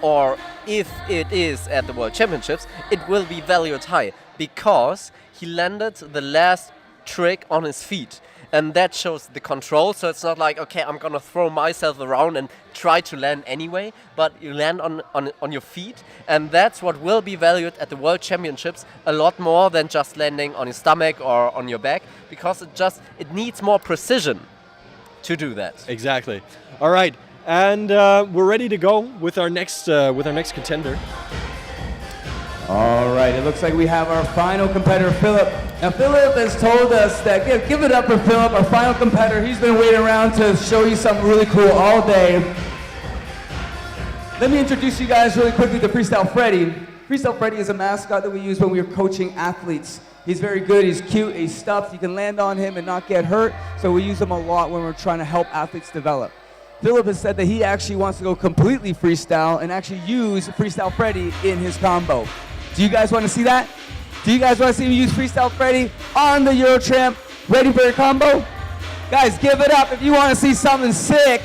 or if it is at the World Championships, it will be valued high because he landed the last trick on his feet. And that shows the control, so it's not like, okay, I'm gonna throw myself around and try to land anyway, but you land on your feet, and that's what will be valued at the World Championships a lot more than just landing on your stomach or on your back, because it needs more precision to do that. Exactly. All right, and we're ready to go with our next contender. All right, it looks like we have our final competitor, Philip. Now, Philip has told us that, give it up for Philip, our final competitor. He's been waiting around to show you something really cool all day. Let me introduce you guys really quickly to Freestyle Freddy. Freestyle Freddy is a mascot that we use when we are coaching athletes. He's very good, he's cute, he's stuffed. You can land on him and not get hurt, so we use him a lot when we're trying to help athletes develop. Philip has said that he actually wants to go completely freestyle and actually use Freestyle Freddy in his combo. Do you guys want to see that? Do you guys want to see me use Freestyle Freddy on the Eurotramp? Ready for your combo? Guys, give it up if you want to see something sick.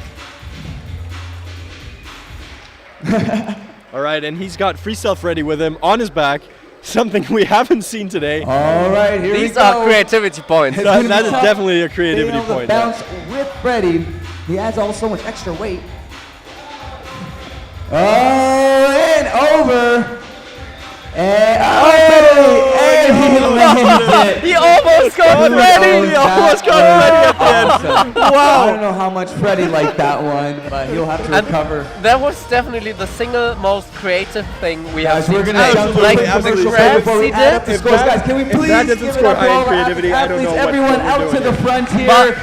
All right, and he's got Freestyle Freddy with him on his back, something we haven't seen today. All right, here we go. These are creativity points. That is definitely a creativity point. Bounce with Freddy. He adds all so much extra weight. Oh, and over. And he landed it. He almost got Freddy. He almost got Freddy at the end. Wow. I don't know how much Freddy liked that one, but he'll have to recover. That was definitely the single most creative thing we have seen. We're gonna jump like the the grabs he did. Guys, can we please give it up for all the athletes? Everyone out to the front here.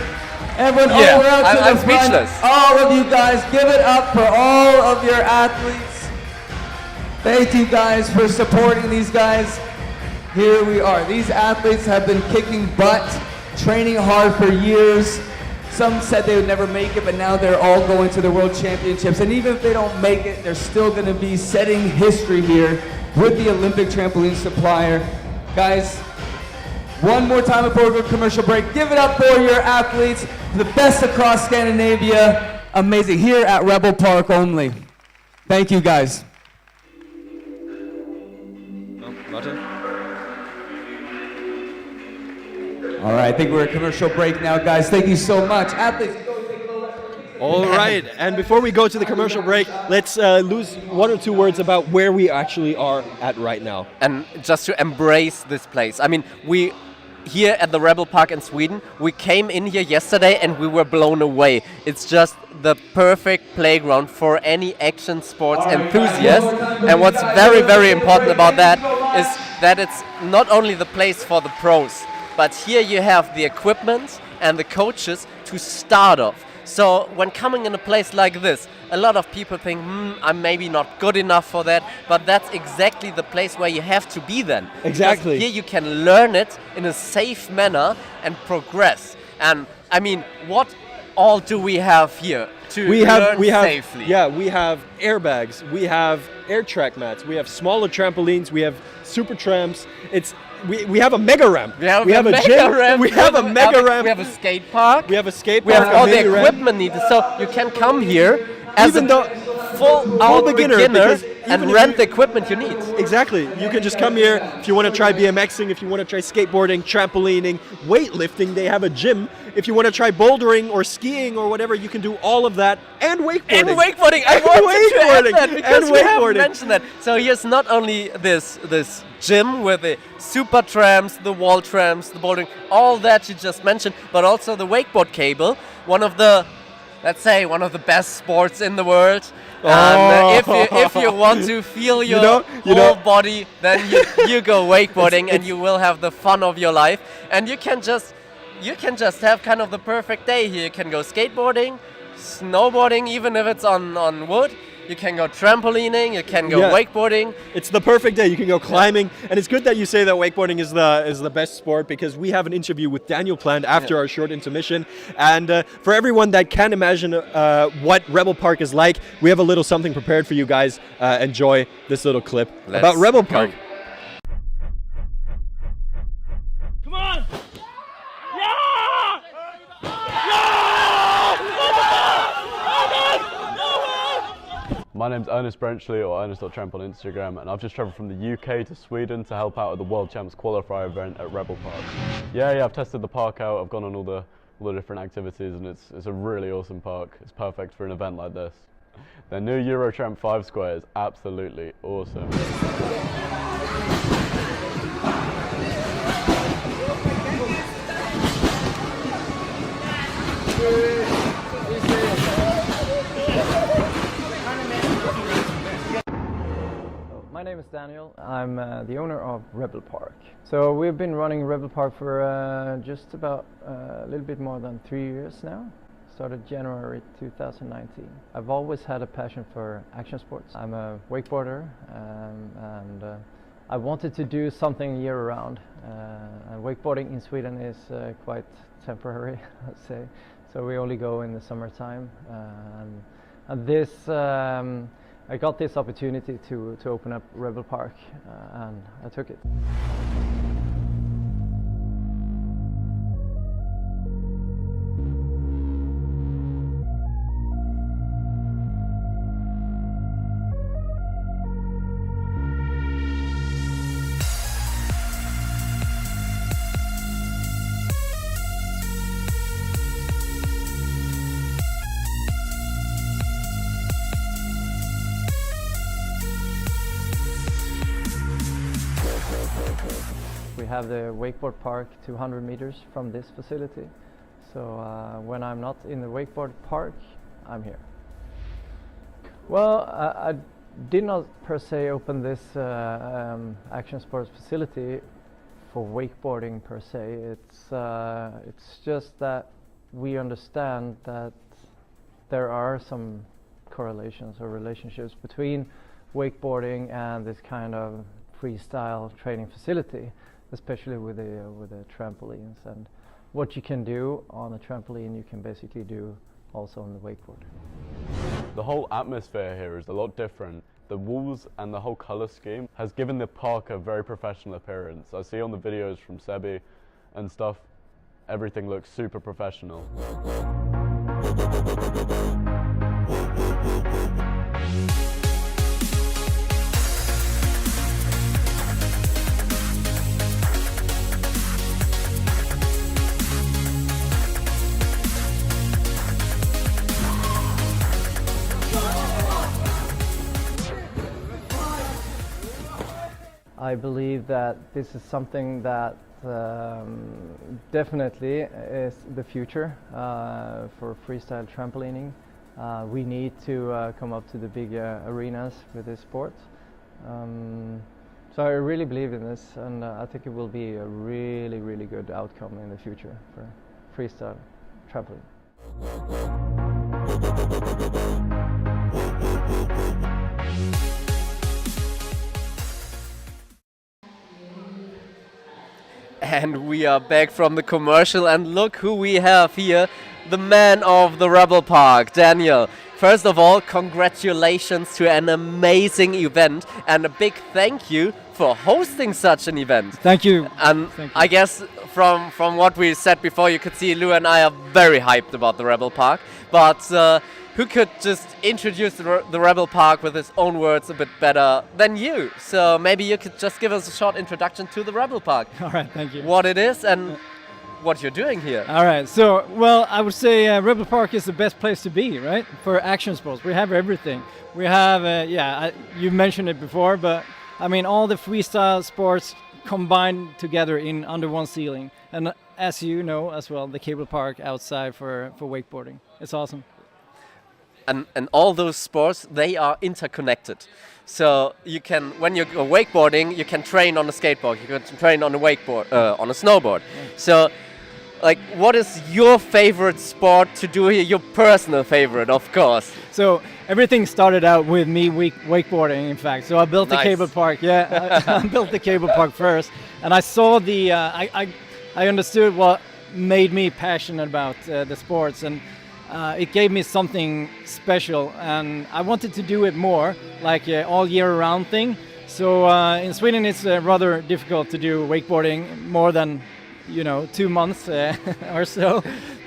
Everyone over out to the front. Speechless. All of you guys, give it up for all of your athletes. Thank you guys for supporting these guys. Here we are. These athletes have been kicking butt, training hard for years. Some said they would never make it, but now they're all going to the World Championships. And even if they don't make it, they're still going to be setting history here with the Olympic trampoline supplier. Guys, one more time before we go to commercial break, give it up for your athletes, the best across Scandinavia. Amazing, here at Rebel Park only. Thank you, guys. All right, I think we're at commercial break now, guys. Thank you so much. Athletes, go take a little rest. All right, and before we go to the commercial break, let's lose one or two words about where we actually are at right now. And just to embrace this place. I mean, we here at the Rebel Park in Sweden, we came in here yesterday and we were blown away. It's just the perfect playground for any action sports enthusiast. And what's very, very important about that is that it's not only the place for the pros, but here you have the equipment and the coaches to start off. So when coming in a place like this, a lot of people think, I'm maybe not good enough for that, but that's exactly the place where you have to be then. Exactly. Because here you can learn it in a safe manner and progress. And I mean, what all do we have here to learn safely? Yeah, we have airbags, we have air track mats, we have smaller trampolines, we have super tramps. We have a mega ramp. We have a gym. Ramp. We have a mega ramp. We have a skate park. We have a skate We park. have all the equipment needed. So you can come here as a full beginner and rent the equipment you need. Exactly. You can just come here if you want to try BMXing, if you want to try skateboarding, trampolining, weightlifting. They have a gym. If you want to try bouldering or skiing or whatever, you can do all of that and wakeboarding. And wakeboarding. I wanted to add that because we haven't mentioned that. So here's not only this gym with the super trams, the wall trams, the bouldering, all that you just mentioned, but also the wakeboard cable, one of the best sports in the world. If you want to feel your whole body, then you go wakeboarding and you will have the fun of your life. And you can just have kind of the perfect day here. You can go skateboarding, snowboarding, even if it's on wood. You can go trampolining, you can go wakeboarding. It's the perfect day. You can go climbing. And it's good that you say that wakeboarding is the best sport, because we have an interview with Daniel planned after our short intermission. And for everyone that can imagine what Rebel Park is like, we have a little something prepared for you guys. Enjoy this little clip about Rebel Park. Come on! My name's Ernest Brenchley, or Ernest.Tramp on Instagram, and I've just travelled from the UK to Sweden to help out at the World Champs Qualifier event at Rebel Park. Yeah, I've tested the park out, I've gone on all the different activities, and it's a really awesome park. It's perfect for an event like this. The new Eurotramp 5 Square is absolutely awesome. My name is Daniel. I'm the owner of Rebel Park. So we've been running Rebel Park for just about a little bit more than 3 years now. Started January 2019. I've always had a passion for action sports. I'm a wakeboarder and I wanted to do something year-round. And wakeboarding in Sweden is quite temporary, I'd say. So we only go in the summertime. And this, I got this opportunity to open up Rebel Park and I took it. We have the wakeboard park 200 meters from this facility. So when I'm not in the wakeboard park, I'm here. Well, I did not per se open this action sports facility for wakeboarding per se. It's just that we understand that there are some correlations or relationships between wakeboarding and this kind of freestyle training facility, especially with the trampolines. And what you can do on a trampoline, you can basically do also on the wakeboard. The whole atmosphere here is a lot different. The walls and the whole colour scheme has given the park a very professional appearance. I see on the videos from Sebi and stuff, everything looks super professional. I believe that this is something that definitely is the future for freestyle trampolining. We need to come up to the big arenas with this sport. So I really believe in this, and I think it will be a really, really good outcome in the future for freestyle trampoline. And we are back from the commercial, and look who we have here, the man of the Rebel Park, Daniel. First of all, congratulations to an amazing event, and a big thank you for hosting such an event. Thank you. And I guess from what we said before, you could see Lou and I are very hyped about the Rebel Park. But who could just introduce the Rebel Park with his own words a bit better than you? So maybe you could just give us a short introduction to the Rebel Park. All right, thank you. What it is and what you're doing here. All right, so, well, I would say Rebel Park is the best place to be, right? For action sports. We have everything. We have, you mentioned it before, but I mean, all the freestyle sports combined together under one ceiling. And as you know as well, the cable park outside for wakeboarding. It's awesome. And all those sports, they are interconnected. So you can, when you go wakeboarding, you can train on a skateboard, you can train on a wakeboard, on a snowboard. Yeah. So, like, what is your favorite sport to do here? Your personal favorite, of course. So everything started out with me wakeboarding, in fact. So I built the cable park. Yeah, I built the cable park first, and I saw the. I understood what made me passionate about the sports, and it gave me something special, and I wanted to do it more, like all year round thing. So in Sweden it's rather difficult to do wakeboarding more than 2 months or so.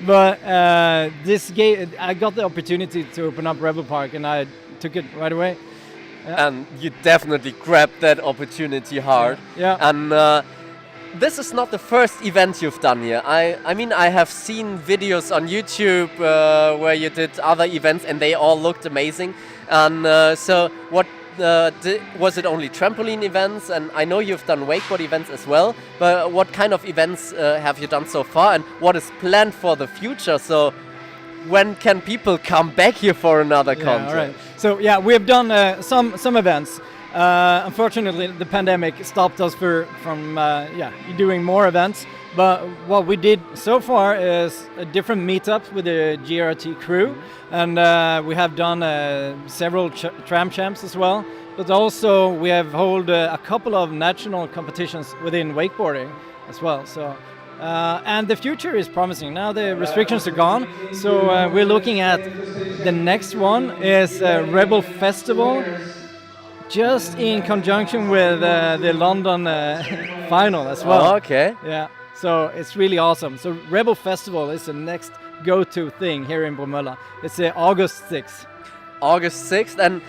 But I got the opportunity to open up Rebel Park, and I took it right away. And you definitely grabbed that opportunity hard. Yeah. And this is not the first event you've done here. I mean, I have seen videos on YouTube where you did other events and they all looked amazing. And so what was it only trampoline events? And I know you've done wakeboard events as well, but what kind of events have you done so far, and what is planned for the future? So when can people come back here for another contest? All right. So yeah, we have done some events. Unfortunately, the pandemic stopped us from doing more events. But what we did so far is a different meetups with the GRT crew, and we have done several tram champs as well. But also we have held a couple of national competitions within wakeboarding as well. So and the future is promising. Now the restrictions are gone, so we're looking at the next one is Rebel Festival, just in conjunction with the London final as well. Oh, okay. Yeah. So it's really awesome. So Rebel Festival is the next go-to thing here in Bromolla. It's August 6th. August 6th. And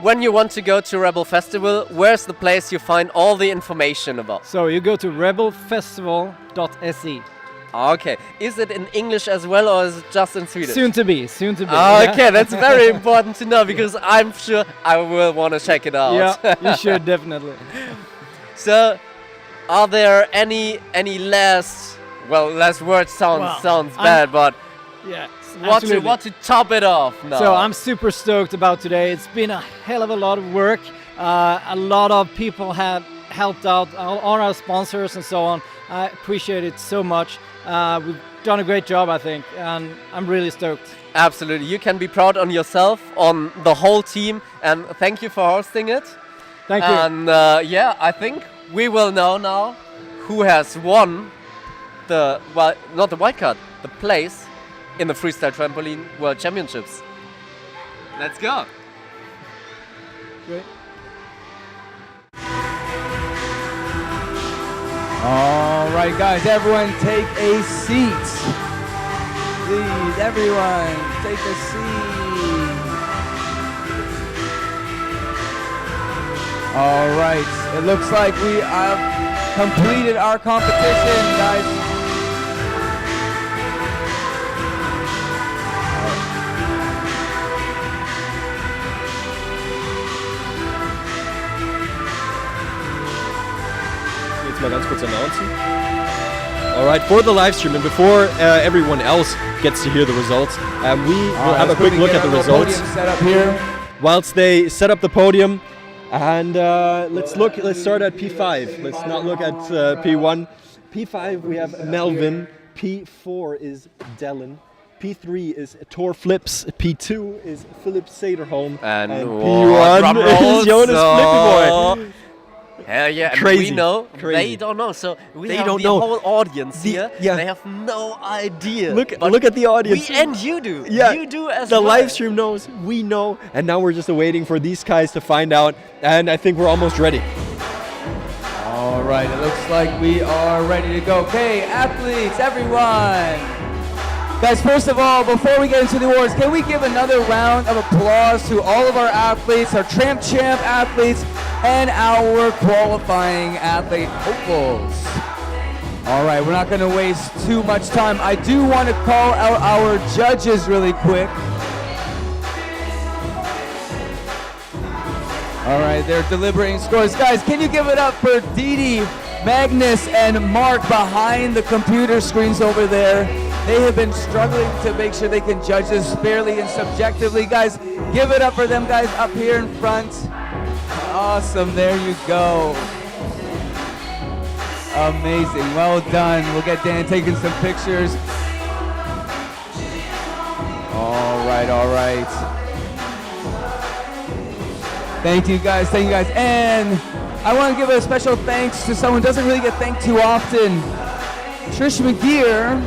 when you want to go to Rebel Festival, where's the place you find all the information about? So you go to rebelfestival.se. Okay. Is it in English as well, or is it just in Swedish? Soon to be. Okay, that's very important to know, because I'm sure I will want to check it out. Yeah, you should definitely. So, are there any last words sounds bad, but yeah, what to top it off now? So I'm super stoked about today. It's been a hell of a lot of work. A lot of people have helped out, all our sponsors and so on. I appreciate it so much. We've done a great job, I think, and I'm really stoked. Absolutely. You can be proud on yourself, on the whole team, and thank you for hosting it. Thank you. And I think we will know now who has won not the white card, the place in the Freestyle Trampoline World Championships. Let's go. Great. All right, guys, everyone take a seat. Please, everyone, take a seat. All right, it looks like we have completed our competition, guys. Jetzt mal ganz kurz announcen. Alright, for the live stream, and before everyone else gets to hear the results, we will have a quick look at the results. Set up here. Whilst they set up the podium, and let's start at P5. Let's not look at P1. P5 we have Melvin, P4 is Dylan, P3 is Tor Flips, P2 is Philip Sederholm, and P1 is Jonas Flippy Boy. Hell yeah, Crazy. And we know Crazy. they don't know, so They have don't the know. whole audience here. Yeah. They have no idea. Look But at the audience. We and you do. Yeah, You do as the well. live stream knows, we know, and now we're just waiting for these guys to find out, and I think we're almost ready. All right, it looks like we are ready to go. Okay, athletes, everyone. Guys, first of all, before we get into the awards, can we give another round of applause to all of our athletes, our Tramp Champ athletes, and our qualifying athlete hopefuls. All right, we're not gonna waste too much time. I do want to call out our judges really quick. All right, they're deliberating scores. Guys, can you give it up for Didi, Magnus, and Mark behind the computer screens over there? They have been struggling to make sure they can judge this fairly and subjectively. Guys, give it up for them guys up here in front. Awesome, there you go. Amazing, well done. We'll get Dan taking some pictures. All right, all right. Thank you guys, And I want to give a special thanks to someone who doesn't really get thanked too often. Trish McGear.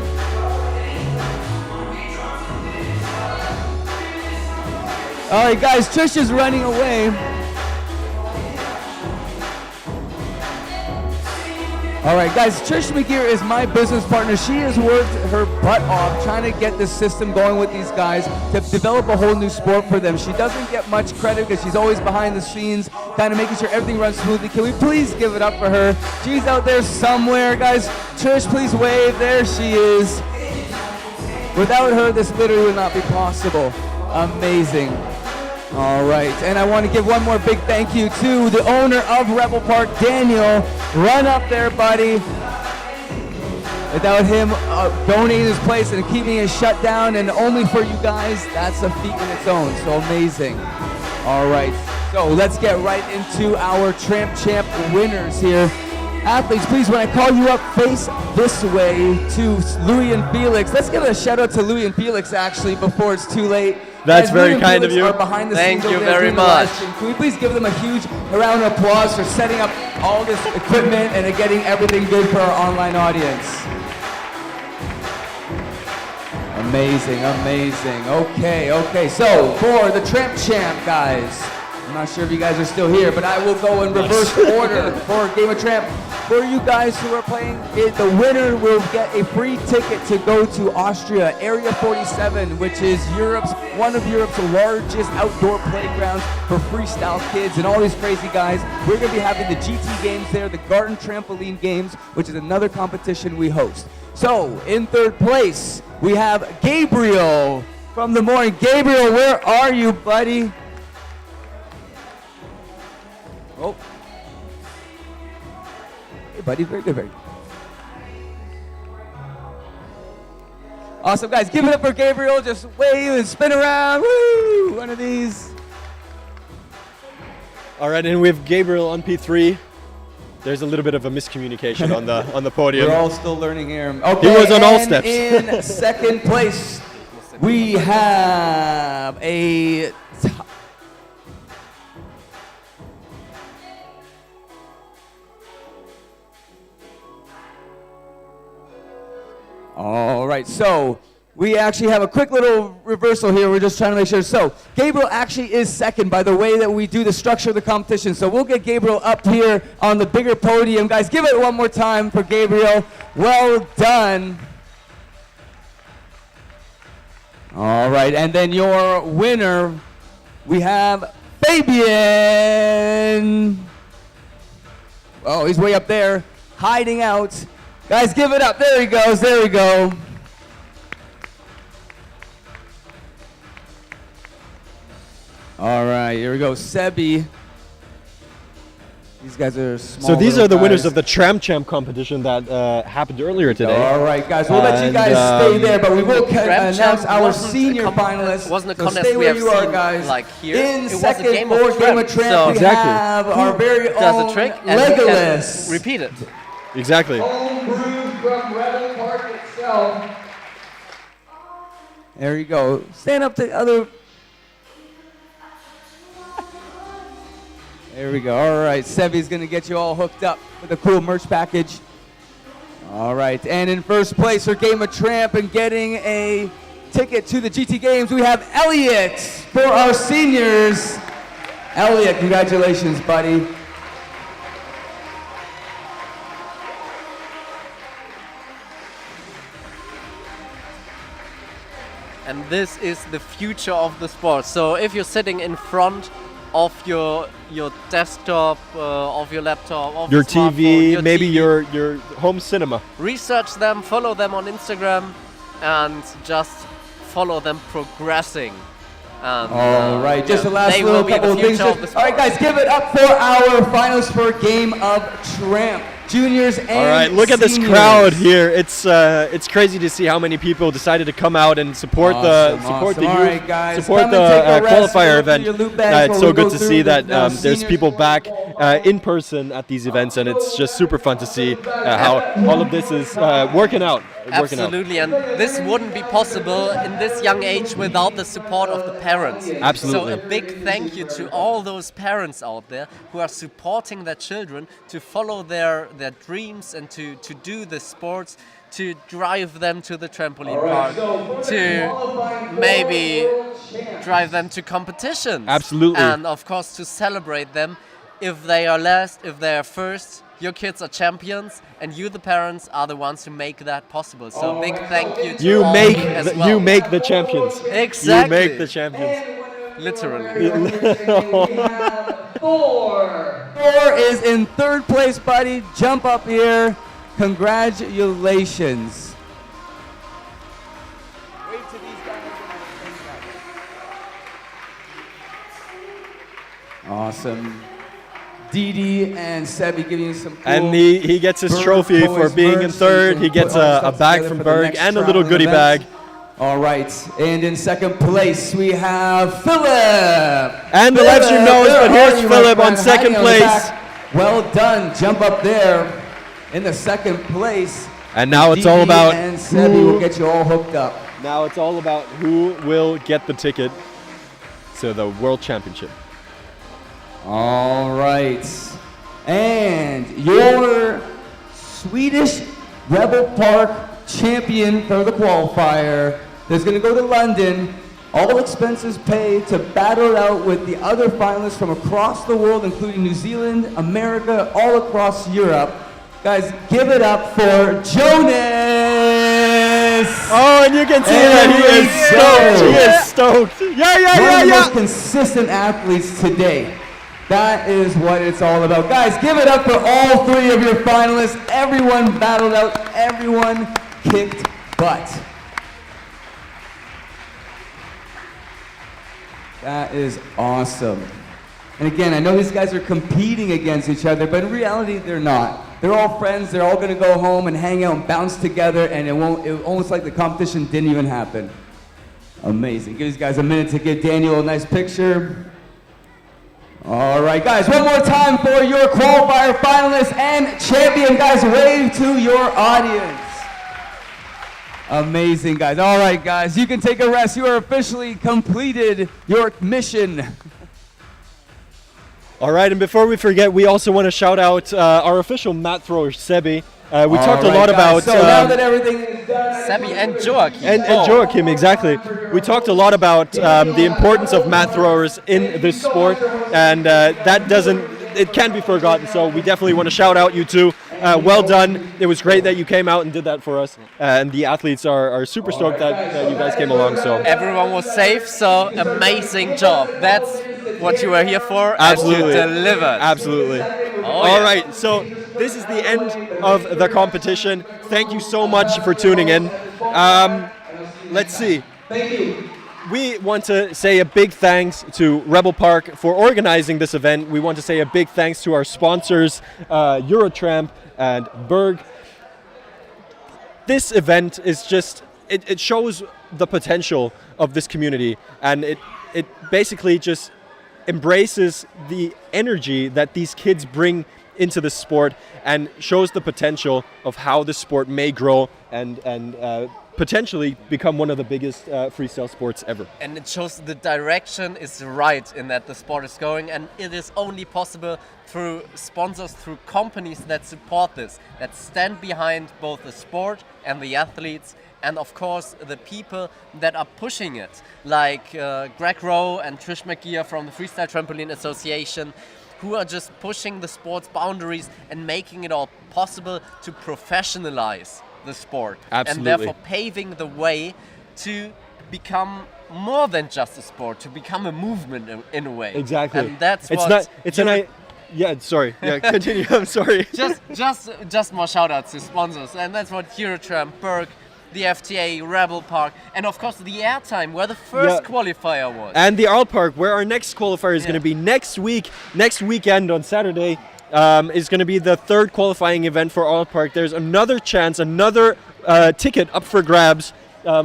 All right, guys, Trish is running away. All right, guys, Trish McGear is my business partner. She has worked her butt off trying to get this system going with these guys to develop a whole new sport for them. She doesn't get much credit because she's always behind the scenes, kind of making sure everything runs smoothly. Can we please give it up for her? She's out there somewhere, guys. Trish, please wave. There she is. Without her, this literally would not be possible. Amazing. All right, and I want to give one more big thank you to the owner of Rebel Park, Daniel. Run up there, buddy. Without him donating his place and keeping it shut down and only for you guys, that's a feat in its own, so amazing. All right, so let's get right into our Tramp Champ winners here. Athletes, please, when I call you up, face this way to Louis and Felix. Let's give a shout out to Louis and Felix, actually, before it's too late. That's Guys, very Louis and kind of Felix you. are behind the Thank scenes you over there very doing the much. live stream. Can we please give them a huge round of applause for setting up all this equipment and getting everything good for our online audience? Amazing, amazing. Okay, so for the Tramp Champ, guys, I'm not sure if you guys are still here, but I will go in reverse order for Game of Tramp. For you guys who are playing, the winner will get a free ticket to go to Austria, Area 47, which is one of Europe's largest outdoor playgrounds for freestyle kids and all these crazy guys. We're going to be having the GT games there, the Garden Trampoline Games, which is another competition we host. So, in third place, we have Gabriel from the morning. Gabriel, where are you, buddy? Oh. Hey, buddy, very good, very good. Awesome, guys. Give it up for Gabriel. Just wave and spin around. Woo! One of these. All right, and we have Gabriel on P3. There's a little bit of a miscommunication on the podium. We're all still learning here. Okay, he was on all and steps. In second place, we have a all right, so we actually have a quick little reversal here. We're just trying to make sure. So Gabriel actually is second by the way that we do the structure of the competition. So we'll get Gabriel up here on the bigger podium. Guys, give it one more time for Gabriel. Well done. All right, and then your winner, we have Fabian. Oh, he's way up there, hiding out. Guys, give it up. There he goes. There we go. All right, here we go. Sebi. These guys are small. So these are the winners guys. of the Tramp Champ competition that happened earlier today. All right, guys, we'll let you guys stay there, but we will announce our senior finalists. Wasn't a So contest stay we where have you are, seen, guys. like here. In It was a second game for of Game of Tramp. Tramp, So we Exactly. have our very does own a trick and we Legolas. can repeat it. Exactly. Homebrewed from Rebel Park itself. There you go. Stand up to the other. There we go. All right, Sebi's going to get you all hooked up with a cool merch package. All right, and in first place for Game of Tramp and getting a ticket to the GT Games, we have Elliot for our seniors. Elliot, congratulations, buddy. And this is the future of the sport. So if you're sitting in front of your desktop, of your laptop, of Your smartphone, TV, maybe TV, your home cinema. research them, follow them on Instagram, and just follow them progressing. And, All right, just the last they little will be the couple of things. future of the All right, guys, give it up for our finals for Game of Tramp. Juniors and All right, look at this seniors. crowd here. It's crazy to see how many people decided to come out and support the Awesome. youth, All right, guys, support come the and take a rest, qualifier go event. through your loot bags It's while so we go good to through see the, that there's seniors. people back in person at these events, and it's just super fun to see how all of this is working out. Absolutely, and this wouldn't be possible in this young age without the support of the parents. Absolutely. So a big thank you to all those parents out there who are supporting their children to follow their dreams and to do the sports, to drive them to the trampoline park, to maybe drive them to competitions. Absolutely. And of course to celebrate them if they are last, if they are first. your kids are champions, and you, the parents, are the ones who make that possible. So big thank you to You all make as the, well. you make the champions. Exactly. You make the champions. Literally. Thor is in third place, buddy. Jump up here. Congratulations. Awesome. Didi and Sebi giving you some cool And he gets his Berg trophy for Toys being merch, in so you third. can He gets put all a stuff bag together from for the Berg next and a little Trampoline goodie event. bag. All right, and in second place we have Philip. And the live stream knows, but here's How are you, my Philip on friend? second Hiding on the place. back. Well done. Jump up there in the second place. And now it's Didi all about and Sebi will get you all hooked up. Now it's all about who will get the ticket to the World Championship. All right. And your Swedish Rebel Park champion for the qualifier is going to go to London. All expenses paid to battle it out with the other finalists from across the world, including New Zealand, America, all across Europe. Guys, give it up for Jonas! Oh, and you can see that he is stoked. He is stoked. One of the most consistent athletes today. That is what it's all about. Guys, give it up for all three of your finalists. Everyone battled out. Everyone kicked butt. That is awesome. And again, I know these guys are competing against each other, but in reality, they're not. They're all friends. They're all going to go home and hang out and bounce together, and it almost like the competition didn't even happen. Amazing. Give these guys a minute to give Daniel a nice picture. All right, guys, one more time for your qualifier finalists and champion. Guys, wave to your audience. Amazing, guys. All right, guys, you can take a rest. You are officially completed your mission. All right, and before we forget, we also want to shout out our official mat thrower, Sebi. We talked a lot about... So now that everything is done... Sebi and Joachim. And Joachim, exactly. We talked a lot about the importance of mat throwers in this sport, and it can't be forgotten, so we definitely want to shout out you two. Well done. It was great that you came out and did that for us, and the athletes are super stoked that you guys came along. So everyone was safe, so amazing job. That's what you were here for. Absolutely. And you delivered. Absolutely. All right, so this is the end of the competition. Thank you so much for tuning in. Let's see. We want to say a big thanks to Rebel Park for organizing this event. We want to say a big thanks to our sponsors, Eurotramp and Berg. This event is just, it shows the potential of this community, and it basically just embraces the energy that these kids bring into the sport and shows the potential of how the sport may grow and potentially become one of the biggest freestyle sports ever. And it shows the direction is right in that the sport is going, and it is only possible through sponsors, through companies that support this, that stand behind both the sport and the athletes, and of course the people that are pushing it, like Greg Rowe and Trish McGeer from the Freestyle Trampoline Association, who are just pushing the sport's boundaries and making it all possible to professionalize the sport. Absolutely. And therefore paving the way to become more than just a sport, to become a movement in a way. Exactly. And that's it's what not. It's Yeah, sorry. Yeah, continue. I'm sorry. just more shout outs to sponsors, and that's what Eurotramp, Berg, the FTA, Rebel Park, and of course the Airtime, where the first qualifier was. And the Art Park, where our next qualifier is going to be next weekend on Saturday, is going to be the third qualifying event for Art Park. There's another chance, another ticket up for grabs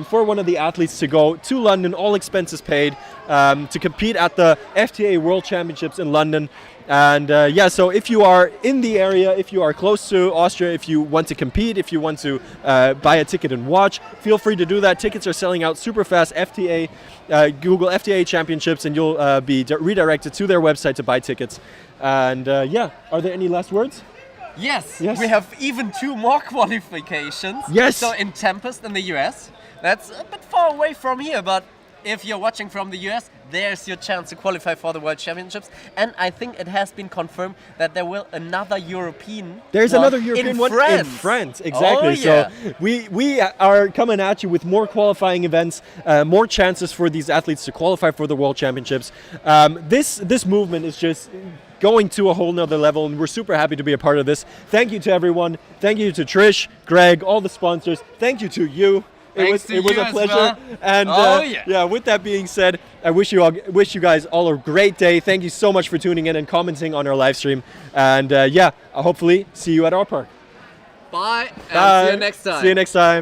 for one of the athletes to go to London, all expenses paid, to compete at the FTA World Championships in London. And so if you are in the area, if you are close to Austria, if you want to compete, if you want to buy a ticket and watch, feel free to do that. Tickets are selling out super fast. FTA, Google FTA Championships, and you'll be redirected to their website to buy tickets. And are there any last words? Yes, we have even 2 more qualifications. Yes. So in Tempest in the US, that's a bit far away from here, but if you're watching from the US, there's your chance to qualify for the World Championships. And I think it has been confirmed that there will another European. There's another European one in France. Exactly. Oh, yeah. So we are coming at you with more qualifying events, more chances for these athletes to qualify for the World Championships. This movement is just going to a whole nother level, and we're super happy to be a part of this. Thank you to everyone. Thank you to Trish, Greg, all the sponsors. Thank you to you. It was a pleasure. Well. And yeah, with that being said, I wish you guys all a great day. Thank you so much for tuning in and commenting on our live stream. And yeah, I'll hopefully see you at our park. Bye. And Bye. see you next time. See you next time.